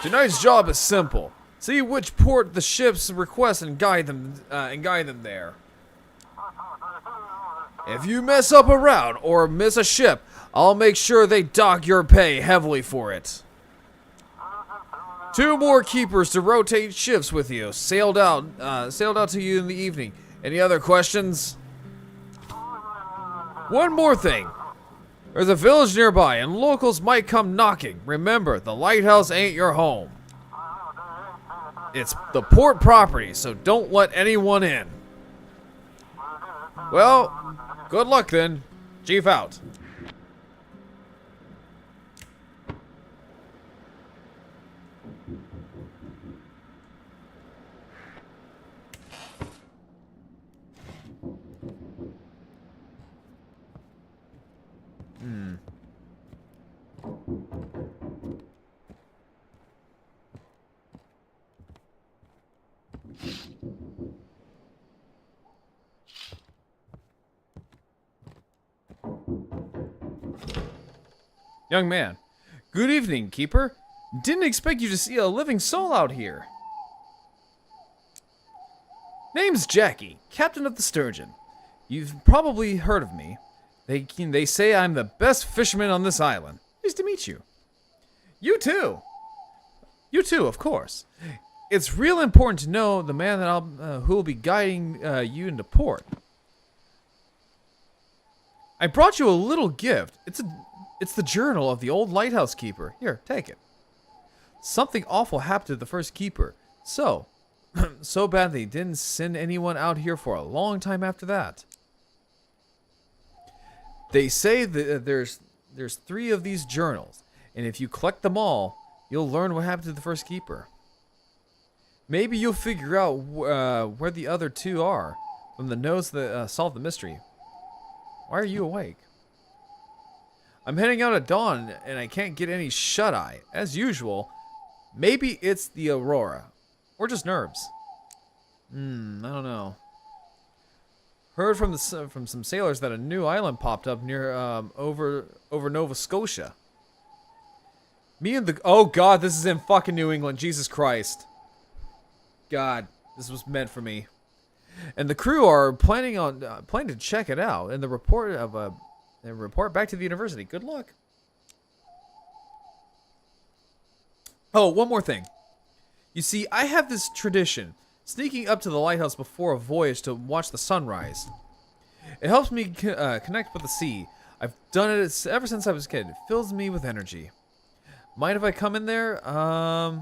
Tonight's job is simple. See which port the ships request and guide them there. If you mess up a route or miss a ship, I'll make sure they dock your pay heavily for it. 2 more keepers to rotate shifts with you. Sailed out to you in the evening. Any other questions? One more thing. There's a village nearby, and locals might come knocking. Remember, the lighthouse ain't your home. It's the port property, so don't let anyone in. Well, good luck then. Chief out. Young man. Good evening, Keeper. Didn't expect you to see a living soul out here. Name's Jackie, captain of the Sturgeon. You've probably heard of me. They say I'm the best fisherman on this island. Nice to meet you. You too. You too, of course. It's real important to know the man that who will be guiding you into port. I brought you a little gift. It's the journal of the old lighthouse keeper. Here, take it. Something awful happened to the first keeper. So bad they didn't send anyone out here for a long time after that. They say that there's 3 of these journals, and if you collect them all, you'll learn what happened to the first keeper. Maybe you'll figure out where the other 2 are from the notes that solve the mystery. Why are you awake? I'm heading out at dawn, and I can't get any shut-eye. As usual, maybe it's the aurora, or just nerves. I don't know. Heard from some sailors that a new island popped up near over Nova Scotia. Oh God, this is in fucking New England. Jesus Christ. God, this was meant for me. And the crew are planning to check it out and report back to the university. Good luck. Oh, one more thing. You see, I have this tradition, sneaking up to the lighthouse before a voyage to watch the sunrise. It helps me connect with the sea. I've done it ever since I was a kid. It fills me with energy. Mind if I come in there? I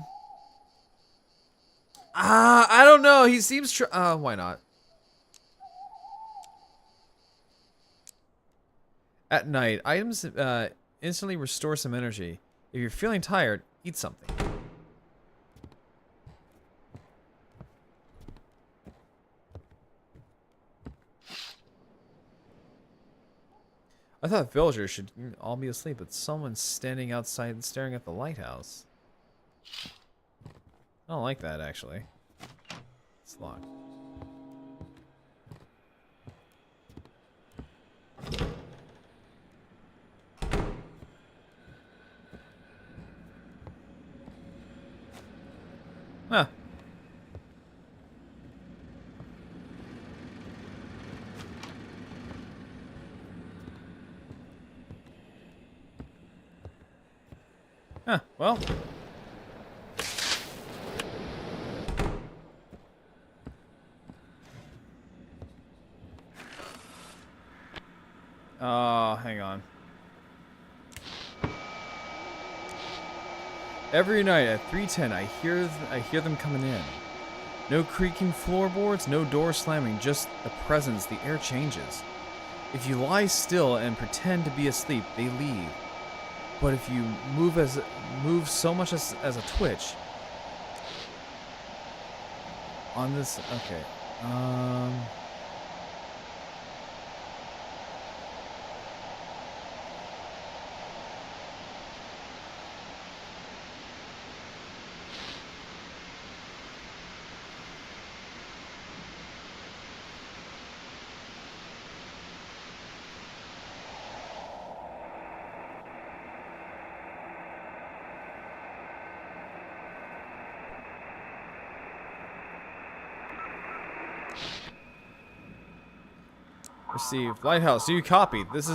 don't know. He seems why not? At night, items instantly restore some energy. If you're feeling tired, eat something. I thought villagers should all be asleep, but someone's standing outside staring at the lighthouse. I don't like that, actually. It's locked. Huh. Huh, well. Hang on. Every night at 3:10, I hear them coming in. No creaking floorboards, no door slamming, just the presence. The air changes. If you lie still and pretend to be asleep, they leave. But if you move so much as a twitch on this, okay. Received. Lighthouse, do you copy? This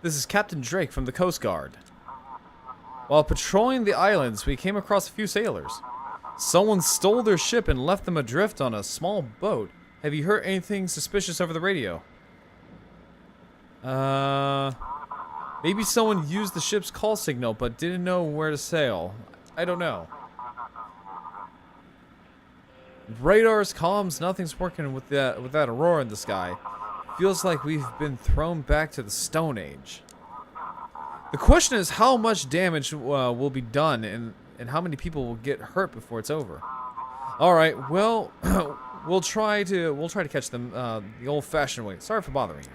is Captain Drake from the Coast Guard. While patrolling the islands, we came across a few sailors. Someone stole their ship and left them adrift on a small boat. Have you heard anything suspicious over the radio? Maybe someone used the ship's call signal but didn't know where to sail. I don't know. Radars, comms, nothing's working with that aurora in the sky. Feels like we've been thrown back to the Stone Age. The question is how much damage will be done and how many people will get hurt before it's over. All right, well, we'll try to catch them the old-fashioned way. Sorry for bothering you.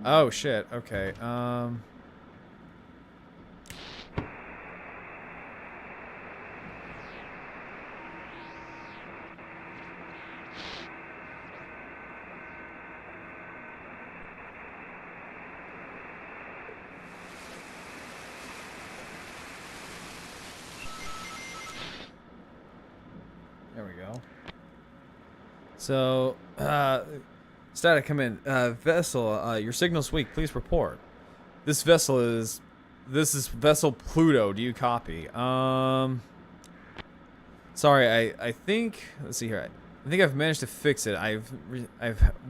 Oh shit, okay, there we go. So, static, come in. Vessel, your signal's weak. Please report. This is vessel Pluto. Do you copy? Sorry, I think. Let's see here. I think I've managed to fix it.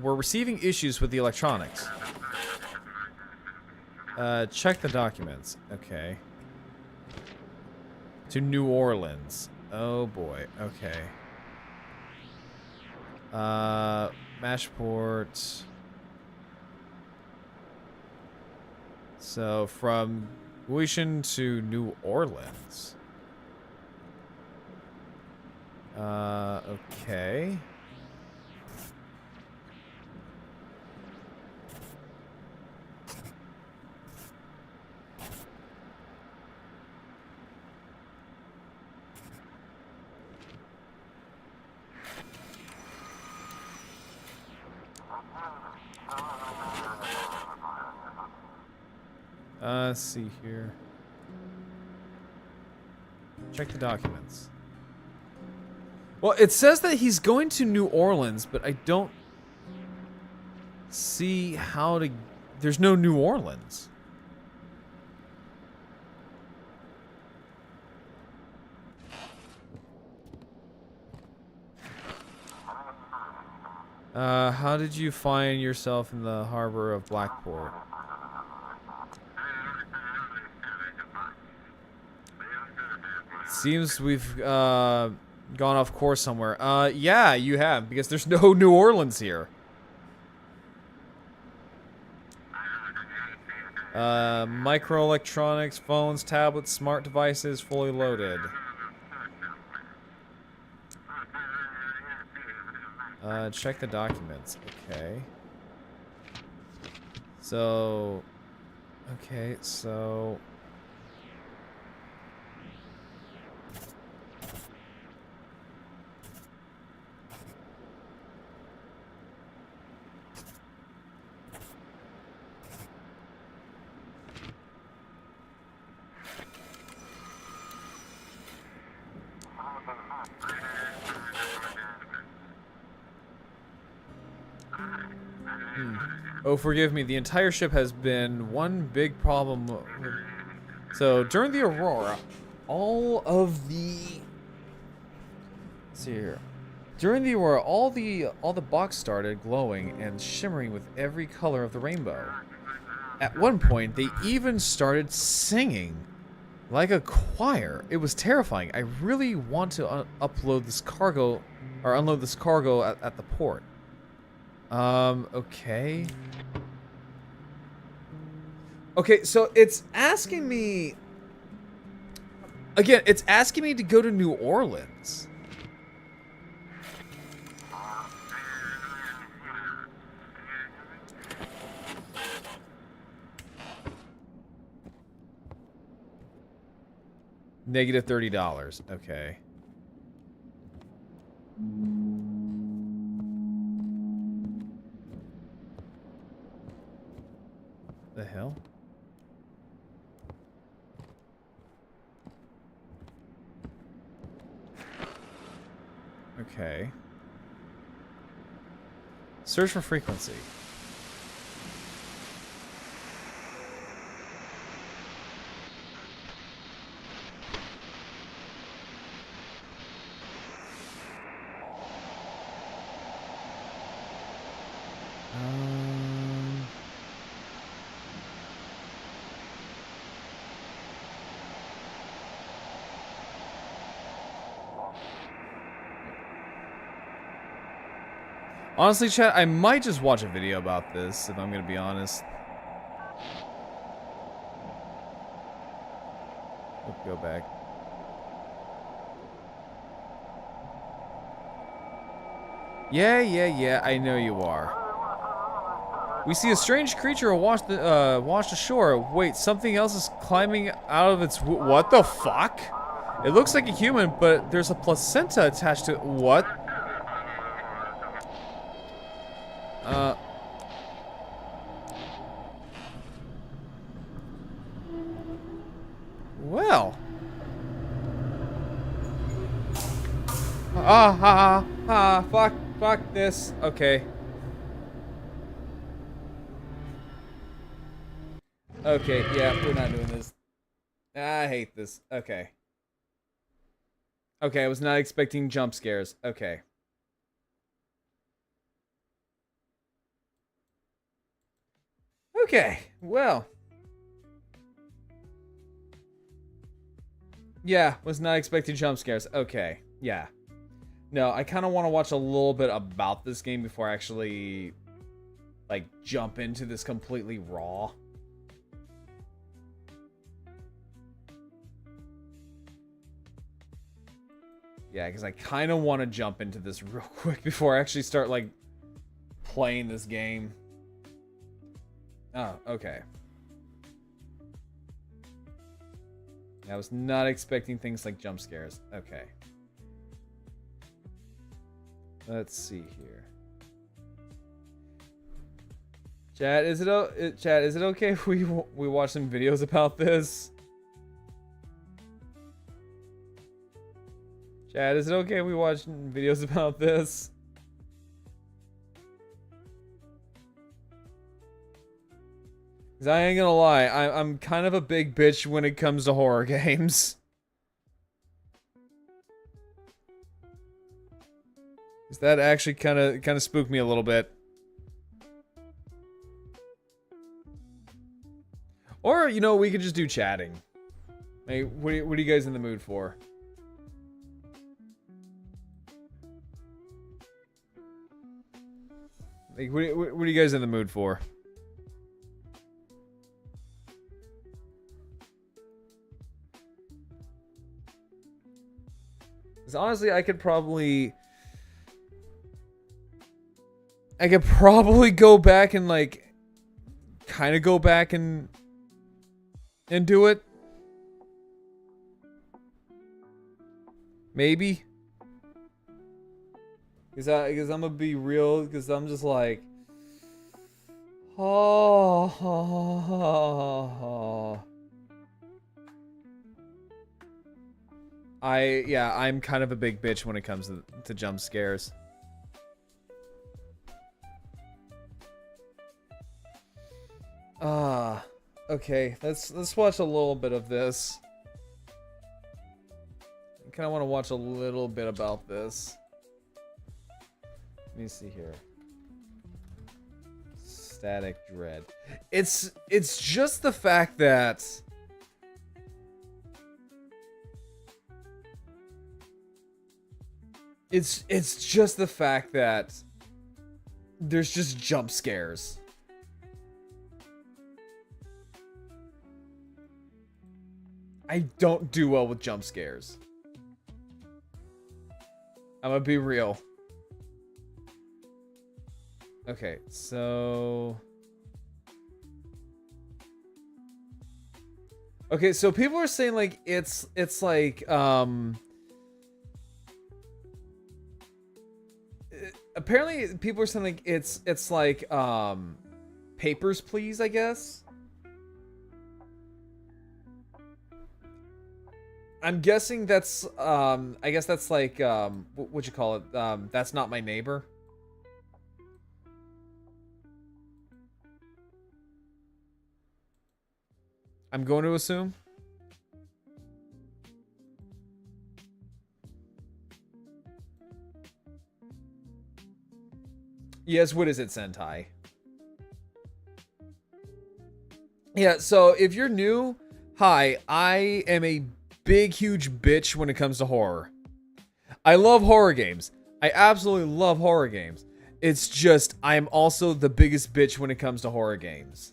We're receiving issues with the electronics. Check the documents. Okay. To New Orleans. Oh boy. Okay. Mashport. So from Guishan to New Orleans. Okay. Let's see here. Check the documents. Well, it says that he's going to New Orleans, but I don't see how to... There's no New Orleans. How did you find yourself in the harbor of Blackport? Seems we've gone off course somewhere. Yeah, you have, because there's no New Orleans here. Microelectronics, phones, tablets, smart devices, fully loaded. Check the documents. Okay. So... Okay, so... Oh, forgive me. The entire ship has been one big problem. So, during the Aurora, all the box started glowing and shimmering with every color of the rainbow. At one point, they even started singing like a choir. It was terrifying. I really want to upload this cargo, or unload this cargo at the port. Okay. Okay, so it's asking me... Again, it's asking me to go to New Orleans. Negative $30. Okay. The hell? Okay. Search for frequency. Honestly, chat, I might just watch a video about this, if I'm gonna be honest. Let's go back. Yeah, I know you are. We see a strange creature washed ashore. Wait, something else is climbing out of its... What the fuck? It looks like a human, but there's a placenta attached to it. What? Well. Fuck this. Okay. Okay, yeah, we're not doing this. I hate this. Okay. Okay, I was not expecting jump scares. Okay. Okay, well. Yeah, was not expecting jump scares. Okay, yeah. No, I kind of want to watch a little bit about this game before I actually, like, jump into this completely raw. Yeah, because I kind of want to jump into this real quick before I actually start, like, playing this game. Oh, okay. I was not expecting things like jump scares. Okay. Let's see here. Chat, is it okay if we watch some videos about this? Chat, is it okay if we watch videos about this? Cause I ain't gonna lie, I'm kind of a big bitch when it comes to horror games. Cause that actually kind of spooked me a little bit. Or, you know, we could just do chatting. Hey, what are you guys in the mood for? Like, what are you guys in the mood for? Because honestly, I could probably go back and, like, kind of go back and do it. Maybe. Because I'm gonna be real, because I'm just like, I'm kind of a big bitch when it comes to jump scares. Okay, let's watch a little bit of this. I kind of want to watch a little bit about this. Let me see here. Static dread. It's just the fact that it's just the fact that there's just jump scares. I don't do well with jump scares. I'm gonna be real. Okay, so... Okay, so people are saying, like, it's like, apparently people are saying, like, it's like, Papers, Please, I guess? I'm guessing that's, I guess that's like, what'd you call it? That's Not My Neighbor? I'm going to assume. Yes, what is it, Sentai? Yeah, so if you're new, hi, I am a big, huge bitch when it comes to horror. I love horror games. I absolutely love horror games. It's just, I am also the biggest bitch when it comes to horror games.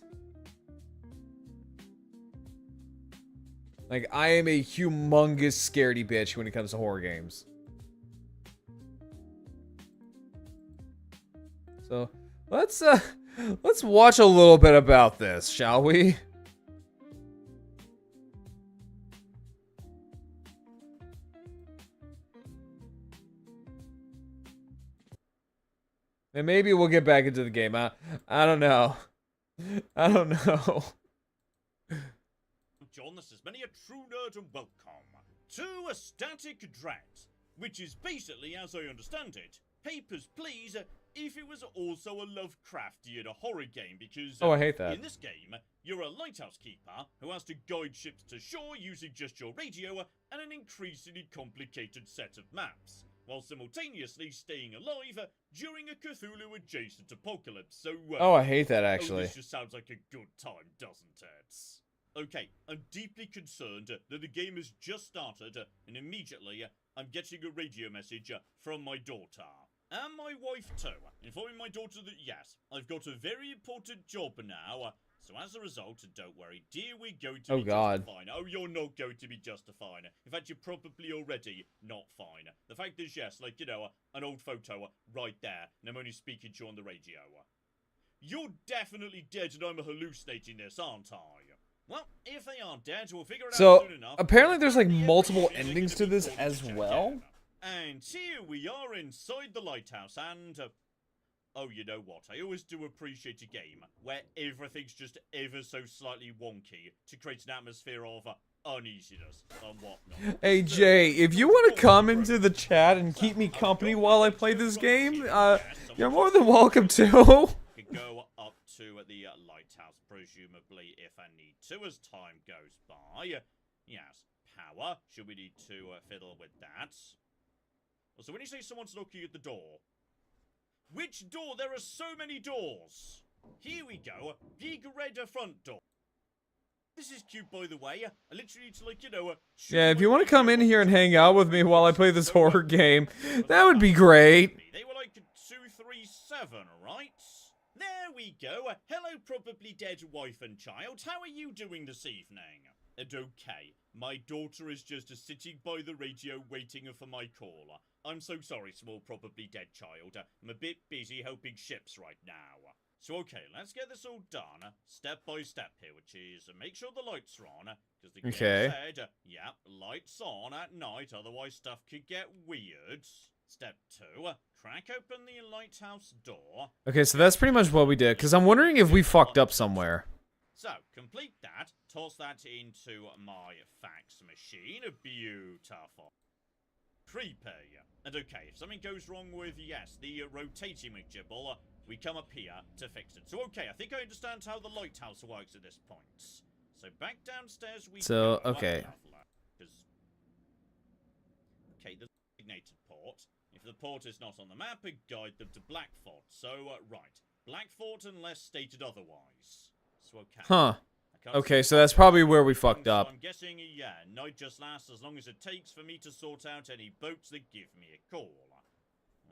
Like, I am a humongous scaredy bitch when it comes to horror games. So, let's watch a little bit about this, shall we? And maybe we'll get back into the game. I don't know. I don't know. John, this is many a true nerd and welcome to A Static Dread, which is basically, as I understand it, Papers, Please, if it was also a Lovecraftian horror game, because Oh, I hate that. in this game, you're a lighthouse keeper who has to guide ships to shore using just your radio and an increasingly complicated set of maps, while simultaneously staying alive during a Cthulhu-adjacent apocalypse. So, Oh, I hate that, oh, actually. this just sounds like a good time, doesn't it? Okay, I'm deeply concerned that the game has just started, and immediately I'm getting a radio message from my daughter. And my wife too, informing my daughter that yes, I've got a very important job now, so as a result, don't worry, dear, we're going to be just fine. Oh, you're not going to be just fine. In fact, you're probably already not fine. The fact is, yes, like, you know, an old photo right there, and I'm only speaking to you on the radio. You're definitely dead and I'm hallucinating this, aren't I? Well, if they are dead, we'll figure it out soon enough. Apparently there's like multiple endings to this as well. And here we are inside the lighthouse, and oh, you know what? I always do appreciate a game where everything's just ever so slightly wonky to create an atmosphere of uneasiness and whatnot. Hey Jay, if you want to come into the chat and keep me company while I play this game, you're more than welcome to. Could go up to the lighthouse, presumably, if I need to, as time goes by. Yes, power. Should we need to fiddle with that? So when you say someone's knocking at the door, which door? There are so many doors. Here we go. Big red front door. This is cute, by the way. I literally need to, like, you know... Yeah, if you want to come in here and hang out with me while I play this horror game, that would be great. They were like 237, right? There we go. Hello, probably dead wife and child. How are you doing this evening? And okay, my daughter is just sitting by the radio waiting for my call. I'm so sorry, small probably dead child. I'm a bit busy helping ships right now. So okay, let's get this all done, step by step here, which is make sure the lights are on, because the game said, yeah, lights on at night, otherwise stuff could get weird. Step 2, crack open the lighthouse door. Okay, so that's pretty much what we did, because I'm wondering if we fucked up somewhere. So, complete that, toss that into my fax machine, beautiful. Creepy. And okay, if something goes wrong with, yes, the rotating McGibble, we come up here to fix it. So okay, I think I understand how the lighthouse works at this point. So back downstairs we go. Okay. Okay, the designated port. If the port is not on the map, guide them to Blackford. So, right. Blackfort unless stated otherwise. So okay. Huh. I can't Okay, see so that's probably where we things, fucked so up. I'm guessing, yeah, night just lasts as long as it takes for me to sort out any boats that give me a call.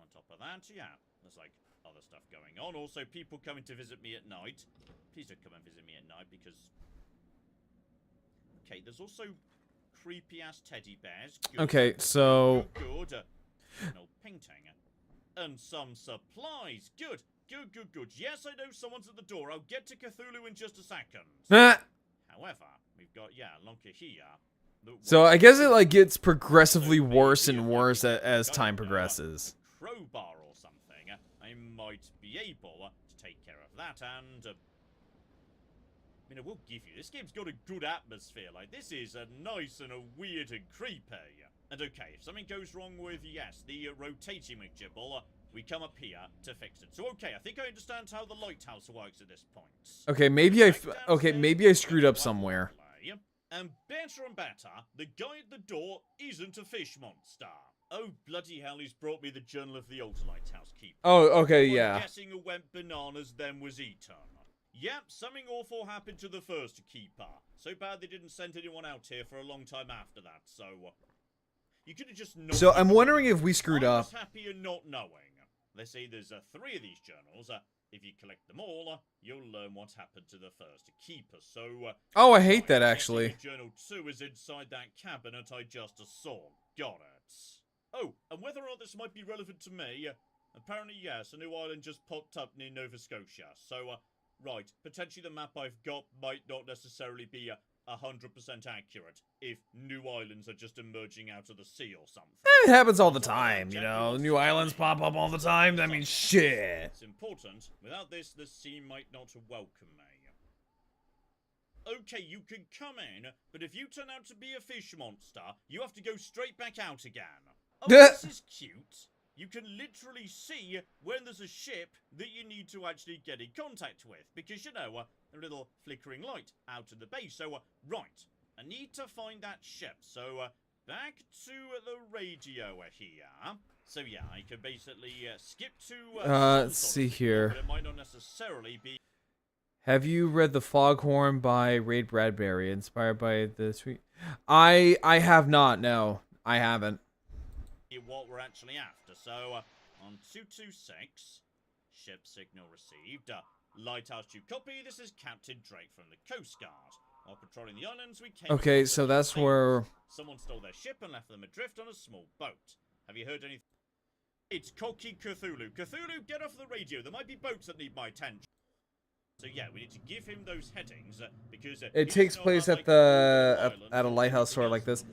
On top of that, yeah, there's like other stuff going on. Also, people coming to visit me at night. Please don't come and visit me at night because... Okay, there's also creepy-ass teddy bears. Good. Okay, so... Good. An old painting. And some supplies. Good. Good. Yes, I know someone's at the door. I'll get to Cthulhu in just a second. Ah! However, we've got, yeah, Lonka here. So I guess it like gets progressively worse and worse as time progresses. Crowbar or something. I might be able to take care of that and... I mean, I will give you, this game's got a good atmosphere. Like, this is a nice and a weird and creepy. And okay, if something goes wrong with, yes, the rotating McGibble, we come up here to fix it. So okay, I think I understand how the lighthouse works at this point. Okay, maybe I screwed up somewhere. And better, the guy at the door isn't a fish monster. Oh, bloody hell, he's brought me the Journal of the Old Lighthouse Keeper. Oh, okay, I'm yeah. guessing it went bananas, then was eaten. Yep, something awful happened to the first keeper. So bad they didn't send anyone out here for a long time after that, so... you could have just known. So I'm wondering if we screwed I up. was happy in not knowing. They say there's 3 of these journals. If you collect them all, you'll learn what happened to the first keeper. So... Oh, I hate that, I'm actually. guessing Journal 2 is inside that cabinet I just saw. Got it. Oh, and whether or not this might be relevant to me, apparently yes, a new island just popped up near Nova Scotia. So, right, potentially the map I've got might not necessarily be 100% accurate if new islands are just emerging out of the sea or something. It happens all the time, you know. New islands pop up all the time. I mean, shit. It's important. Without this, the sea might not welcome me. Okay, you can come in, but if you turn out to be a fish monster, you have to go straight back out again. Oh, this is cute. You can literally see when there's a ship that you need to actually get in contact with. Because, you know, a little flickering light out of the base. So, right, I need to find that ship. So, back to the radio here. So, yeah, I could basically skip to... let's see here. But it might not necessarily be... Have you read The Foghorn by Ray Bradbury, inspired by the sweet... I have not, no. I haven't. What we're actually after. So, on 226, ship signal received. Lighthouse 2 copy. This is Captain Drake from the Coast Guard. While patrolling the islands, we came... Okay, so that's where... Someone stole their ship and left them adrift on a small boat. Have you heard anything? It's Cocky Cthulhu. Cthulhu, get off the radio. There might be boats that need my attention. So yeah, we need to give him those headings because it takes place at the at a lighthouse sort of like this.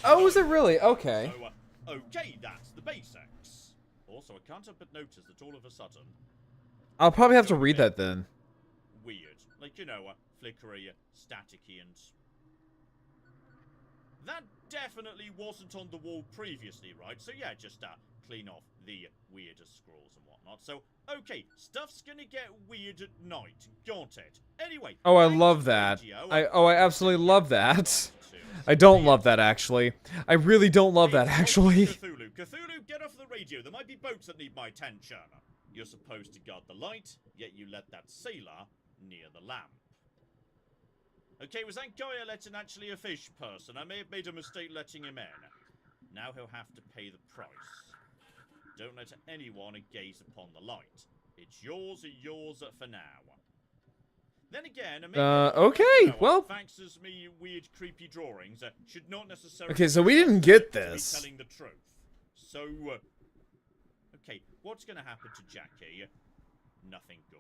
Oh, is it really? Okay. So, okay, that's the basics. Also, I can't help but notice that all of a sudden... I'll probably have to read that then. Weird. Like, you know, flickery, staticky, and... That definitely wasn't on the wall previously, right? So yeah, just clean off the weirder scrolls and whatnot. So, okay, stuff's gonna get weird at night. Got it. Anyway... Oh, I love that. I absolutely love that. I don't love that, actually. I really don't love that, actually. Cthulhu, get off the radio. There might be boats that need my attention. You're supposed to guard the light, yet you let that sailor near the lamp. Okay, was that guy letting actually a fish person? I may have made a mistake letting him in. Now he'll have to pay the price. Don't let anyone gaze upon the light. It's yours for now. Then again, okay, well... Faxes me weird, creepy drawings should not necessarily... Okay, so we didn't get this. Telling the truth. So, okay, what's going to happen to Jackie? Nothing good.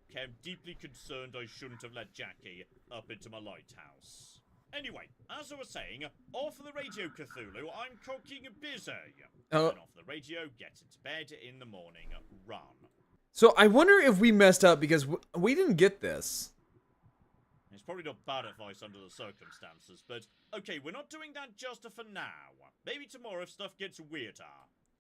Okay, I'm deeply concerned I shouldn't have let Jackie up into my lighthouse. Anyway, as I was saying, off the radio, Cthulhu, I'm cooking busy. And off the radio, get into bed in the morning, run. So I wonder if we messed up because we didn't get this. It's probably not bad advice under the circumstances, but okay, we're not doing that just for now. Maybe tomorrow if stuff gets weirder.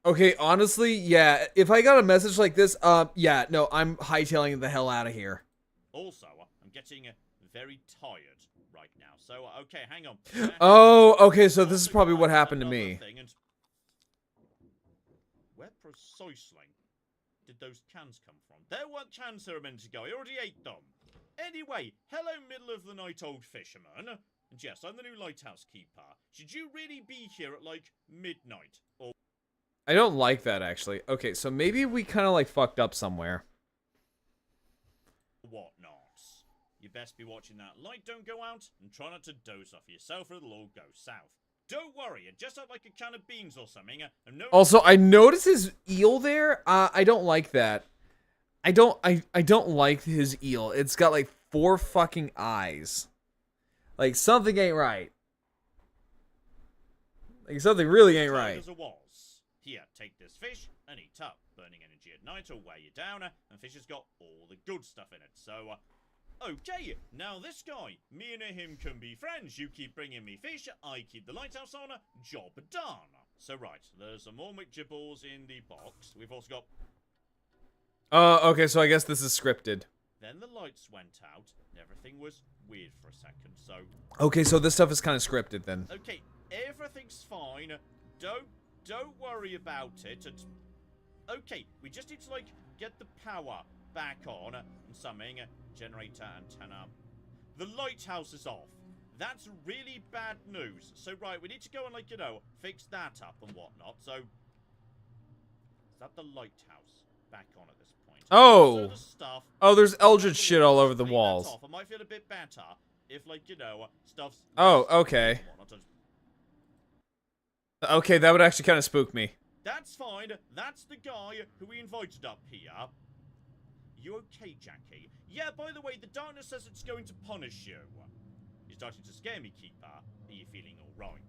Okay, honestly, yeah, if I got a message like this, yeah, no, I'm hightailing the hell out of here. Also, I'm getting very tired right now, so, okay, hang on. Oh, okay, so this is probably what happened to me. Where precisely did those cans come from? There weren't cans here a minute ago. I already ate them. Anyway, hello, middle of the night old fisherman. And yes, I'm the new lighthouse keeper. Should you really be here at, like, midnight? Or I don't like that, actually. Okay, so maybe we kind of, like, fucked up somewhere. whatnot? You best be watching that light don't go out, and try not to doze off yourself or it'll all go south. Don't worry, it just had like a can of beans or something, and no— Also, I noticed his eel there. I don't like that. I don't like his eel. It's got like 4 fucking eyes. Like something ain't right. Like something really ain't right. As it was. Here, take this fish and eat up. Burning energy at night will weigh you down, and fish has got all the good stuff in it. So, okay, now this guy, me and him can be friends. You keep bringing me fish, I keep the lighthouse on. Job done. So right, there's some more McJibbles in the box. We've also got— Okay, so I guess this is scripted. Then the lights went out, and everything was weird for a second, so— Okay, so this stuff is kind of scripted then. Okay, everything's fine. Don't worry about it. Okay, we just need to, like, get the power back on and something. Generator antenna. The lighthouse is off. That's really bad news. So, right, we need to go and, like, you know, fix that up and whatnot. So, is that the lighthouse back on at this point? Oh! So the stuff— Oh, there's Eldritch shit all over the clean that walls. off. I might feel a bit better if, like, you know, stuff's— Oh, okay. Okay, that would actually kind of spook me. That's fine. That's the guy who we invited up here. You okay, Jackie? Yeah, by the way, the darkness says it's going to punish you. You're starting to scare me, Keeper. Are you feeling alright?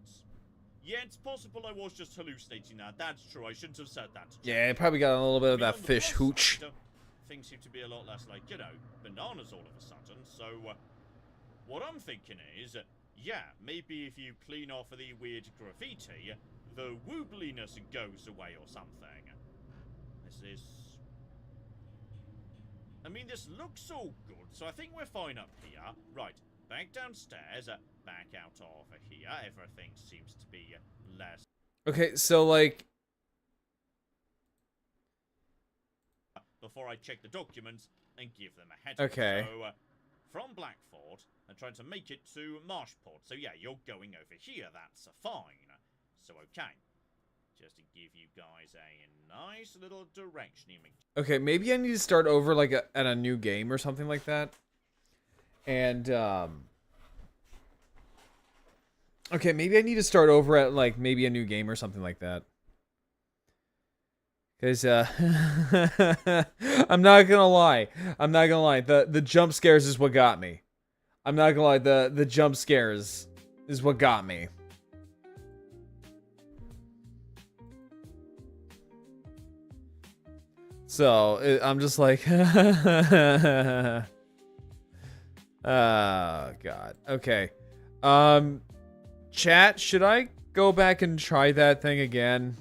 Yeah, it's possible I was just hallucinating that. That's true. I shouldn't have said that. Yeah, it probably got a little bit of I mean, that on the fish plus hooch. side, things seem to be a lot less like, you know, bananas all of a sudden. So, what I'm thinking is, yeah, maybe if you clean off the weird graffiti, the woobliness goes away or something. This is— I mean, this looks all good, so I think we're fine up here. Right, back downstairs, back out over here. Everything seems to be less— Okay, so like... before I check the documents and give them a head. Okay. So, from Blackford, I'm trying to make it to Marshport. So yeah, you're going over here, that's fine. So okay, just to give you guys a nice little direction. Okay, maybe I need to start over like at a new game or something like that. And okay, maybe I need to start over at like maybe a new game or something like that. Cause I'm not gonna lie. The jump scares is what got me. I'm not gonna lie. The jump scares is what got me. So I'm just like, oh god. Okay. Chat, should I go back and try that thing again?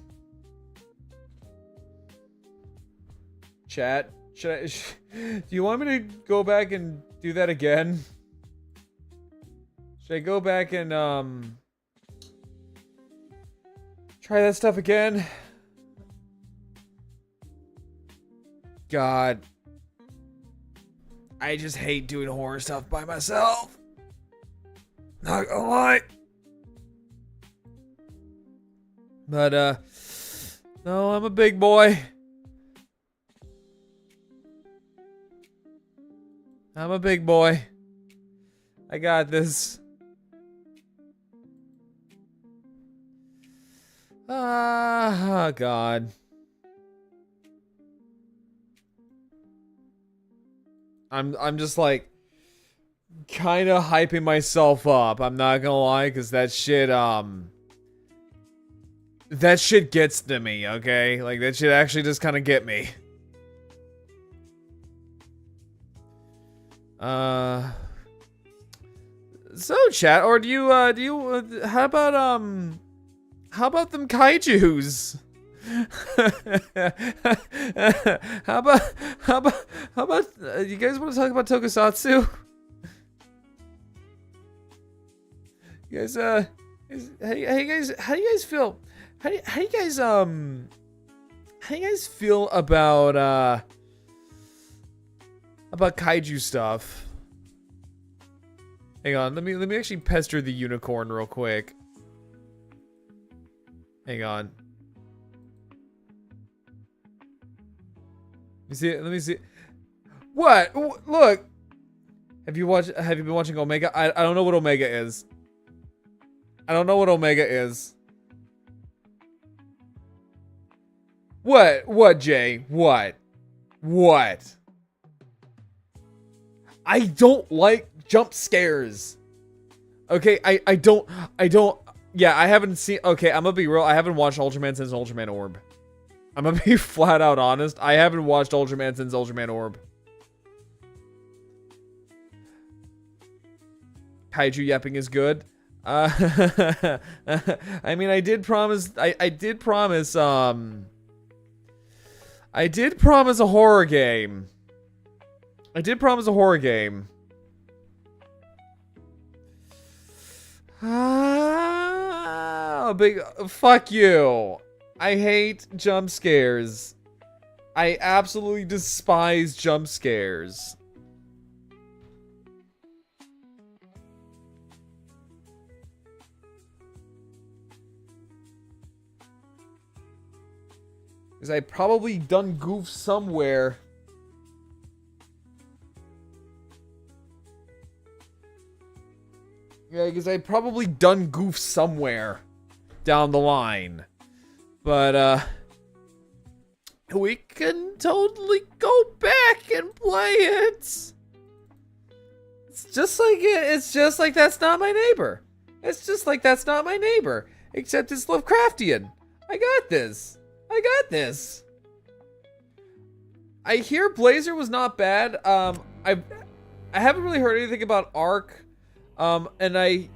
Chat, do you want me to go back and do that again? Should I go back and try that stuff again? God, I just hate doing horror stuff by myself. Not gonna lie. But no, I'm a big boy. I'm a big boy. I got this. Ah, God. I'm just like kind of hyping myself up. I'm not gonna lie, because that shit gets to me, okay? Like that shit actually just kind of get me. So chat, or do you how about them kaijus? how about you guys want to talk about tokusatsu? You guys how do you guys feel? How do you guys feel about about kaiju stuff. Hang on, let me actually pester the unicorn real quick. Hang on. Let me see it. Let me see. What? Look. Have you been watching Omega? I don't know what Omega is. I don't know what Omega is. What? What, Jay? What? What? I don't like jump scares. Okay, I don't, yeah, I haven't seen, okay, I'm gonna be real, I haven't watched Ultraman since Ultraman Orb. I'm gonna be flat out honest, I haven't watched Ultraman since Ultraman Orb. Kaiju yapping is good. I mean, I did promise a horror game. I did promise a horror game. Big fuck you. I hate jump scares. I absolutely despise jump scares. Because I probably done goof somewhere. Yeah, because I probably done goof somewhere down the line. But, we can totally go back and play it. It's just like That's Not My Neighbor. It's just like That's Not My Neighbor. Except it's Lovecraftian. I got this. I got this. I hear Blazer was not bad. I haven't really heard anything about Ark. And I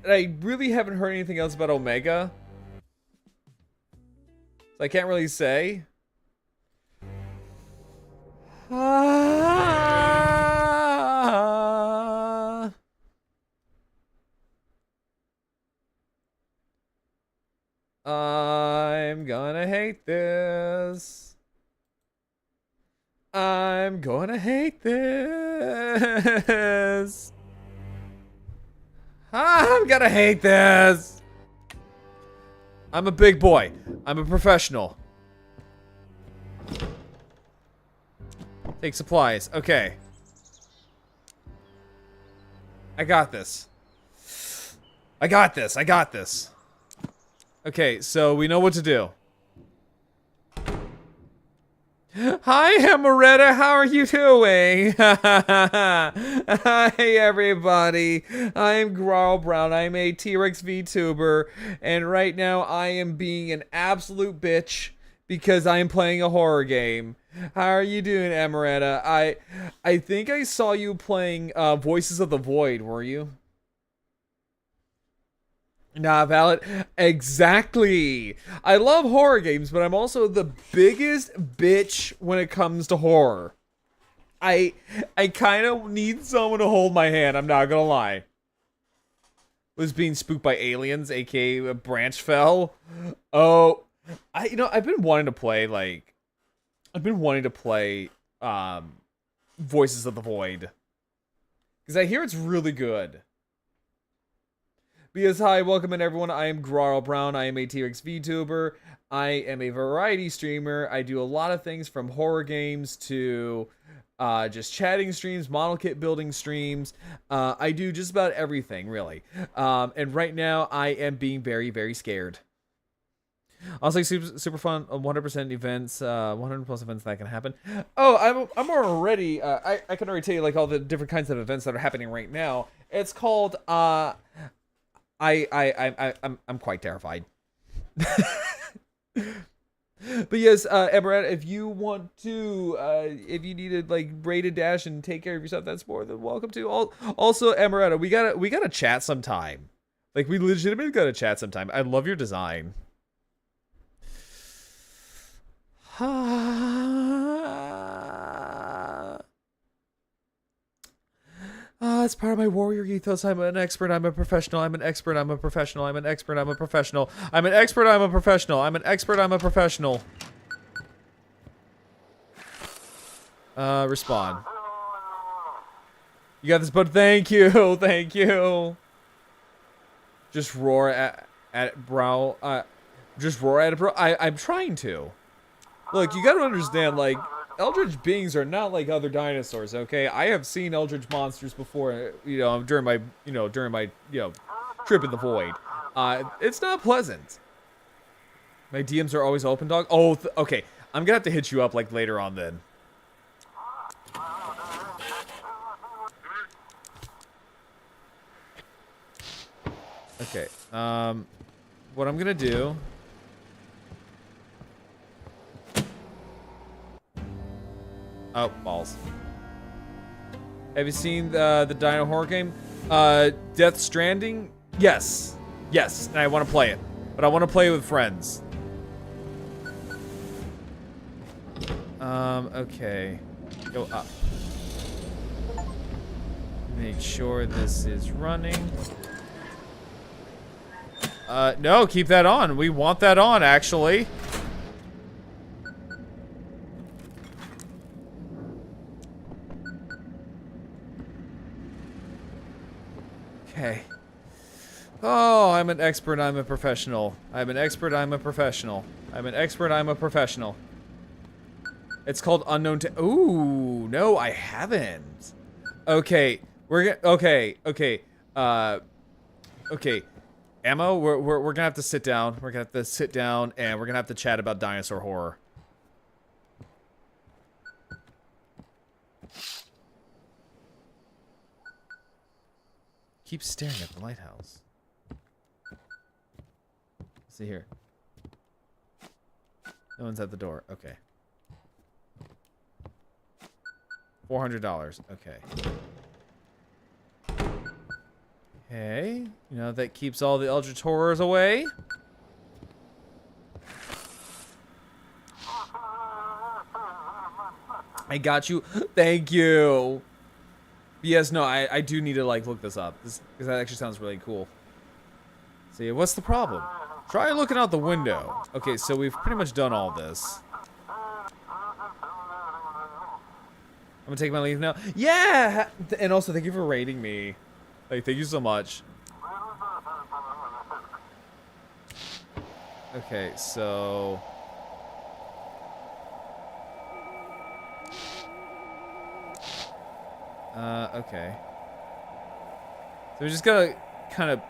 really haven't heard anything else about Omega. So I can't really say. I'm gonna hate this. I'm gonna hate this. I'm gonna hate this. I'm a big boy. I'm a professional. Take supplies. Okay. I got this. I got this. I got this. Okay, so we know what to do. Hi, Hammeretta, how are you doing? Hi, everybody. I'm Gral Brown. I'm a T-Rex VTuber, and right now I am being an absolute bitch because I'm playing a horror game. How are you doing, Hammeretta? I think I saw you playing Voices of the Void, were you? Nah, valid. Exactly. I love horror games, but I'm also the biggest bitch when it comes to horror. I kind of need someone to hold my hand, I'm not gonna lie. Was being spooked by aliens, aka a branch fell. Oh, I've been wanting to play, Voices of the Void. Because I hear it's really good. Because, hi, welcome in everyone, I am Gral Brown, I am a T-Rex VTuber, I am a variety streamer, I do a lot of things from horror games to just chatting streams, model kit building streams, I do just about everything, really, and right now, I am being very, very scared. Also, super fun, 100% events, 100 plus events that can happen. Oh, I'm already, I can already tell you, like, all the different kinds of events that are happening right now. It's called, I'm quite terrified. But yes, Eberett, if you want to, if you need to like raid a dash and take care of yourself, that's more than welcome to. Also, Emeretta, we gotta chat sometime. Like we legitimately gotta chat sometime. I love your design. It's part of my warrior ethos. I'm an expert. I'm a professional. I'm an expert. I'm a professional. I'm an expert. I'm a professional. I'm an expert. I'm a professional. I'm an expert. I'm a professional. Respawn. You got this, bud. Thank you. Thank you. Just roar at Brow. Just roar at it, bro. I'm trying to. Look, you gotta understand, like, eldritch beings are not like other dinosaurs, okay? I have seen eldritch monsters before, during my trip in the void. It's not pleasant. My DMs are always open, dog. Oh, okay. I'm gonna have to hit you up, like, later on then. Okay, what I'm gonna do... Oh, balls. Have you seen the Dino horror game? Death Stranding? Yes. Yes, and I want to play it. But I want to play it with friends. Okay. Go up. Make sure this is running. No, keep that on. We want that on, actually. Okay. Oh, I'm an expert, I'm a professional. I'm an expert, I'm a professional. I'm an expert, I'm a professional. It's called Unknown to... Ooh, no, I haven't. Okay, we're gonna... Okay. Okay. Ammo, we're gonna have to sit down. We're gonna have to sit down, and we're gonna have to chat about dinosaur horror. Keep staring at the lighthouse. Let's see here. No one's at the door. Okay. $400. Okay. Okay. That keeps all the eldritch horrors away. I got you. Thank you. Yes, no, I do need to, like, look this up. Because that actually sounds really cool. See, what's the problem? Try looking out the window. Okay, so we've pretty much done all this. I'm gonna take my leave now. Yeah! And also, thank you for rating me. Like, thank you so much. Okay, so... okay. So we just gotta kind of...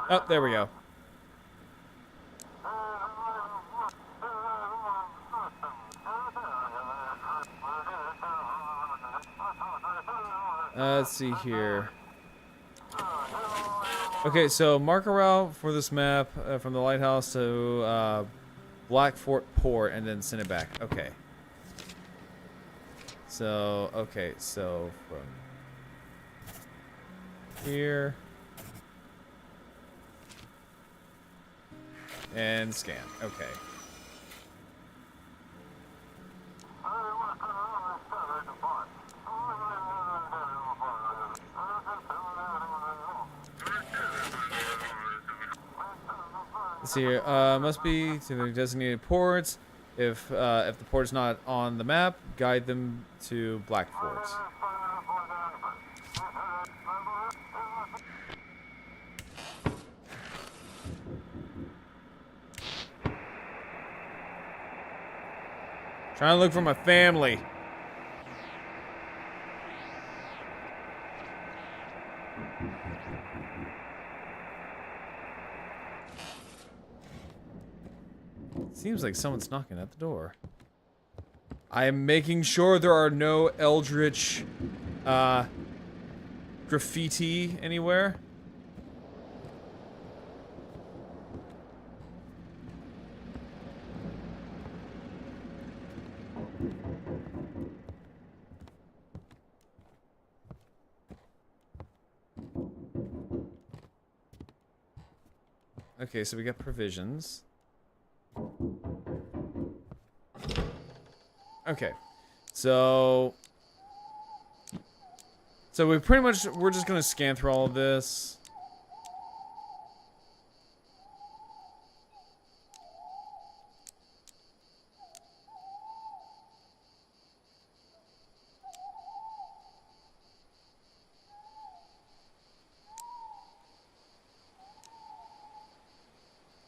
Oh, there we go. Let's see here. Okay, so mark a route for this map from the lighthouse to Black Fort Port and then send it back. Okay. So, okay, so from here and scan. Okay. Let's see here. Must be to the designated ports. If the port is not on the map, guide them to Black Fort. Trying to look for my family. Seems like someone's knocking at the door. I am making sure there are no eldritch graffiti anywhere. Okay, so we got provisions. Okay. So we're just gonna scan through all of this.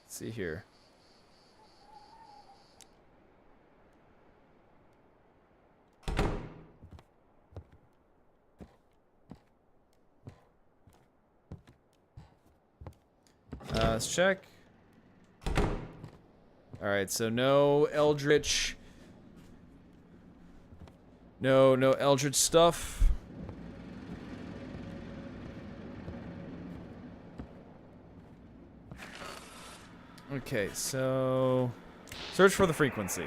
Let's see here. Let's check. Alright, so no Eldritch. No Eldritch stuff. Okay, so search for the frequency.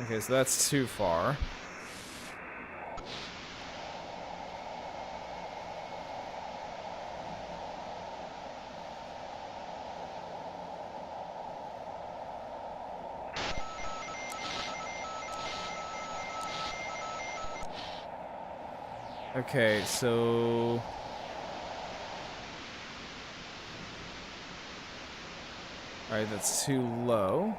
Okay, so that's too far. Okay, so alright, that's too low.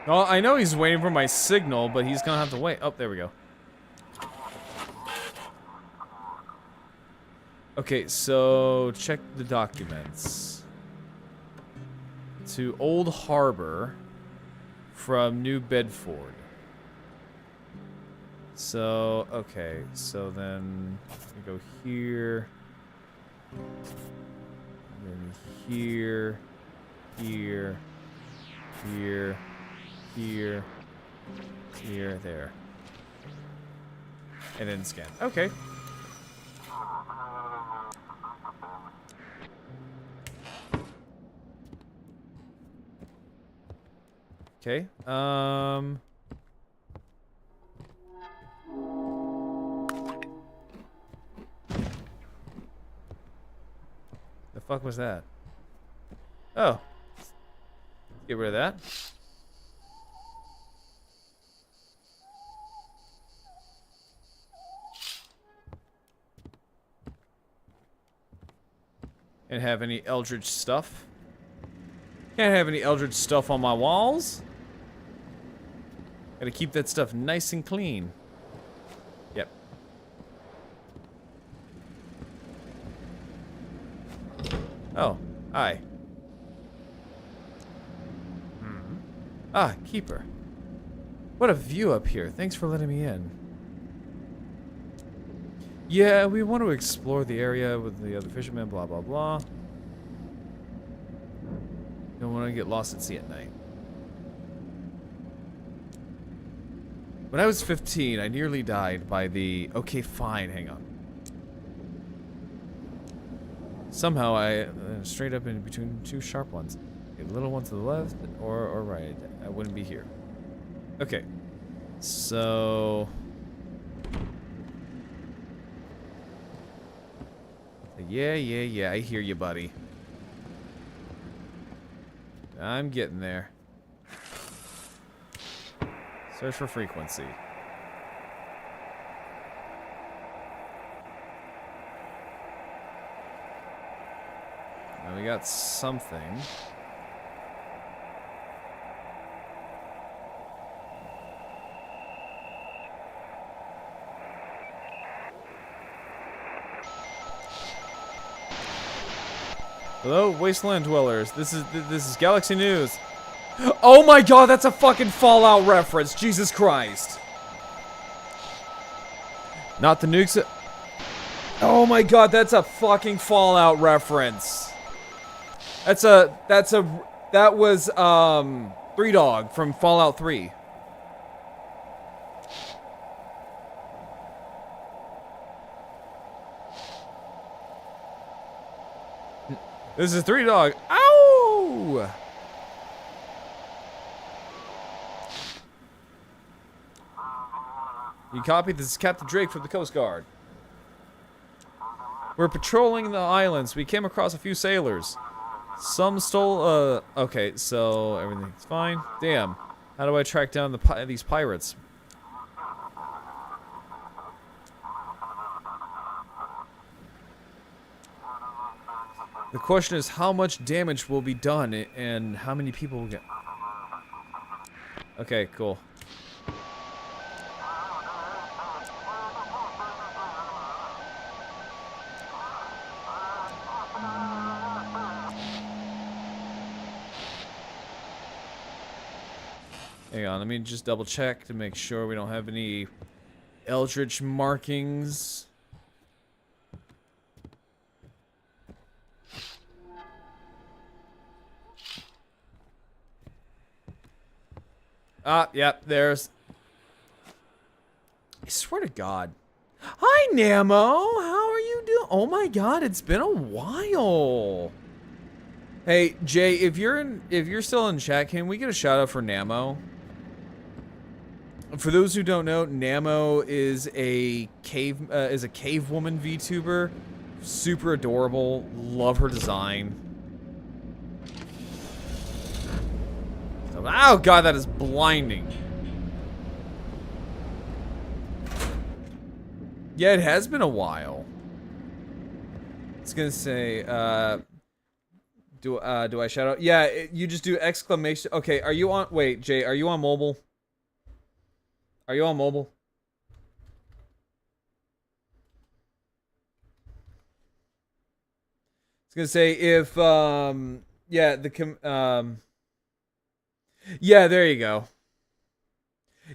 Well, I know he's waiting for my signal, but he's gonna have to wait. Oh, there we go. Okay, so check the documents. To Old Harbor from New Bedford. So, okay, so then we go here. And then here, here, here. Here, here, there. And then scan. Okay. Okay. The fuck was that? Oh. Get rid of that. Can't have any Eldritch stuff. Can't have any Eldritch stuff on my walls. Gotta keep that stuff nice and clean. Yep. Oh, hi. Ah, Keeper. What a view up here. Thanks for letting me in. Yeah, we want to explore the area with the other fishermen, blah, blah, blah. Don't want to get lost at sea at night. When I was 15, I nearly died by the... Okay, fine, hang on. Somehow I... straight up in between two sharp ones. A little one to the left or right. I wouldn't be here. Okay. So... Yeah, I hear you, buddy. I'm getting there. Search for frequency. Now we got something. Hello, Wasteland Dwellers. This is Galaxy News. Oh my god, that's a fucking Fallout reference. Jesus Christ. Not the nukes. Oh my god, that's a fucking Fallout reference. That was Three Dog from Fallout 3. This is 3 dog. Ow! You copy? This is Captain Drake from the Coast Guard. We're patrolling the islands. We came across a few sailors. Some stole, okay, so everything's fine. Damn. How do I track down these pirates? The question is how much damage will be done and how many people will get... Okay, cool. Hang on, let me just double check to make sure we don't have any eldritch markings. Ah, yep, there's... I swear to God. Hi, Namo! How are you doing? Oh my God, it's been a while. Hey, Jay, if you're still in chat, can we get a shout out for Namo? For those who don't know, Namo is a cave woman VTuber. Super adorable. Love her design. Oh God, that is blinding. Yeah, it has been a while. It's gonna say, do I shout out? Yeah, you just do exclamation. Okay, are you on? Wait, Jay, are you on mobile? Are you on mobile? It's gonna say if yeah, yeah, there you go.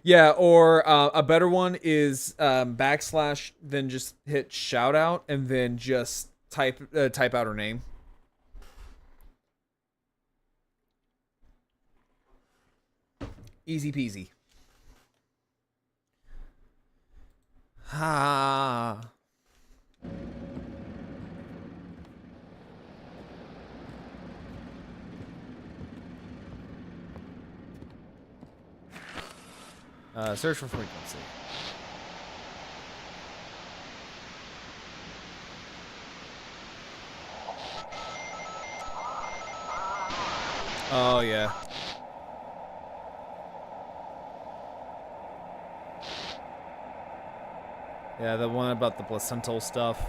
Yeah, or a better one is backslash, then just hit shout out and then just type out her name. Easy peasy. Ha. Search for frequency. Oh, yeah. Yeah, the one about the placental stuff.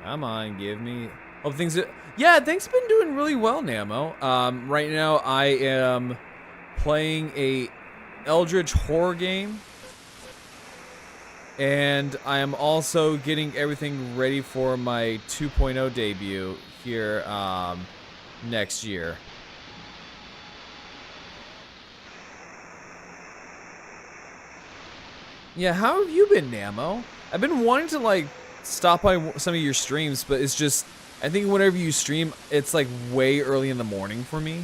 Come on, give me... Oh, things that... Yeah, things have been doing really well, Namo. Right now, I am playing a Eldritch horror game. And I am also getting everything ready for my 2.0 debut here next year. Yeah, how have you been, Namo? I've been wanting to, like, stop by some of your streams, but it's just, I think whenever you stream, it's, like, way early in the morning for me.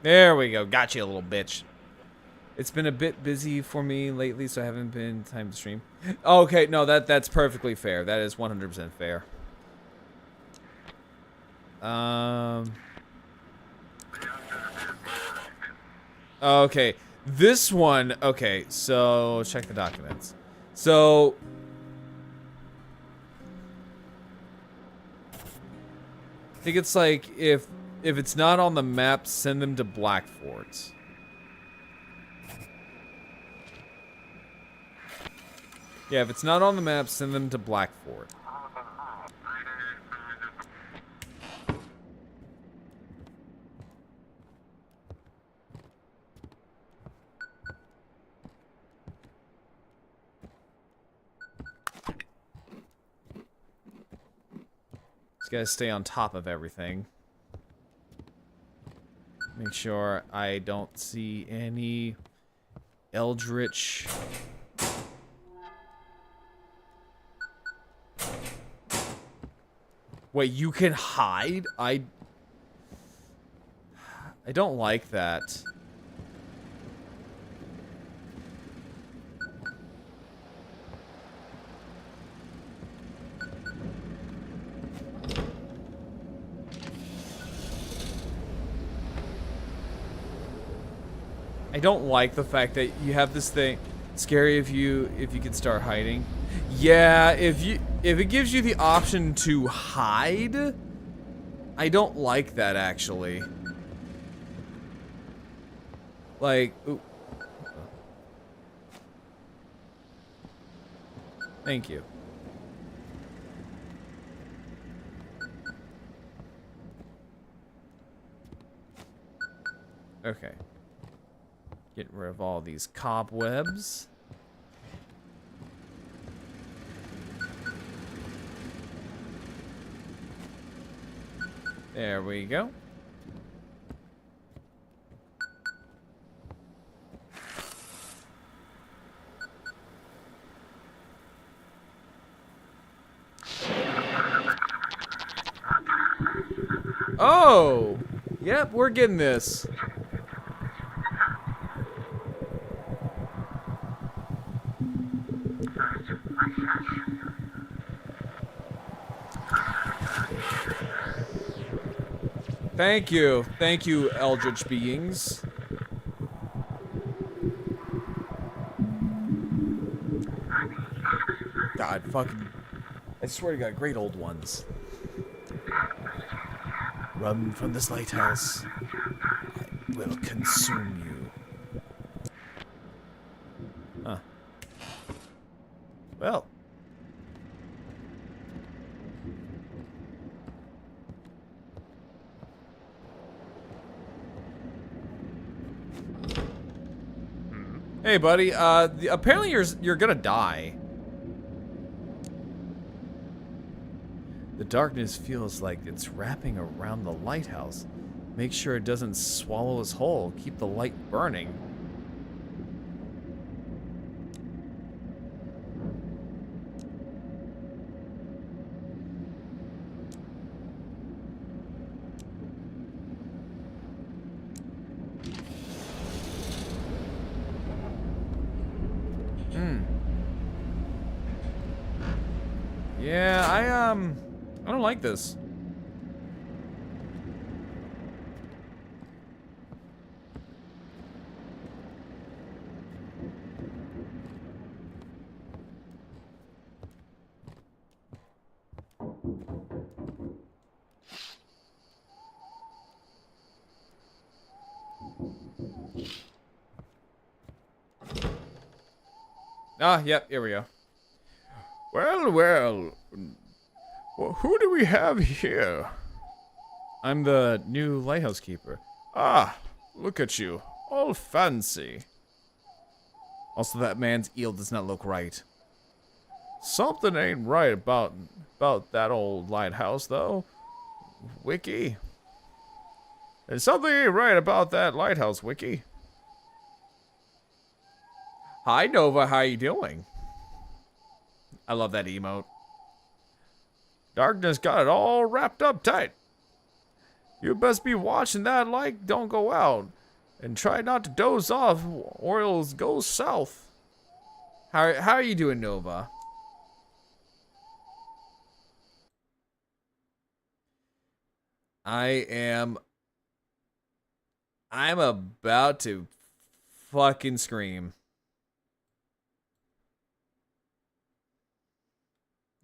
There we go. Got you, a little bitch. It's been a bit busy for me lately, so I haven't been time to stream. Okay, no, that's perfectly fair. That is 100% fair. Okay, this one. Okay, so check the documents. So I think it's like if it's not on the map, send them to Blackfort. Yeah, if it's not on the map, send them to Blackfort. Just gotta stay on top of everything. Make sure I don't see any eldritch. Wait, you can hide? I don't like that. I don't like the fact that you have this thing. Scary if you can start hiding. Yeah, if it gives you the option to hide, I don't like that actually. Like, ooh. Thank you. Okay. Get rid of all these cobwebs. There we go. Oh! Yep, we're getting this. Thank you, eldritch beings. God, fucking... I swear to God, great old ones. Run from this lighthouse. I will consume you. Huh. Well. Hey, buddy. Apparently you're gonna die. The darkness feels like it's wrapping around the lighthouse. Make sure it doesn't swallow us whole. Keep the light burning. Yeah, I don't like this. Ah, yep, here we go. Well, well. Well, who do we have here? I'm the new lighthouse keeper. Ah, look at you. All fancy. Also, that man's eel does not look right. Something ain't right about that old lighthouse, though. Wiki. There's something ain't right about that lighthouse, Wiki. Hi, Nova. How you doing? I love that emote. Darkness got it all wrapped up tight. You best be watching that light don't go out. And try not to doze off or it'll go south. How are you doing, Nova? I'm about to fucking scream.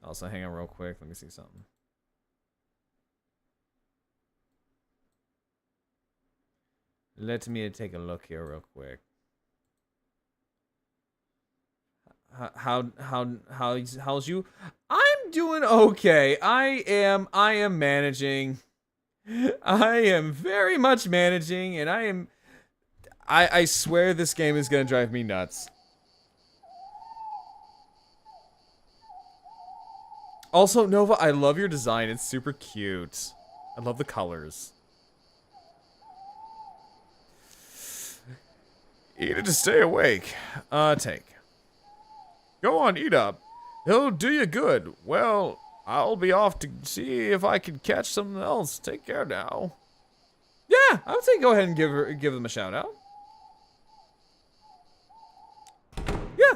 Also, hang on real quick. Let me see something. Let me take a look here real quick. How's you? I'm doing okay. I am managing. I am very much managing, and I swear this game is gonna drive me nuts. Also, Nova, I love your design. It's super cute. I love the colors. Eat it to stay awake. Take. Go on, eat up. It'll do you good. Well, I'll be off to see if I can catch something else. Take care now. Yeah, I would say go ahead and give them a shout out. Yeah.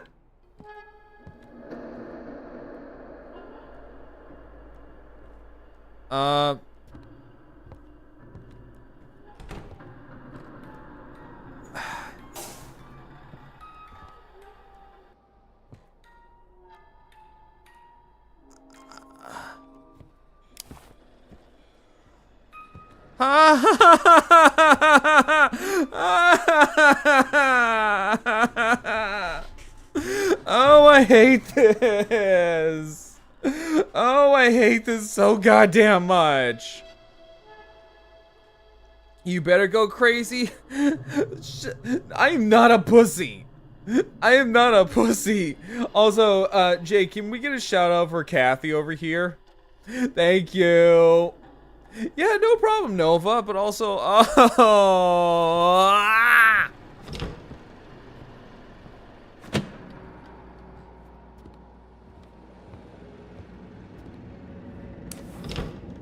Oh, I hate this. Oh, I hate this so goddamn much. You better go crazy. I am not a pussy. I am not a pussy. Also, Jay, can we get a shout out for Kathy over here? Thank you. Yeah, no problem, Nova, but also,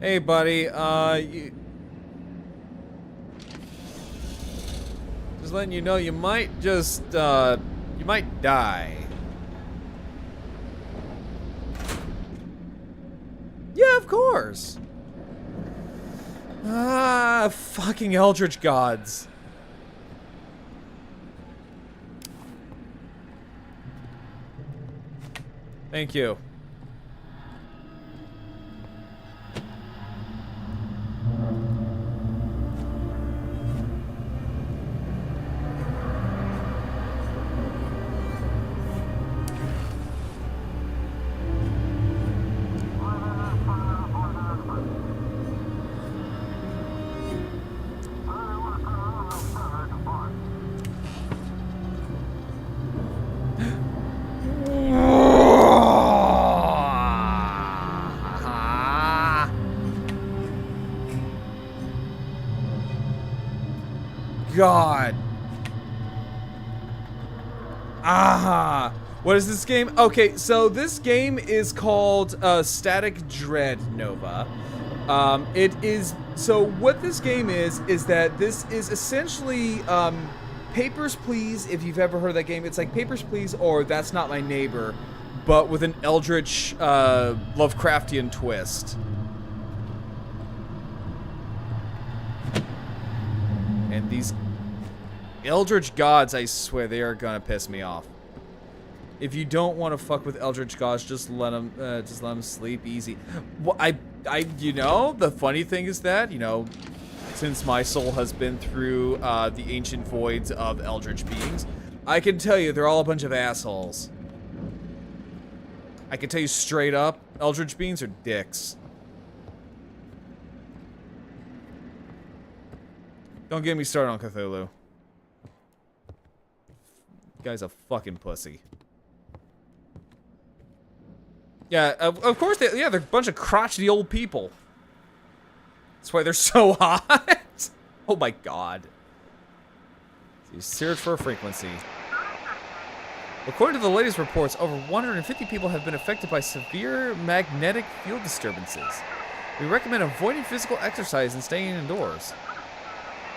Hey, buddy, just letting you know, you might just, you might die. Yeah, of course. Fucking Eldritch gods. Thank you. God. Ah. What is this game? Okay, so this game is called Static Dread, Nova. It is, so what this game is that this is essentially Papers, Please, if you've ever heard of that game. It's like Papers, Please or That's Not My Neighbor, but with an Eldritch Lovecraftian twist. And these Eldritch gods, I swear, they are gonna piss me off. If you don't want to fuck with Eldritch gods, just let them sleep easy. Well, you know, the funny thing is that, you know, since my soul has been through the ancient voids of Eldritch beings, I can tell you they're all a bunch of assholes. I can tell you straight up, Eldritch beings are dicks. Don't get me started on Cthulhu. Guy's a fucking pussy. Yeah, of course, they're a bunch of crotchety old people. That's why they're so hot. Oh my god. So you search for a frequency. According to the latest reports, over 150 people have been affected by severe magnetic field disturbances. We recommend avoiding physical exercise and staying indoors.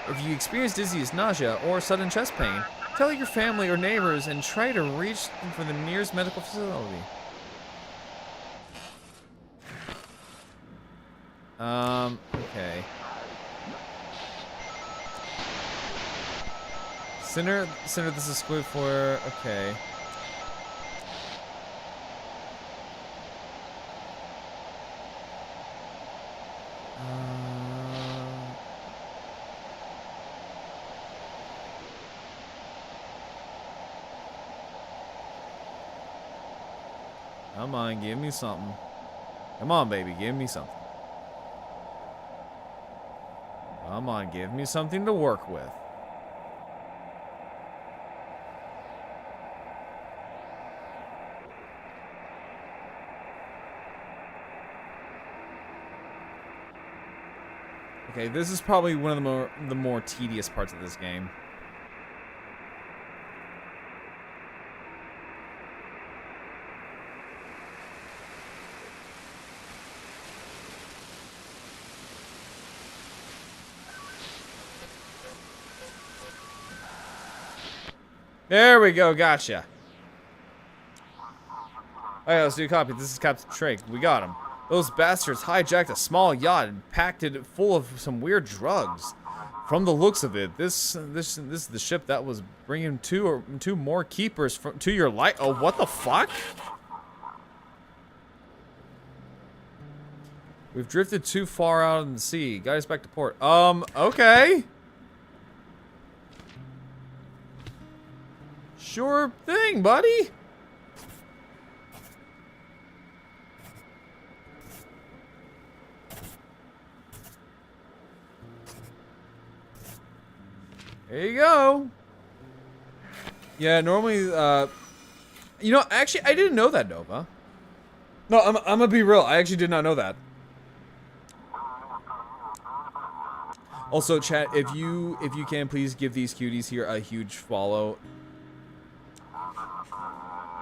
If you experience dizziness, nausea, or sudden chest pain, tell your family or neighbors and try to reach for the nearest medical facility. Okay. Center, this is squid for, okay. Come on, give me something. Come on, baby, give me something. Come on, give me something to work with. Okay, this is probably one of the more tedious parts of this game. There we go, gotcha. Alright, let's do a copy. This is Captain Drake. We got him. Those bastards hijacked a small yacht and packed it full of some weird drugs. From the looks of it, this is the ship that was bringing two more keepers to your light. Oh, what the fuck? We've drifted too far out in the sea. Got us back to port. Okay. Sure thing, buddy. There you go. Yeah, normally, you know, actually, I didn't know that, Nova. No, I'm gonna be real. I actually did not know that. Also, chat, if you can, please give these cuties here a huge follow.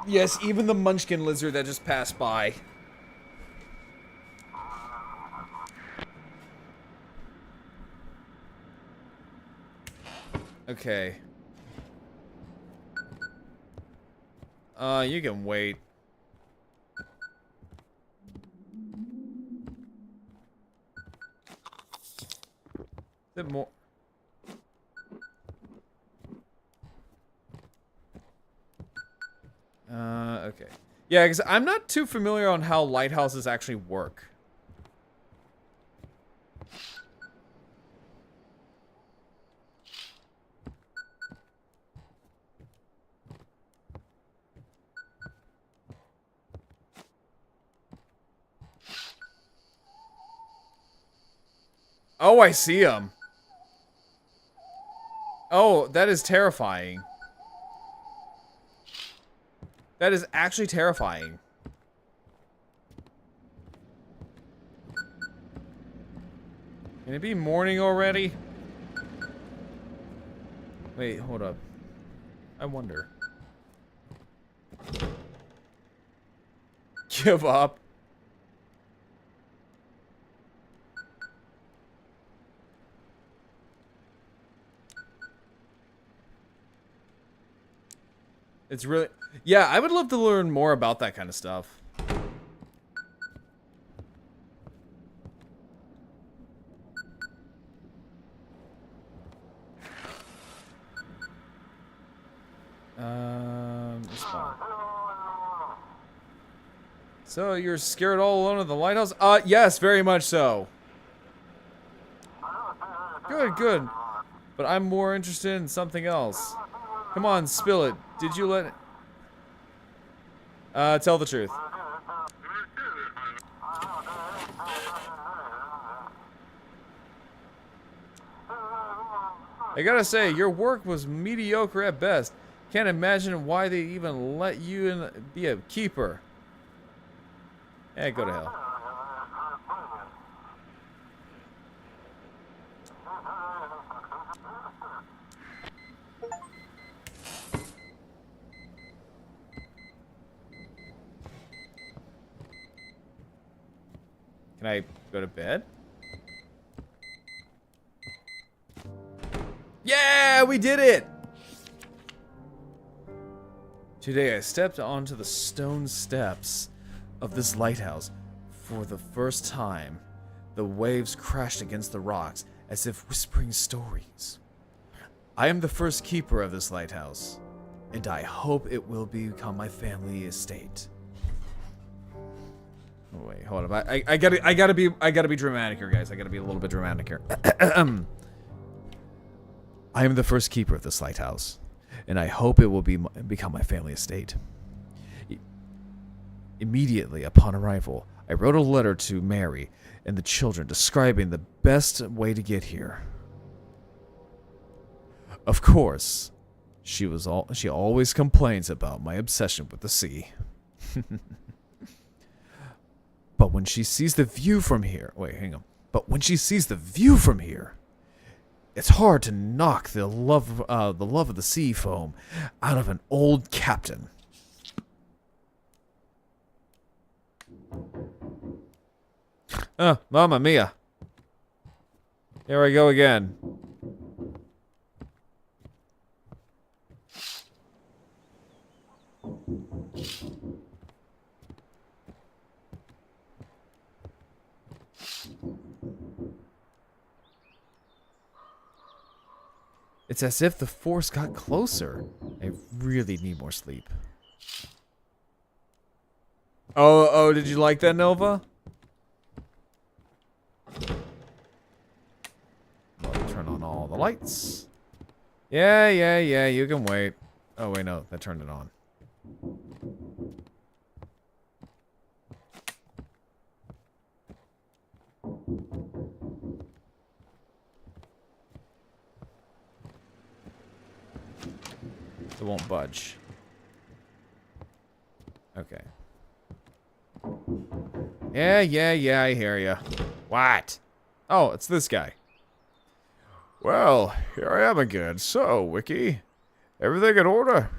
Yes, even the Munchkin lizard that just passed by. Okay. You can wait. Is it more? Okay. Yeah, because I'm not too familiar on how lighthouses actually work. Oh, I see him. Oh, that is terrifying. That is actually terrifying. Can it be morning already? Wait, hold up. I wonder. Give up. It's really... Yeah, I would love to learn more about that kind of stuff. Respond. So, you're scared all alone at the lighthouse? Yes, very much so. Good, good. But I'm more interested in something else. Come on, spill it. Did you let... tell the truth. I gotta say, your work was mediocre at best. Can't imagine why they even let you in, be a keeper. Eh, go to hell. Can I go to bed? Yeah, we did it! Today I stepped onto the stone steps of this lighthouse for the first time. The waves crashed against the rocks as if whispering stories. I am the first keeper of this lighthouse, and I hope it will become my family estate. Oh, wait, hold up. I gotta be dramatic here, guys. I gotta be a little bit dramatic here. I am the first keeper of this lighthouse, and I hope it will become my family estate. Immediately upon arrival, I wrote a letter to Mary and the children describing the best way to get here. Of course, she always complains about my obsession with the sea. But when she sees the view from here... Wait, hang on. But when she sees the view from here, it's hard to knock the love of the sea foam out of an old captain. Oh, Mamma Mia. Here I go again. It's as if the force got closer. I really need more sleep. Oh, did you like that, Nova? Turn on all the lights. Yeah, you can wait. Oh, wait, no, that turned it on. It won't budge. Okay. Yeah, I hear ya. What? Oh, it's this guy. Well, here I am again. So, Wiki, everything in order?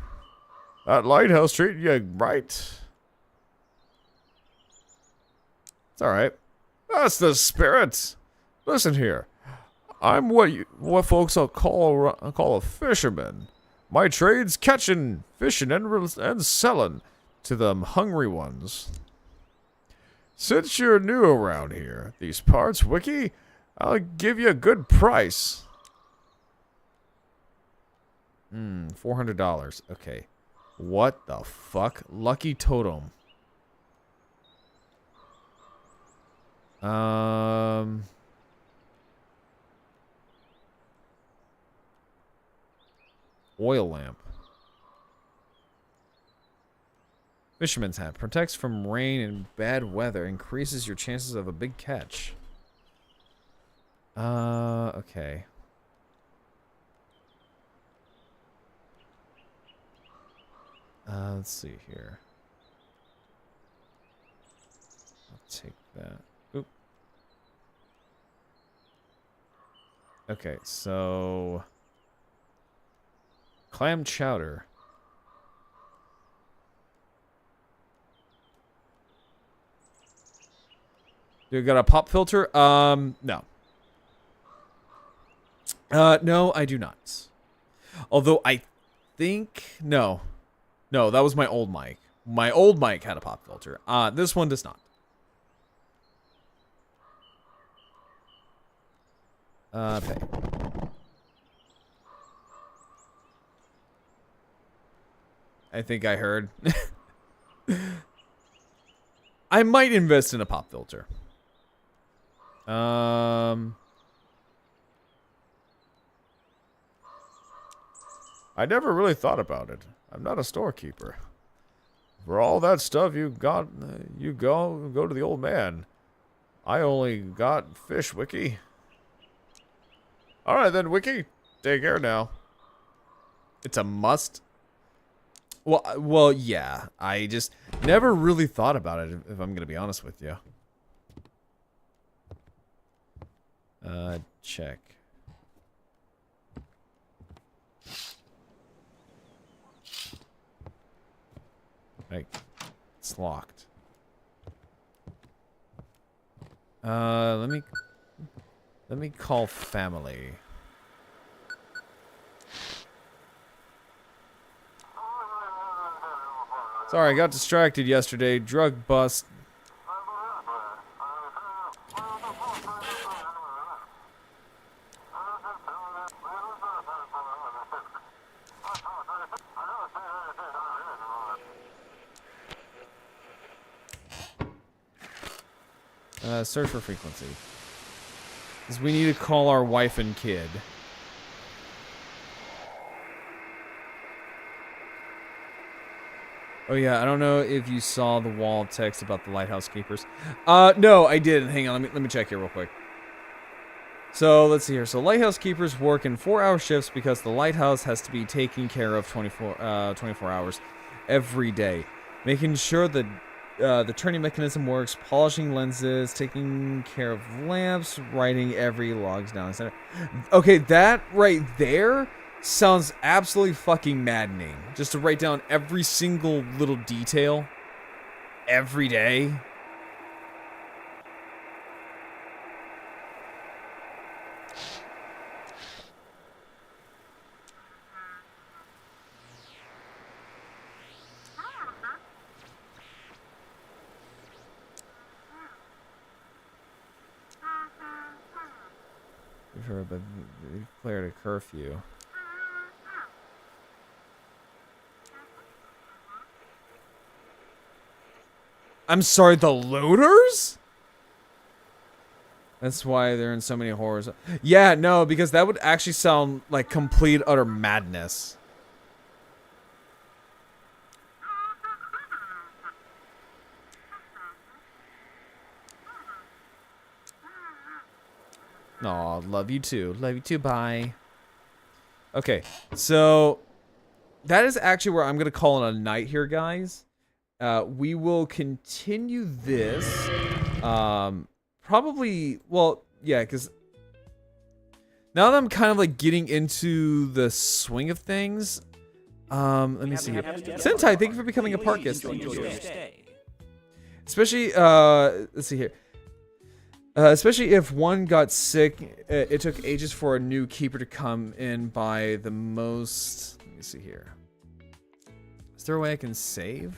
That lighthouse treating you right? It's alright. That's the spirit. Listen here. I'm what folks will call a fisherman. My trade's catching, fishing, and selling to them hungry ones. Since you're new around here, these parts, Wiki, I'll give you a good price. $400. Okay. What the fuck? Lucky totem. Oil lamp. Fisherman's hat. Protects from rain and bad weather. Increases your chances of a big catch. Okay. Let's see here. I'll take that. Oop. Okay, so... Clam chowder. You got a pop filter? No. No, I do not. Although I think... No. No, that was my old mic. My old mic had a pop filter. This one does not. Pay. I think I heard. I might invest in a pop filter. I never really thought about it. I'm not a storekeeper. For all that stuff you got, you go to the old man. I only got fish, Wiki. All right then, Wiki. Take care now. It's a must. Well, yeah. I just never really thought about it, if I'm gonna be honest with you. Check. Like, it's locked. Let me call family. Sorry, I got distracted yesterday. Drug bust. Search for frequency. Because we need to call our wife and kid. Oh yeah, I don't know if you saw the wall text about the lighthouse keepers. No, I didn't. Hang on, let me check here real quick. So let's see here. So lighthouse keepers work in 4-hour shifts because the lighthouse has to be taken care of 24 hours every day, making sure that the turning mechanism works, polishing lenses, taking care of lamps, writing every logs down, etc. Okay, that right there sounds absolutely fucking maddening. Just to write down every single little detail every day. her, but they declared a curfew. I'm sorry, the looters? That's why they're in so many horrors. Yeah, no, because that would actually sound like complete utter madness. Aw, love you too. Love you too, bye. Okay, so that is actually where I'm going to call it a night here, guys. We will continue this. Probably, well, yeah, because now that I'm kind of like getting into the swing of things, let me see here. Sentai, thank you for becoming a park guest. Especially, let's see here. Especially if one got sick, it took ages for a new keeper to come in by the most. Let me see here. Is there a way I can save?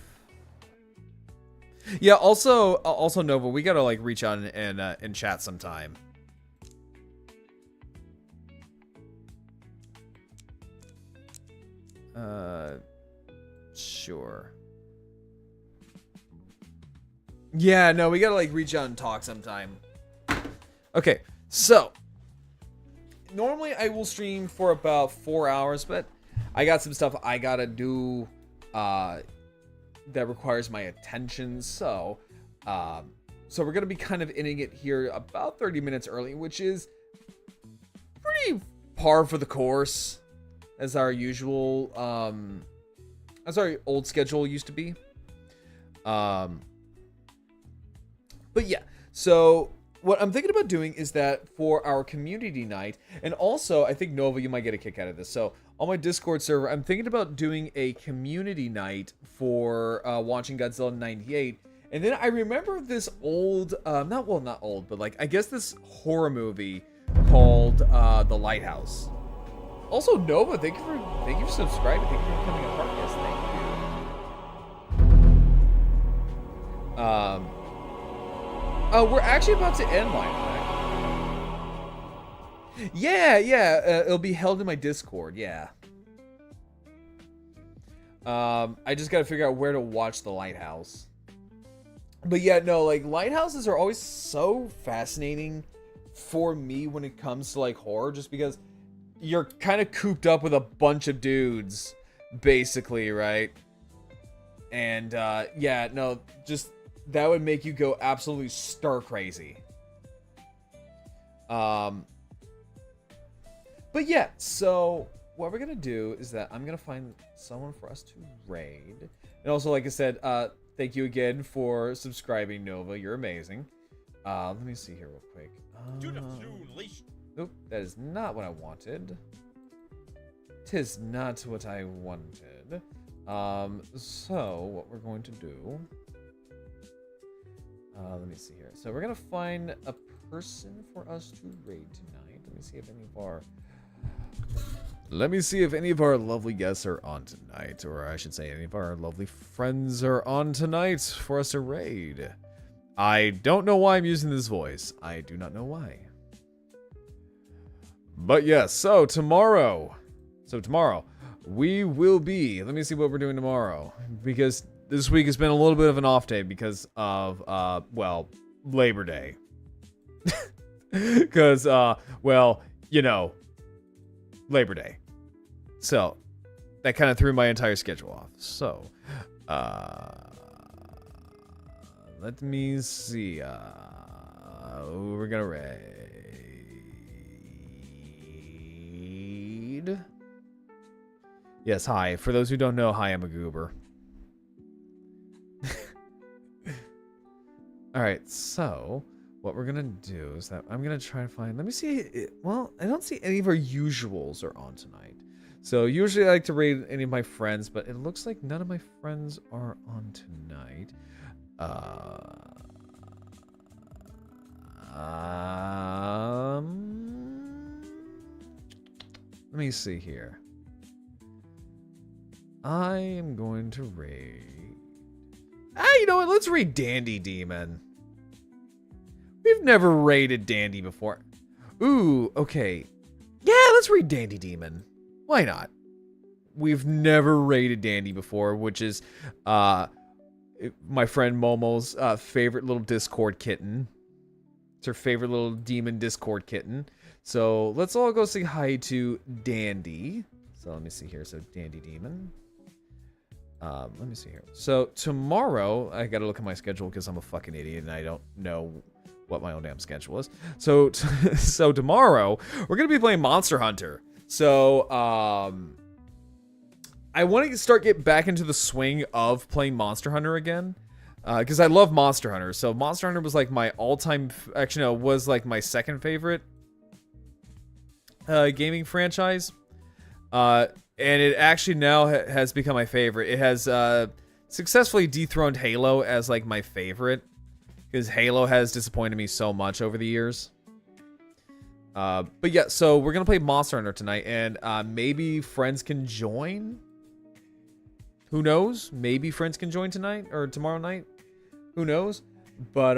Yeah. Also, Nova, we gotta like reach out and chat sometime. Sure. Yeah. No, we gotta like reach out and talk sometime. Okay, so normally I will stream for about 4 hours, but I got some stuff I gotta do that requires my attention. So we're gonna be kind of ending it here about 30 minutes early, which is pretty par for the course as our usual as our old schedule used to be. But yeah, so what I'm thinking about doing is that for our community night, and also I think Nova, you might get a kick out of this. So on my Discord server, I'm thinking about doing a community night for watching Godzilla 98. And then I remember this old, not old, but like I guess this horror movie called The Lighthouse. Also, Nova, thank you for subscribing. Thank you for becoming a part guest. Thank you. We're actually about to end Line Attack. Yeah. It'll be held in my Discord. Yeah. I just gotta figure out where to watch The Lighthouse. But yeah, no, like lighthouses are always so fascinating for me when it comes to like horror, just because you're kind of cooped up with a bunch of dudes, basically, right? And yeah, no, just. That would make you go absolutely stir crazy. But yeah, so what we're gonna do is that I'm gonna find someone for us to raid. And also, like I said, thank you again for subscribing, Nova. You're amazing. Let me see here real quick. Nope, that is not what I wanted. Tis not what I wanted. So what we're going to do. Let me see here. So we're gonna find a person for us to raid tonight. Let me see if any of our lovely guests are on tonight, or I should say, any of our lovely friends are on tonight for us to raid. I don't know why I'm using this voice. I do not know why. But yes, so tomorrow we will be. Let me see what we're doing tomorrow, because this week has been a little bit of an off day because of, well, Labor Day. Because, well, you know, Labor Day. So, that kind of threw my entire schedule off. So, let me see. We're gonna raid. Yes, hi. For those who don't know, hi, I'm a goober. Alright, so what we're gonna do is that I'm gonna try to find. Let me see. Well, I don't see any of our usuals are on tonight. So usually I like to raid any of my friends, but it looks like none of my friends are on tonight. Let me see here. I am going to raid. You know what? Let's raid Dandy Demon. We've never raided Dandy before. Ooh, okay. Yeah, let's read Dandy Demon. Why not? We've never raided Dandy before, which is my friend Momo's favorite little Discord kitten. It's her favorite little demon Discord kitten. So let's all go say hi to Dandy. So let me see here. So Dandy Demon. Let me see here. So tomorrow, I gotta look at my schedule because I'm a fucking idiot and I don't know what my own damn schedule is. So so tomorrow, we're gonna be playing Monster Hunter. So I want to start getting back into the swing of playing Monster Hunter again. Because I love Monster Hunter. So Monster Hunter was like my all-time, actually no, was like my second favorite gaming franchise. And it actually now has become my favorite. It has successfully dethroned Halo as like my favorite. Because Halo has disappointed me so much over the years. But yeah, so we're going to play Monster Hunter tonight. And maybe friends can join. Who knows? Maybe friends can join tonight or tomorrow night. Who knows? But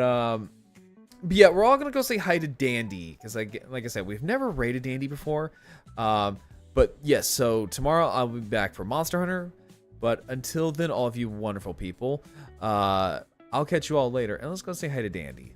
yeah, we're all gonna go say hi to Dandy because, like I said, we've never raided Dandy before. But yes, so tomorrow I'll be back for Monster Hunter. But until then, all of you wonderful people, I'll catch you all later, and let's go say hi to Dandy.